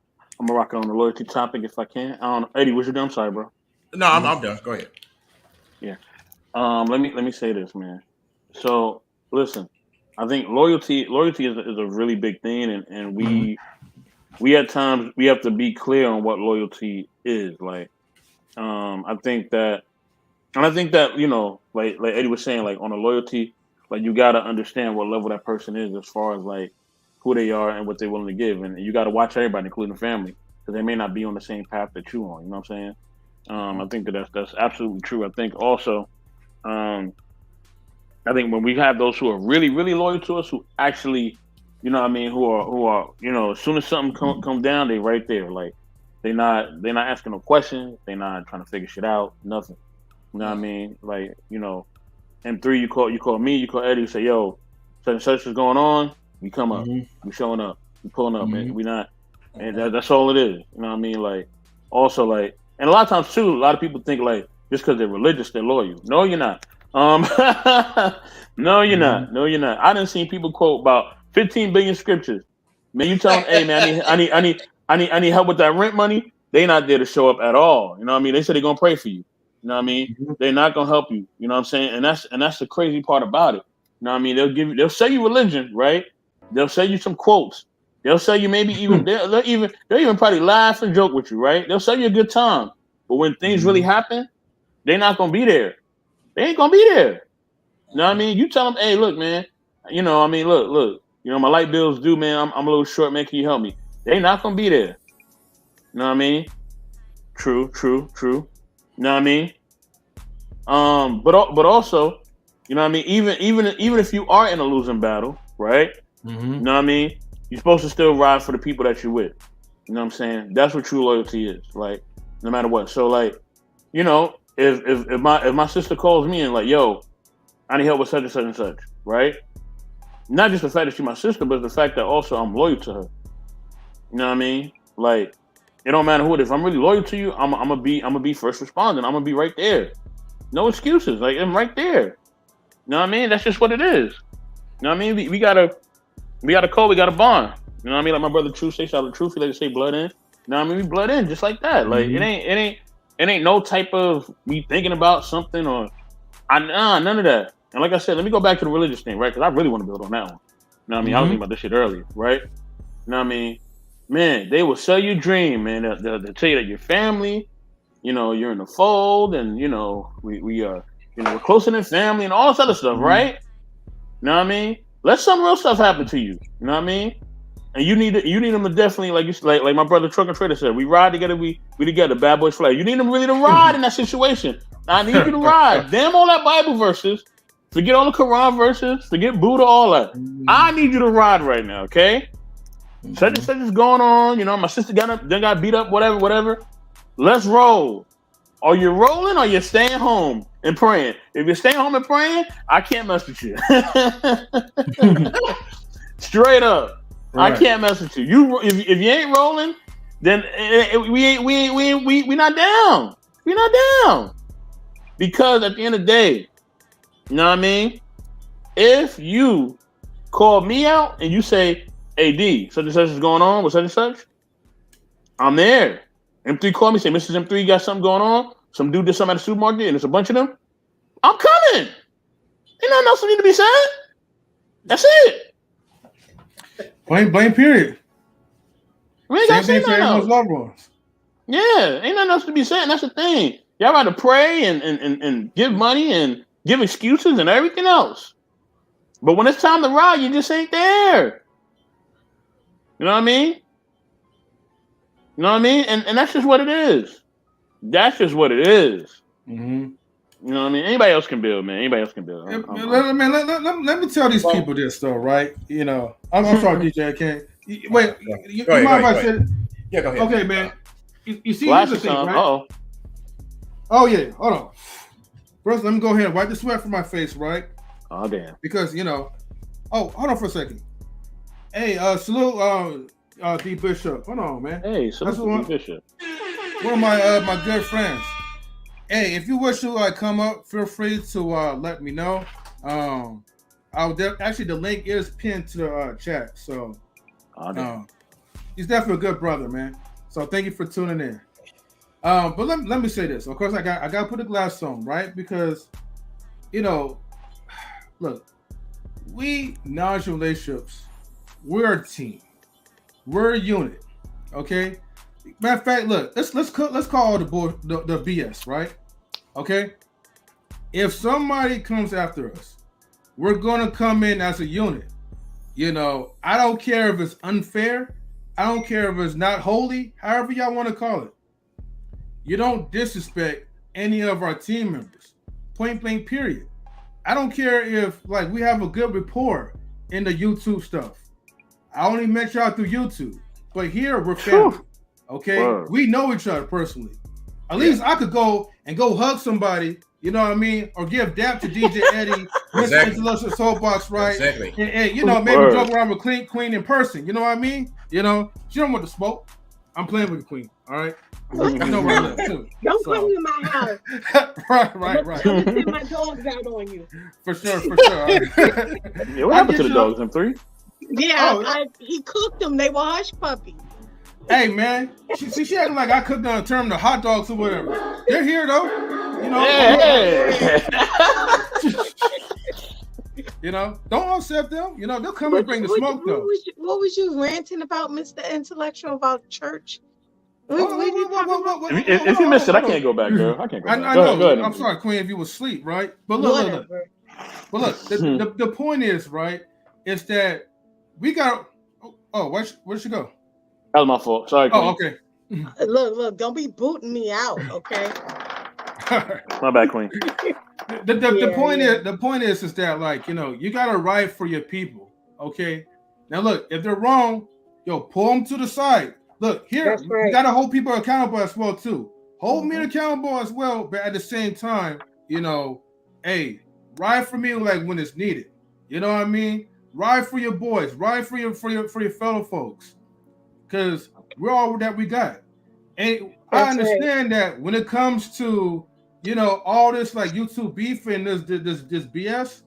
rock out on the loyalty topic if I can. I don't know. Eddie, what you doing? I'm sorry, bro. No, I'm done. Go ahead. Yeah. Let me say this, man. So listen, I think loyalty is a really big thing, and we at times we have to be clear on what loyalty is. Like, I think that like Eddie was saying, like on a loyalty, like you gotta understand what level that person is as far as like who they are and what they're willing to give, and you gotta watch everybody, including family, because they may not be on the same path that you on. You know what I'm saying? I think that's absolutely true. I think also, I think when we have those who are really, really loyal to us, who actually, who are, as soon as something come down, they right there. Like they're not asking no questions. They're not trying to figure shit out. Nothing. You know what I mean? Like, M3, you call me, you call Eddie, you say, yo, such and such is going on. We come up. We showing up. We pulling up, man. We not, and that's all it is. You know what I mean? Like, also, like, and a lot of times too, a lot of people think like just because they're religious, they're loyal. No, you're not. No, you're not. No, you're not. I done seen people quote about 15 billion scriptures. Man, you tell them, hey man, I need help with that rent money. They not there to show up at all. You know what I mean? They said they're gonna pray for you. You know what I mean? They're not gonna help you. You know what I'm saying? And that's the crazy part about it. You know what I mean? They'll sell you religion, right? They'll sell you some quotes. They'll sell you maybe even they'll even probably laugh and joke with you, right? They'll sell you a good time. But when things really happen, they're not gonna be there. They ain't gonna be there. You know what I mean? You tell them, hey, look, man, look, my light bill's due, man. I'm a little short, man. Can you help me? They not gonna be there. You know what I mean? True. You know what I mean? But also, you know what I mean? Even if you are in a losing battle, right? You know what I mean? You're supposed to still ride for the people that you're with. You know what I'm saying? That's what true loyalty is. Like, no matter what. So, like, if my sister calls me and like, yo, I need help with such and such and such, right? Not just the fact that she's my sister, but the fact that also I'm loyal to her. You know what I mean? Like, it don't matter who it is. If I'm really loyal to you, I'm gonna be first responding. I'm gonna be right there. No excuses. Like, I'm right there. You know what I mean? That's just what it is. You know what I mean? We got a code, we got a bond. You know what I mean? Like my brother Truth say, shout out to Truth, he like to say blood in. You know what I mean? We blood in just like that. Like it ain't no type of me thinking about something or none of that. And like I said, let me go back to the religious thing, right? Because I really want to build on that one. You know what I mean? I was thinking about this shit earlier, right? You know what I mean? man, they will sell you dream, man. They'll tell you that your family, you're in the fold, and we are, we're closer than family, and all this other stuff, right? You know what I mean? Let some real stuff happen to you. You know what I mean? And you need them to definitely, like my brother Truck and Trader said, we ride together, we together, bad boys flag. You need them really to ride in that situation. I need you to ride. Damn all that Bible verses. Forget all the Quran verses. Forget Buddha, all that. I need you to ride right now, okay? Such and such is going on. My sister got beat up, whatever. Let's roll. Are you rolling or you staying home and praying? If you're staying home and praying, I can't mess with you. Straight up. Right. I can't mess with you. If you ain't rolling, then we not down. We not down. Because at the end of the day, you know what I mean? If you call me out and you say, "Hey D, such and such is going on with such and such," I'm there. M3 call me, say, "Mrs. M3, you got something going on? Some dude did something at the supermarket and it's a bunch of them." I'm coming. Ain't nothing else need to be said. That's it. Blame period. We ain't got to say nothing else. Loved ones. Yeah, ain't nothing else to be said. And that's the thing. Y'all got to pray and give money and give excuses and everything else. But when it's time to ride, you just ain't there. You know what I mean? You know what I mean? And that's just what it is. That's just what it is. Mm-hmm. You know what I mean? Anybody else can build, man. Anybody else can build. Let me tell these people this, though, right? I'm sorry, DJ. I can't. Wait, you mind if I said? Yeah, go ahead. Okay, man. You see, here's the thing, right? Uh-oh. Oh, yeah. Hold on. First, let me go ahead and wipe the sweat from my face, right? Oh, damn. Because, oh, hold on for a second. Hey, salute D Bishop. Hold on, man. Hey, salute D Bishop. One of my good friends. Hey, if you wish to come up, feel free to let me know. Actually, the link is pinned to the chat. So, he's definitely a good brother, man. So thank you for tuning in. But let me say this. Of course, I got to put the glass on, right? Because, look, we knowledge relationships, we're a team, we're a unit. Okay. Matter of fact, look, let's call the BS, right? Okay. If somebody comes after us, we're gonna come in as a unit. I don't care if it's unfair. I don't care if it's not holy. However y'all want to call it. You don't disrespect any of our team members. Point blank. Period. I don't care if we have a good rapport in the YouTube stuff. I only met y'all through YouTube, but here we're family. Okay, we know each other personally. At least I could go hug somebody, you know what I mean, or give dap to DJ Eddie, Mr. Intellectual Soapbox, right? Exactly. And maybe joke around with Queen in person. You know what I mean? She don't want the smoke. I'm playing with the Queen. All right. You know where I live too. Don't come to my house. Right. I'm gonna send my dogs out on you. For sure. Yeah, what happened to the dogs? M3? Yeah, he cooked them. They were hush puppies. Hey man, she acting like I cooked them and turned them to hot dogs or whatever. They're here though. Don't upset them. They'll come and bring the smoke though. What was you ranting about, Mr. Intellectual, about church? If you missed it, I can't go back, girl. I can't go back. I know. Go ahead. I'm sorry, Queen, if you was asleep, right? But look. But look, the point is, right, is that we got. Oh, where'd she go? That was my fault. Sorry, Queen. Oh, okay. Look, don't be booting me out, okay? My bad, Queen. The point is that you gotta ride for your people, okay? Now look, if they're wrong, pull them to the side. Look here, you gotta hold people accountable as well too. Hold me accountable as well, but at the same time, hey, ride for me when it's needed. You know what I mean? Ride for your boys, ride for your fellow folks, because we're all that we got. And I understand that when it comes to all this YouTube beef and this BS,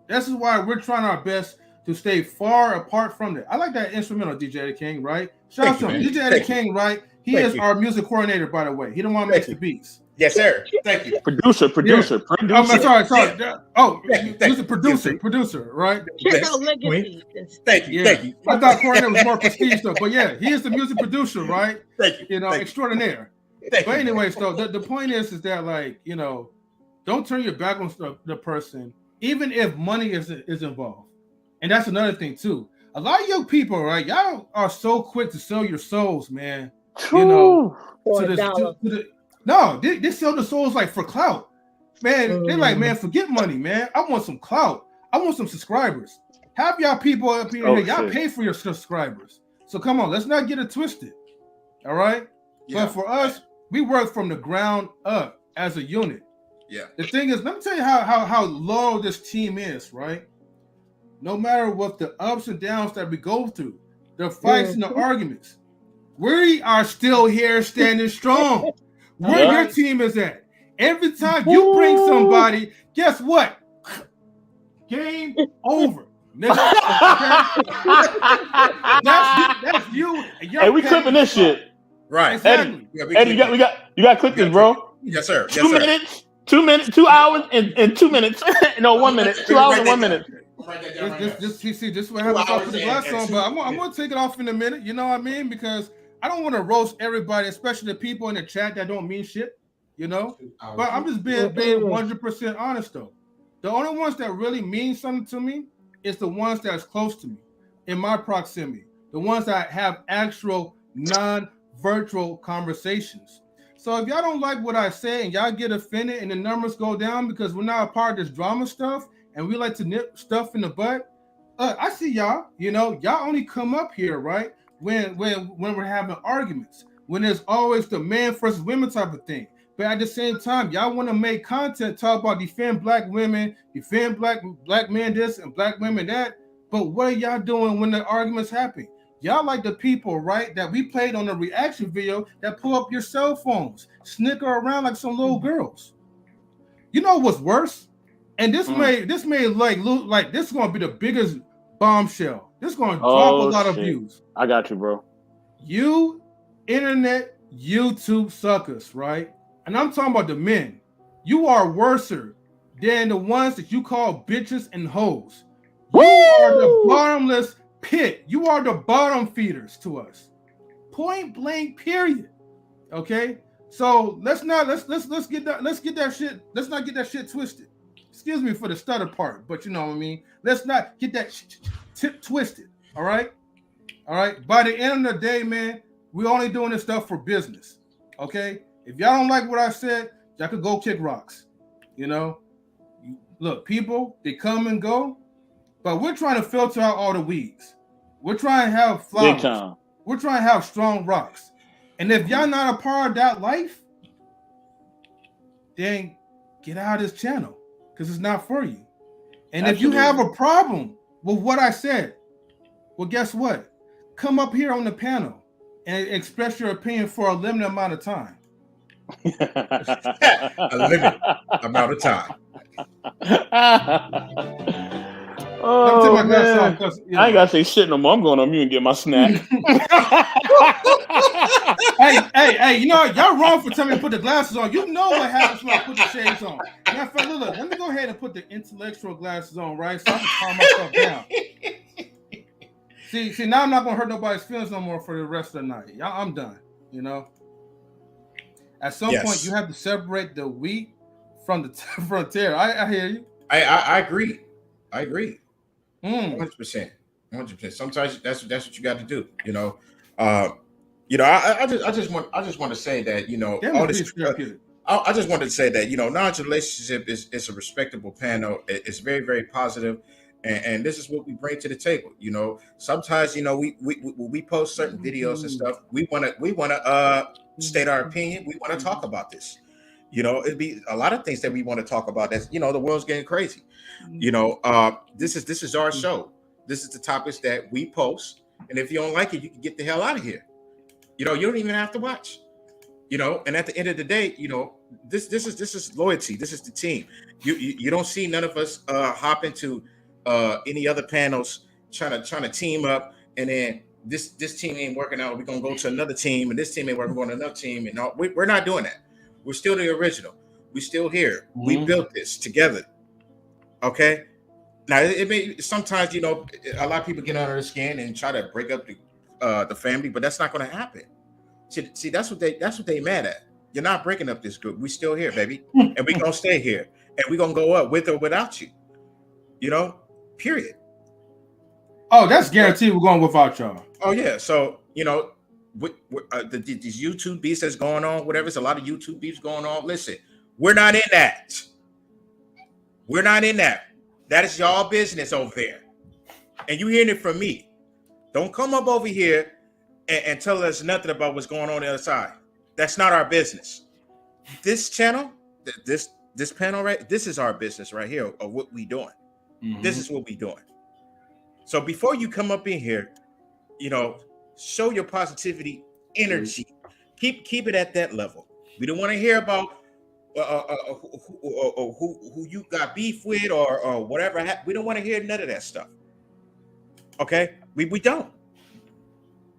this is why we're trying our best to stay far apart from that. I like that instrumental, DJ Eddie King, right? Shout out to him. DJ Eddie King, right? He is our music coordinator, by the way. He don't want to mix the beats. Yes, sir. Thank you. Producer. I'm sorry. Oh, Thank this is you. producer, right? Check Yes, out Queen. Legacy. Thank you. Yeah. Thank you. I thought coroner was more prestige though, but yeah, he is the music producer, right? Thank you. You know, Thank you. extraordinaire. Thank But you. anyways, though, the point is that like, you know, don't turn your back on the person, even if money is involved. And that's another thing too. A lot of young people, right? Y'all are so quick to sell your souls, man. You know, For to a dollar. no, they sell the souls like for clout. Man, they're like, man, forget money, man. I want some clout. I want some subscribers. Have y'all people up here, y'all pay for your subscribers. So come on, let's not get it twisted. All right? Yeah. But for us, we work from the ground up as a unit. Yeah. The thing is, let me tell you how loyal this team is, right? No matter what the ups and downs that we go through, the fights and the arguments, we are still here standing strong. Where your team is at. Every time you bring somebody, guess what? Game over. Nigga. Okay? That's you. Hey, we clipping this shit. Right. Exactly. Eddie, you got to clip this, bro. Yes, sir. 2 minutes, 2 minutes, 2 hours, and 2 minutes. No, 1 minute. 2 hours and 1 minute. This is what happens off with the glass on, but I'm gonna take it off in a minute. You know what I mean? Because I don't want to roast everybody, especially the people in the chat that don't mean shit. You know, but I'm just being 100% honest though. The only ones that really mean something to me is the ones that's close to me, in my proximity. The ones that have actual non-virtual conversations. So if y'all don't like what I say and y'all get offended and the numbers go down because we're not a part of this drama stuff and we like to nip stuff in the butt, I see y'all. You know, y'all only come up here, right, when we're having arguments, when there's always the man versus women type of thing. But at the same time, y'all want to make content, talk about defend black women, defend black men this and black women that. But what are y'all doing when the arguments happen? Y'all like the people, right, that we played on the reaction video that pull up your cell phones, snicker around like some little girls. You know what's worse? And this may like this is gonna be the biggest bombshell. This is gonna drop a lot of views. I got you, bro. You internet YouTube suckers, right? And I'm talking about the men. You are worser than the ones that you call bitches and hoes. You are the bottomless pit. You are the bottom feeders to us. Point blank, period. Okay? So let's not get that shit twisted. Excuse me for the stutter part, but you know what I mean. Let's not get that tip twisted. All right? All right. By the end of the day, man, we're only doing this stuff for business. Okay? If y'all don't like what I said, y'all could go kick rocks. You know? Look, people, they come and go, but we're trying to filter out all the weeds. We're trying to have flowers. We're trying to have strong rocks. And if y'all not a part of that life, then get out of this channel because it's not for you. And if you have a problem with what I said, well, guess what? Come up here on the panel and express your opinion for a limited amount of time. A limited amount of time. Oh, man. I ain't gotta say shit no more. I'm going on mute and get my snack. hey, you know what? Y'all wrong for telling me to put the glasses on. You know what happens when I put the shades on. Now, look, let me go ahead and put the intellectual glasses on, right? So I can calm myself down. See, now I'm not gonna hurt nobody's feelings no more for the rest of the night. I'm done. You know. At some point, you have to separate the wheat from the tear. I hear you. I agree. 100%. Sometimes that's what you got to do. You know. I just want to say that, you know, all this. I just wanted to say that, you know, Knowledge Relationship is a respectable panel. It's very, very positive. And this is what we bring to the table. You know, sometimes, you know, we post certain videos and stuff. We want to state our opinion. We want to talk about this. You know, it'd be a lot of things that we want to talk about. That's, you know, the world's getting crazy. You know, this is our show. This is the topics that we post. And if you don't like it, you can get the hell out of here. You know, you don't even have to watch. You know, and at the end of the day, you know, this is loyalty. This is the team. You don't see none of us hop into any other panels trying to team up, and then this team ain't working out. We're gonna go to another team, and this team ain't working. We're going to another team, and we're not doing that. We're still the original. We still here. We built this together. Okay. Now it may sometimes a lot of people get under the skin and try to break up the family, but that's not going to happen. See, that's what they mad at. You're not breaking up this group. We still here, baby, and we gonna stay here, and we gonna go up with or without you. Period. Oh, that's guaranteed. We're going without y'all. Oh yeah. So these YouTube beefs that's going on, whatever. It's a lot of YouTube beefs going on. Listen, we're not in that. We're not in that. That is y'all business over there, and you hearing it from me. Don't come up over here and tell us nothing about what's going on the other side. That's not our business. This channel, this panel, right? This is our business right here of what we doing. This is what we doing. So before you come up in here, show your positivity energy. Keep it at that level. We don't want to hear about who you got beef with or whatever. We don't want to hear none of that stuff. Okay, we don't.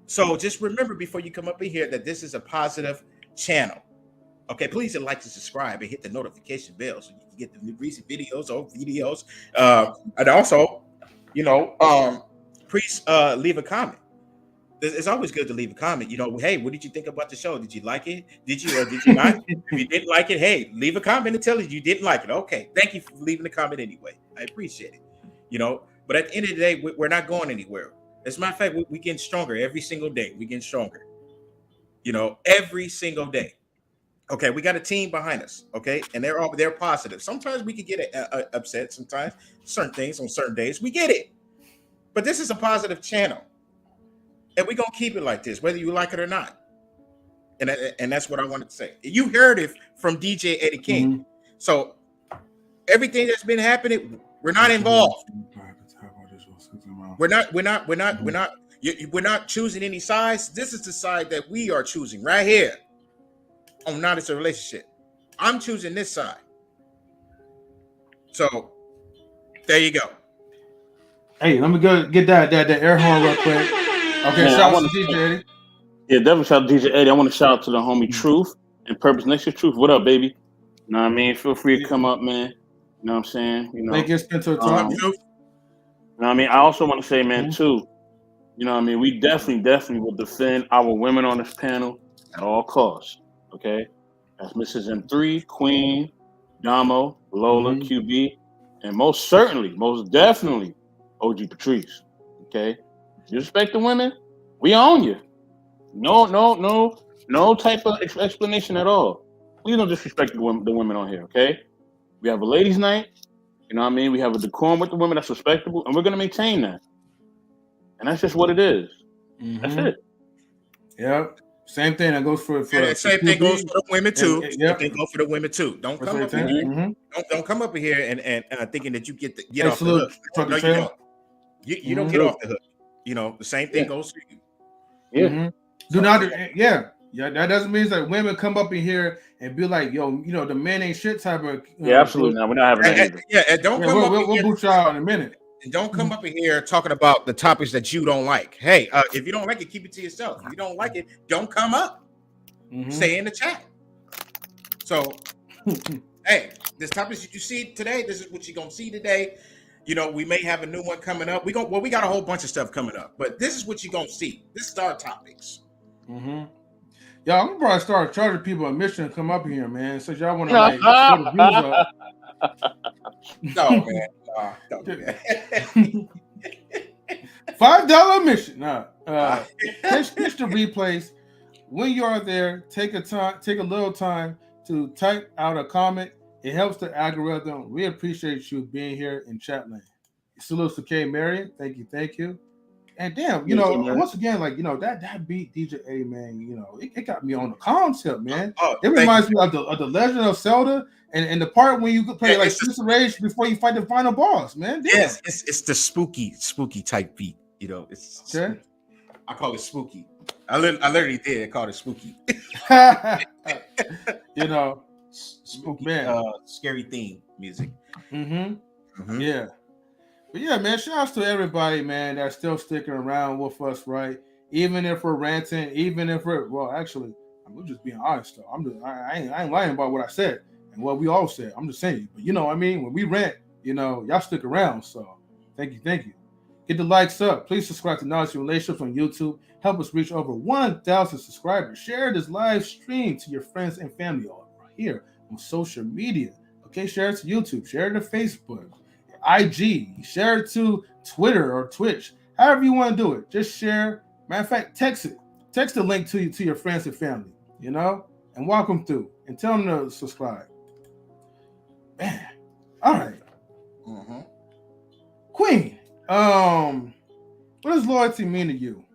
So just remember before you come up in here that this is a positive channel. Okay, please like and subscribe and hit the notification bell so you can get the new recent videos. And also, please leave a comment. It's always good to leave a comment. Hey, what did you think about the show? Did you like it? Did you or did you not? If you didn't like it, hey, leave a comment and tell us you didn't like it. Okay, thank you for leaving the comment anyway. I appreciate it. But at the end of the day, we're not going anywhere. As a matter of fact, we getting stronger every single day. We getting stronger. Every single day. Okay, we got a team behind us. Okay, and they're positive. Sometimes we can get upset. Sometimes certain things on certain days we get it. But this is a positive channel, and we're gonna keep it like this, whether you like it or not. And that's what I wanted to say. You heard it from DJ Eddie King. So everything that's been happening, we're not involved. We're not choosing any sides. This is the side that we are choosing right here on Not It's a Relationship. I'm choosing this side. So there you go. Hey, let me go get that air horn real quick. Okay, Man, shout out to DJ Eddie. Yeah, definitely shout out to DJ Eddie. I want to shout out to the homie Truth and Purpose Next to Truth. What up, baby? You know what I mean? Feel free to come up, man. You know what I'm saying? Thank you, Spencer. Time. You know what I mean? I also want to say, man, too, you know what I mean? We definitely will defend our women on this panel at all costs, okay? That's Mrs. M3, Queen, Damo, Lola, QB, and most definitely, OG Patrice, okay? You respect the women, we own you. No type of explanation at all. Please don't disrespect the women on here, okay? We have a ladies' night. You know what I mean? We have a decorum with the women that's respectable, and we're going to maintain that. And that's just what it is. That's it. Yeah. Same thing that goes for same thing goes for the women too. Same thing goes for the women too. Don't come up here. Don't come up here and thinking that you get off the hook. No, you don't. You don't get off the hook. The same thing goes for you. Yeah. Do not. Yeah. That doesn't mean that women come up in here and be like, yo, the man ain't shit type of. Yeah, absolutely. No, we're not having that. And don't come up. We'll boot y'all in a minute. And don't come up in here talking about the topics that you don't like. Hey, if you don't like it, keep it to yourself. If you don't like it, don't come up. Stay in the chat. So, hey, this topics that you see today, this is what you're gonna see today. We may have a new one coming up. We got a whole bunch of stuff coming up, but this is what you're gonna see. This is our topics. Y'all, I'm gonna probably start charging people admission to come up here, man. So y'all want to put the views up. No, man. Don't do that. $5 admission. Catch the replays. When you are there, take a little time to type out a comment. It helps the algorithm. We appreciate you being here in chat land. Salute to K Marion. Thank you. And damn, once again, that beat DJ A, man, it got me on the concept, man. It reminds me of the Legend of Zelda and the part when you could play Sister Rage before you fight the final boss, man. Damn. Yes, it's the spooky type beat. It's okay. I call it spooky. I literally did. I called it spooky. Spooky, man. Scary theme music. Yeah. But yeah, man, shout outs to everybody, man, that's still sticking around with us, right? Even if we're ranting, even if we're, well, actually, We're just being honest though. I ain't lying about what I said and what we all said. I'm just saying. But you know what I mean? When we rant, you know, y'all stick around. So thank you. Get the likes up. Please subscribe to Knowledge and Relationships on YouTube. Help us reach over 1,000 subscribers. Share this live stream to your friends and family all here on social media. Okay, share it to YouTube. Share it to Facebook, IG. Share it to Twitter or Twitch. However you want to do it. Just share. Matter of fact, text it. Text the link to your friends and family, you know, and walk them through and tell them to subscribe. Man, all right. Queen, what does loyalty mean to you?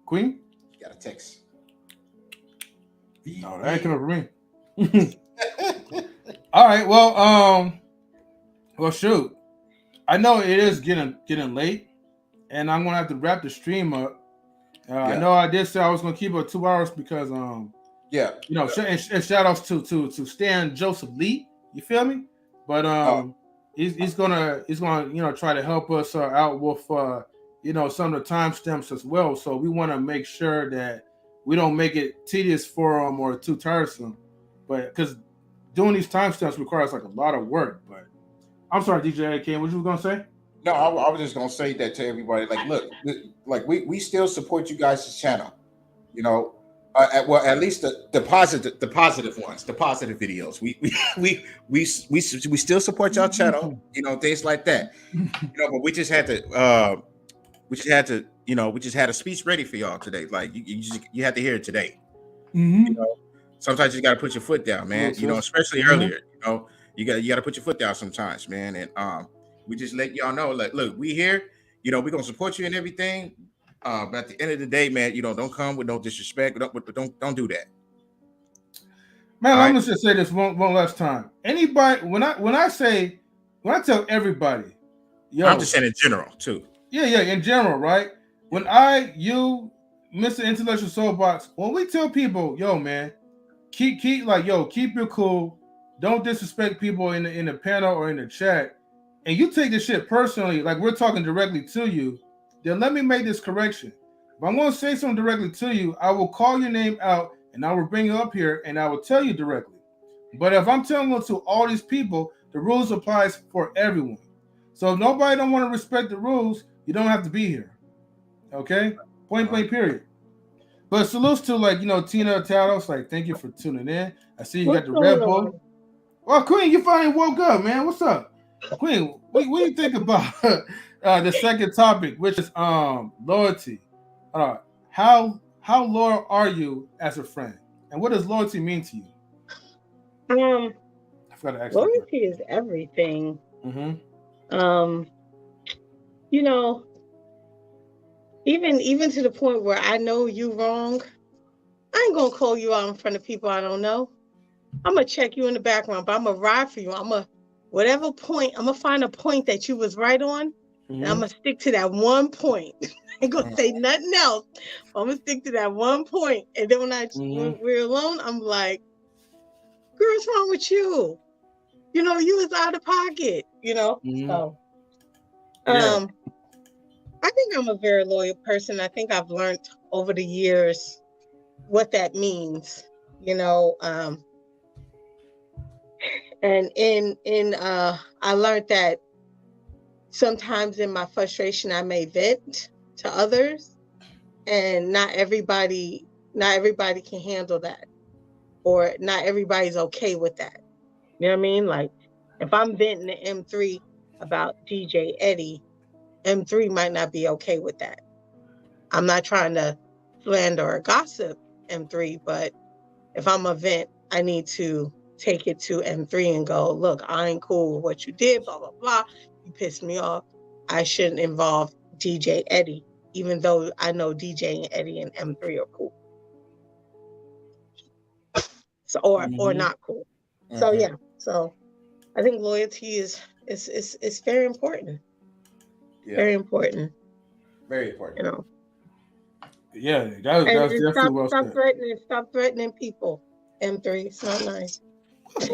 Queen? You got a text. No, that ain't coming for me. All right, well, shoot. I know it is getting late, and I'm gonna have to wrap the stream up. I know I did say I was gonna keep it 2 hours because you know, and shout outs to Stan Joseph Lee. You feel me? But he's gonna you know try to help us out with you know some of the timestamps as well. So we want to make sure that we don't make it tedious for them or too tiresome. But because doing these timestamps requires like a lot of work. But I'm sorry, DJ AK, what you were gonna say? No, I was just gonna say that to everybody. Like, look, like we still support you guys' channel. You know, at least the positive ones, the positive videos. We still support y'all channel. You know, things like that. You know, but we just had to we just had a speech ready for y'all today. Like you had to hear it today. Mm-hmm. You know, sometimes you got to put your foot down, man. Yes, you know, yes. especially earlier. You know, you got to put your foot down sometimes, man. And we just let y'all know, like, look, we here. You know, we're gonna support you and everything. But at the end of the day, man, you know, don't come with no disrespect. Don't do that. Man, I'm gonna just say this one last time. Anybody, when I tell everybody, yo, I'm just saying in general too. Yeah, in general, right? When you, Mr. Intellectual Soulbox, when we tell people, yo, man, keep your cool. Don't disrespect people in the panel or in the chat. And you take this shit personally, like we're talking directly to you, then let me make this correction. If I'm going to say something directly to you, I will call your name out and I will bring you up here and I will tell you directly. But if I'm telling it to all these people, the rules applies for everyone. So if nobody don't want to respect the rules, you don't have to be here. Okay? Point blank, period. But salutes to, like, you know, Tina Talos, like, thank you for tuning in. I see you got the Red Bull. Well, Queen, you finally woke up, man. What's up? Queen, what do you think about the second topic, which is loyalty? How loyal are you as a friend? And what does loyalty mean to you? I forgot to ask loyalty is everything. Mm-hmm. You know, even to the point where I know you wrong, I ain't gonna call you out in front of people I don't know. I'm gonna check you in the background, but I'm gonna ride for you. Whatever point, I'm gonna find a point that you was right on, and I'm gonna stick to that one point. I ain't gonna say nothing else. I'm gonna stick to that one point, and then when we're alone, I'm like, "Girl, what's wrong with you? You know, you was out of pocket. You know." So, I think I'm a very loyal person. I think I've learned over the years what that means. You know, and I learned that sometimes in my frustration I may vent to others, and not everybody can handle that, or not everybody's okay with that. You know what I mean? Like, if I'm venting to M3 about DJ Eddie, M3 might not be okay with that. I'm not trying to slander or gossip M3, but if I'm a vent, I need to take it to M3 and go, look, I ain't cool with what you did, blah, blah, blah. You pissed me off. I shouldn't involve DJ Eddie, even though I know DJ and Eddie and M3 are cool. So, or not cool. So yeah. So I think loyalty is very important. Yeah. Very important. Very important. You know. Yeah, that's definitely well said. Stop threatening people. M3, it's not nice. I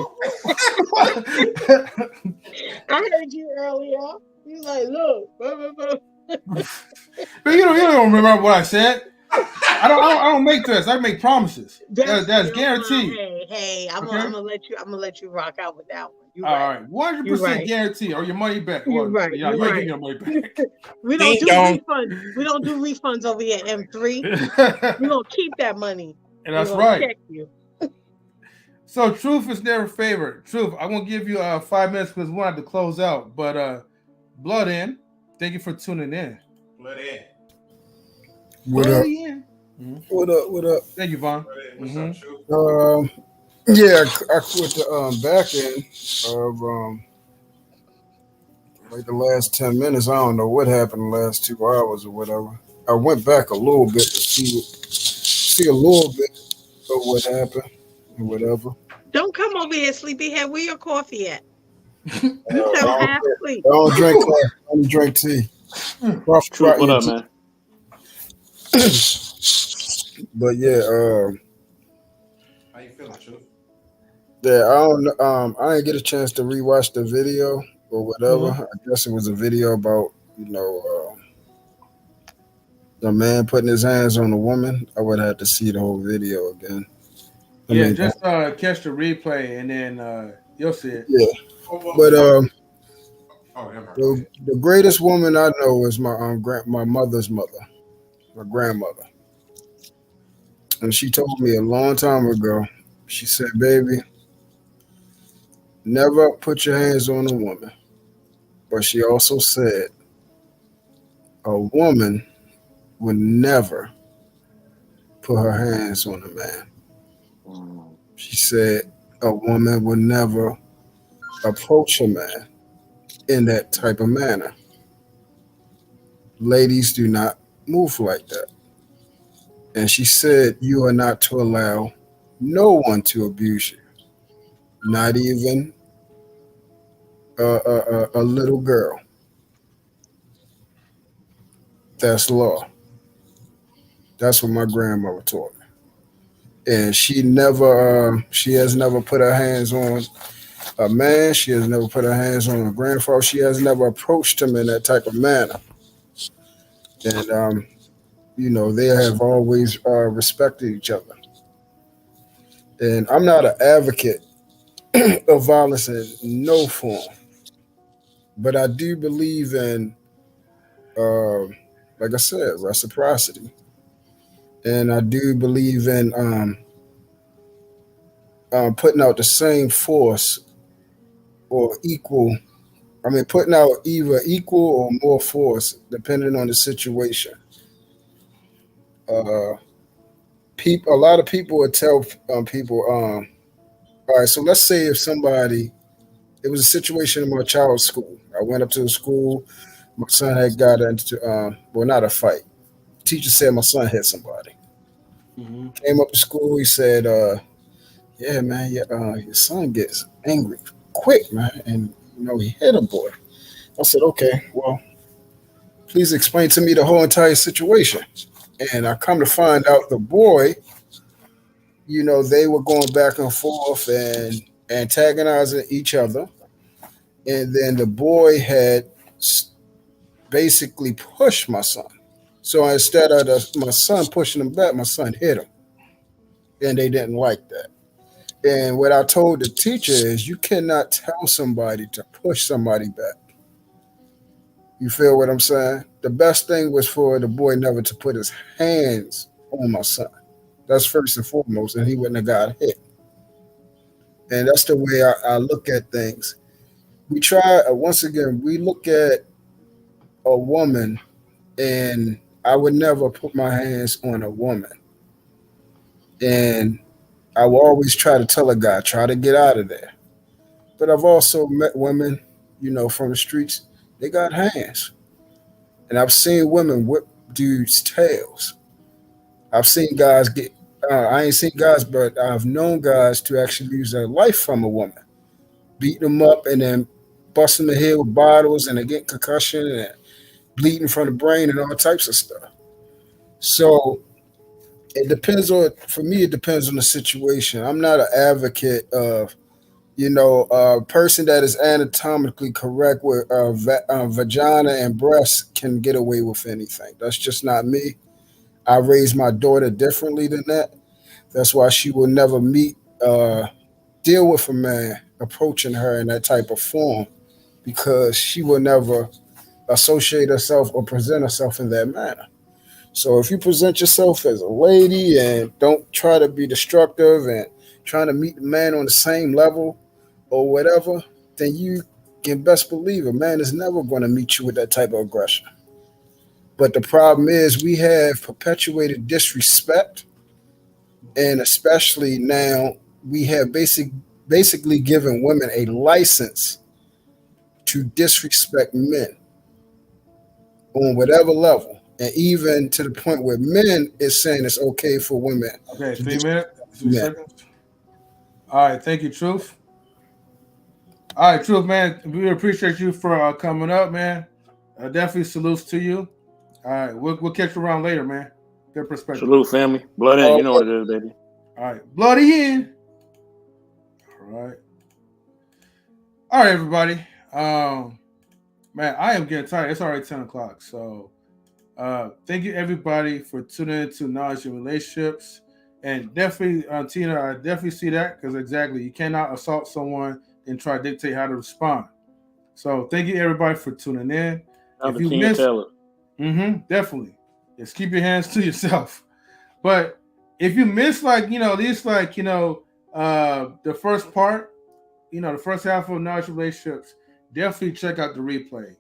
heard you earlier. You like, look, blah, blah, blah. But you don't remember what I said. I don't make threats. I make promises. That's guaranteed. Hey, I'm Okay? gonna let you rock out with that one. You All right. right, 100% You right. guarantee or your money back. You Well, right. yeah, You you ain't right. getting your money back. We don't Ding do dong. refunds. We don't do refunds over here, M3. We're gonna keep that money. And We're that's gonna right. check you. So truth is never favored. Truth, I won't give you 5 minutes because we want to close out. But Blood In, thank you for tuning in. Blood in. What up? What up? What up? Thank you, Vaughn. What's up, Shoot? Yeah, I quit the back end of like the last 10 minutes. I don't know what happened the last 2 hours or whatever. I went back a little bit to see a little bit of what happened and whatever. Don't come over here, sleepyhead. Where your coffee at? You I sound half asleep. don't drink coffee. I only drink tea. Truth, what up, man? But yeah, How you feeling, Truth? yeah, I don't. I didn't get a chance to rewatch the video or whatever. I guess it was a video about the man putting his hands on a woman. I would have to see the whole video again. Just catch the replay and then you'll see it. Yeah, but the greatest woman I know is my mother's mother, my grandmother, and she told me a long time ago. She said, "Baby, never put your hands on a woman." But she also said, "A woman would never put her hands on a man." She said, "A woman would never approach a man in that type of manner. Ladies do not move like that." And she said, "You are not to allow no one to abuse you, not even a little girl. That's law." That's what my grandmother taught me. And she has never put her hands on a man. She has never put her hands on a grandfather. She has never approached him in that type of manner. And they have always respected each other. And I'm not an advocate of violence in no form, but I do believe in, like I said, reciprocity. And I do believe in putting out the same force or equal. I mean, putting out either equal or more force depending on the situation. A lot of people would tell people, all right, so let's say if it was a situation in my child's school. I went up to the school, my son had got into, not a fight. Teacher said my son hit somebody. Came up to school, he said, yeah, man, your son gets angry quick, man, and he hit a boy. I said, okay, well, please explain to me the whole entire situation. And I come to find out the boy, they were going back and forth and antagonizing each other. And then the boy had basically pushed my son. So instead of my son pushing him back, my son hit him. And they didn't like that. And what I told the teacher is you cannot tell somebody to push somebody back. You feel what I'm saying? The best thing was for the boy never to put his hands on my son. That's first and foremost, and he wouldn't have got hit. And that's the way I look at things. We try, once again, we look at a woman, and I would never put my hands on a woman. And I will always try to tell a guy, try to get out of there. But I've also met women, from the streets, they got hands. And I've seen women whip dudes' tails. I've seen guys I ain't seen guys, but I've known guys to actually lose their life from a woman. Beat them up and then busting the head with bottles and they get concussion and bleeding from the brain and all types of stuff. So for me, it depends on the situation. I'm not an advocate of, A person that is anatomically correct with vagina and breast can get away with anything. That's just not me. I raised my daughter differently than that. That's why she will never deal with a man approaching her in that type of form, because she will never associate herself or present herself in that manner. So if you present yourself as a lady and don't try to be destructive and trying to meet the man on the same level or whatever, then you can best believe a man is never going to meet you with that type of aggression. But the problem is we have perpetuated disrespect, and especially now we have basically given women a license to disrespect men on whatever level, and even to the point where men is saying it's okay for women. Okay, to 3 minutes, 3 men. seconds. All right, thank you, Truth. All right, Truth, man, we appreciate you for coming up, man. Definitely salutes to you. All right, we'll catch you around later, man. Good perspective. Salute, family. Blood in. You know what it is, baby. All right, bloody in. All right, everybody. Man, I am getting tired. It's already 10 o'clock. So thank you, everybody, for tuning into Knowledge and Relationships. And definitely, Tina, I definitely see that, because exactly, you cannot assault someone and try to dictate how to respond. So thank you, everybody, for tuning in. If you missed, definitely, just keep your hands to yourself. But if you miss, the first part, the first half of Knowledge Relationships, definitely check out the replay.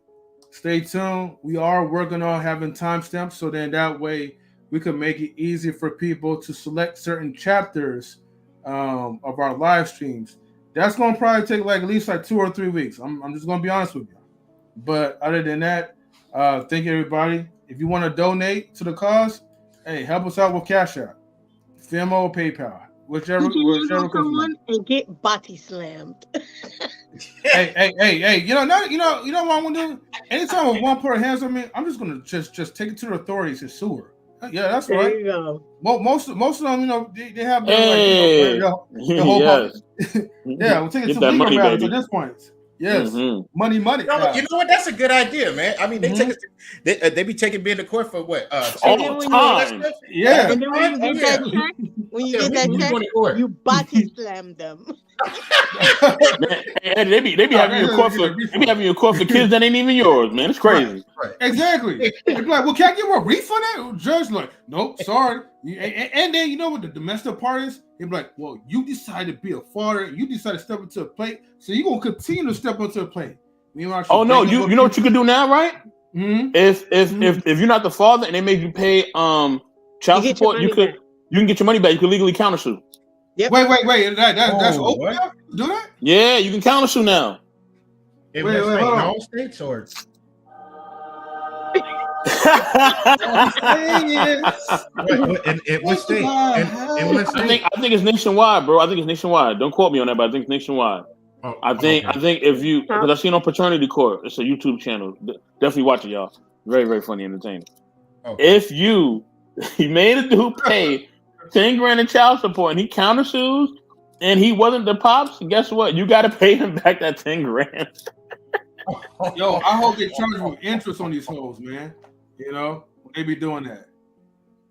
Stay tuned. We are working on having timestamps, so then that way we can make it easier for people to select certain chapters of our live streams. That's going to probably take at least 2 or 3 weeks. I'm just going to be honest with you. But other than that, thank you, everybody. If you want to donate to the cause, hey, help us out with Cash App, Venmo, or PayPal, whichever someone and get body slammed. hey, you know what I'm gonna do? Anytime one put her hands on me, I'm just gonna just take it to the authorities and sue her. Yeah, that's right. There you go. Most of them, they have Hey. the whole Yes. yeah, we'll take it Get to that legal money, matters baby. at this point. Yes, money. You know what? That's a good idea, man. I mean, they be taking me into court for what? All the time. Yeah. And then when you get that check, you body slam them. Man, they be having you in court for kids that ain't even yours, man. It's crazy. Right. Exactly. They be like, well, can I give her a refund? That judge like, nope, sorry. And then you know what the domestic part is? They be like, well, you decided to be a father, you decided to step into a plate, so you're gonna continue to step into a plate. Oh no, you know what you can do now, right? Mm-hmm. If you're not the father and they make you pay child support, you can get your money back. You can legally countersue. Yep. Wait. That's open now? Do that? Yeah, you can countersue now. In all states or what state? I think it's nationwide, bro. I think it's nationwide. Don't quote me on that, but I think it's nationwide. I think if you, because I've seen on Paternity Court, it's a YouTube channel. Definitely watch it, y'all. Very, very funny, entertaining. If you made a dude pay 10 grand in child support and he countersues and he wasn't the pops, guess what? You got to pay him back that 10 grand. Yo, I hope they charge with interest on these hoes, man. When they be doing that.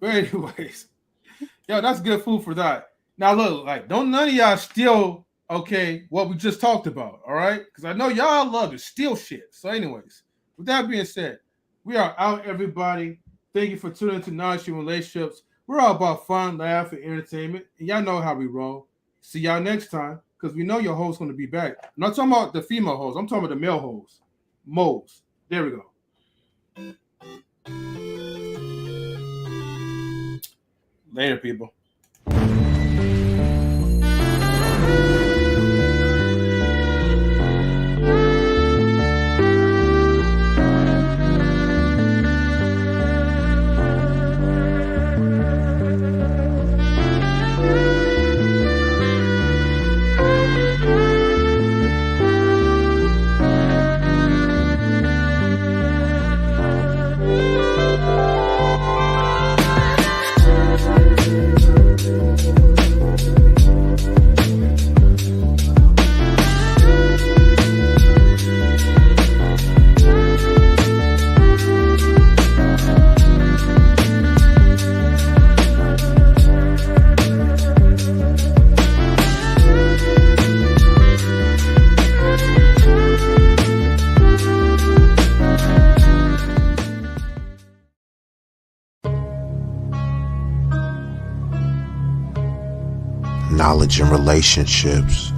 But anyways, yo, that's good food for thought. Now look, don't none of y'all steal, what we just talked about, all right? Because I know y'all love to steal shit. So anyways, with that being said, we are out, everybody. Thank you for tuning into Knowledge and Relationships. We're all about fun, laugh, and entertainment. And y'all know how we roll. See y'all next time, because we know your host going to be back. I'm not talking about the female host. I'm talking about the male host. Moles. There we go. Later, people. knowledge and relationships.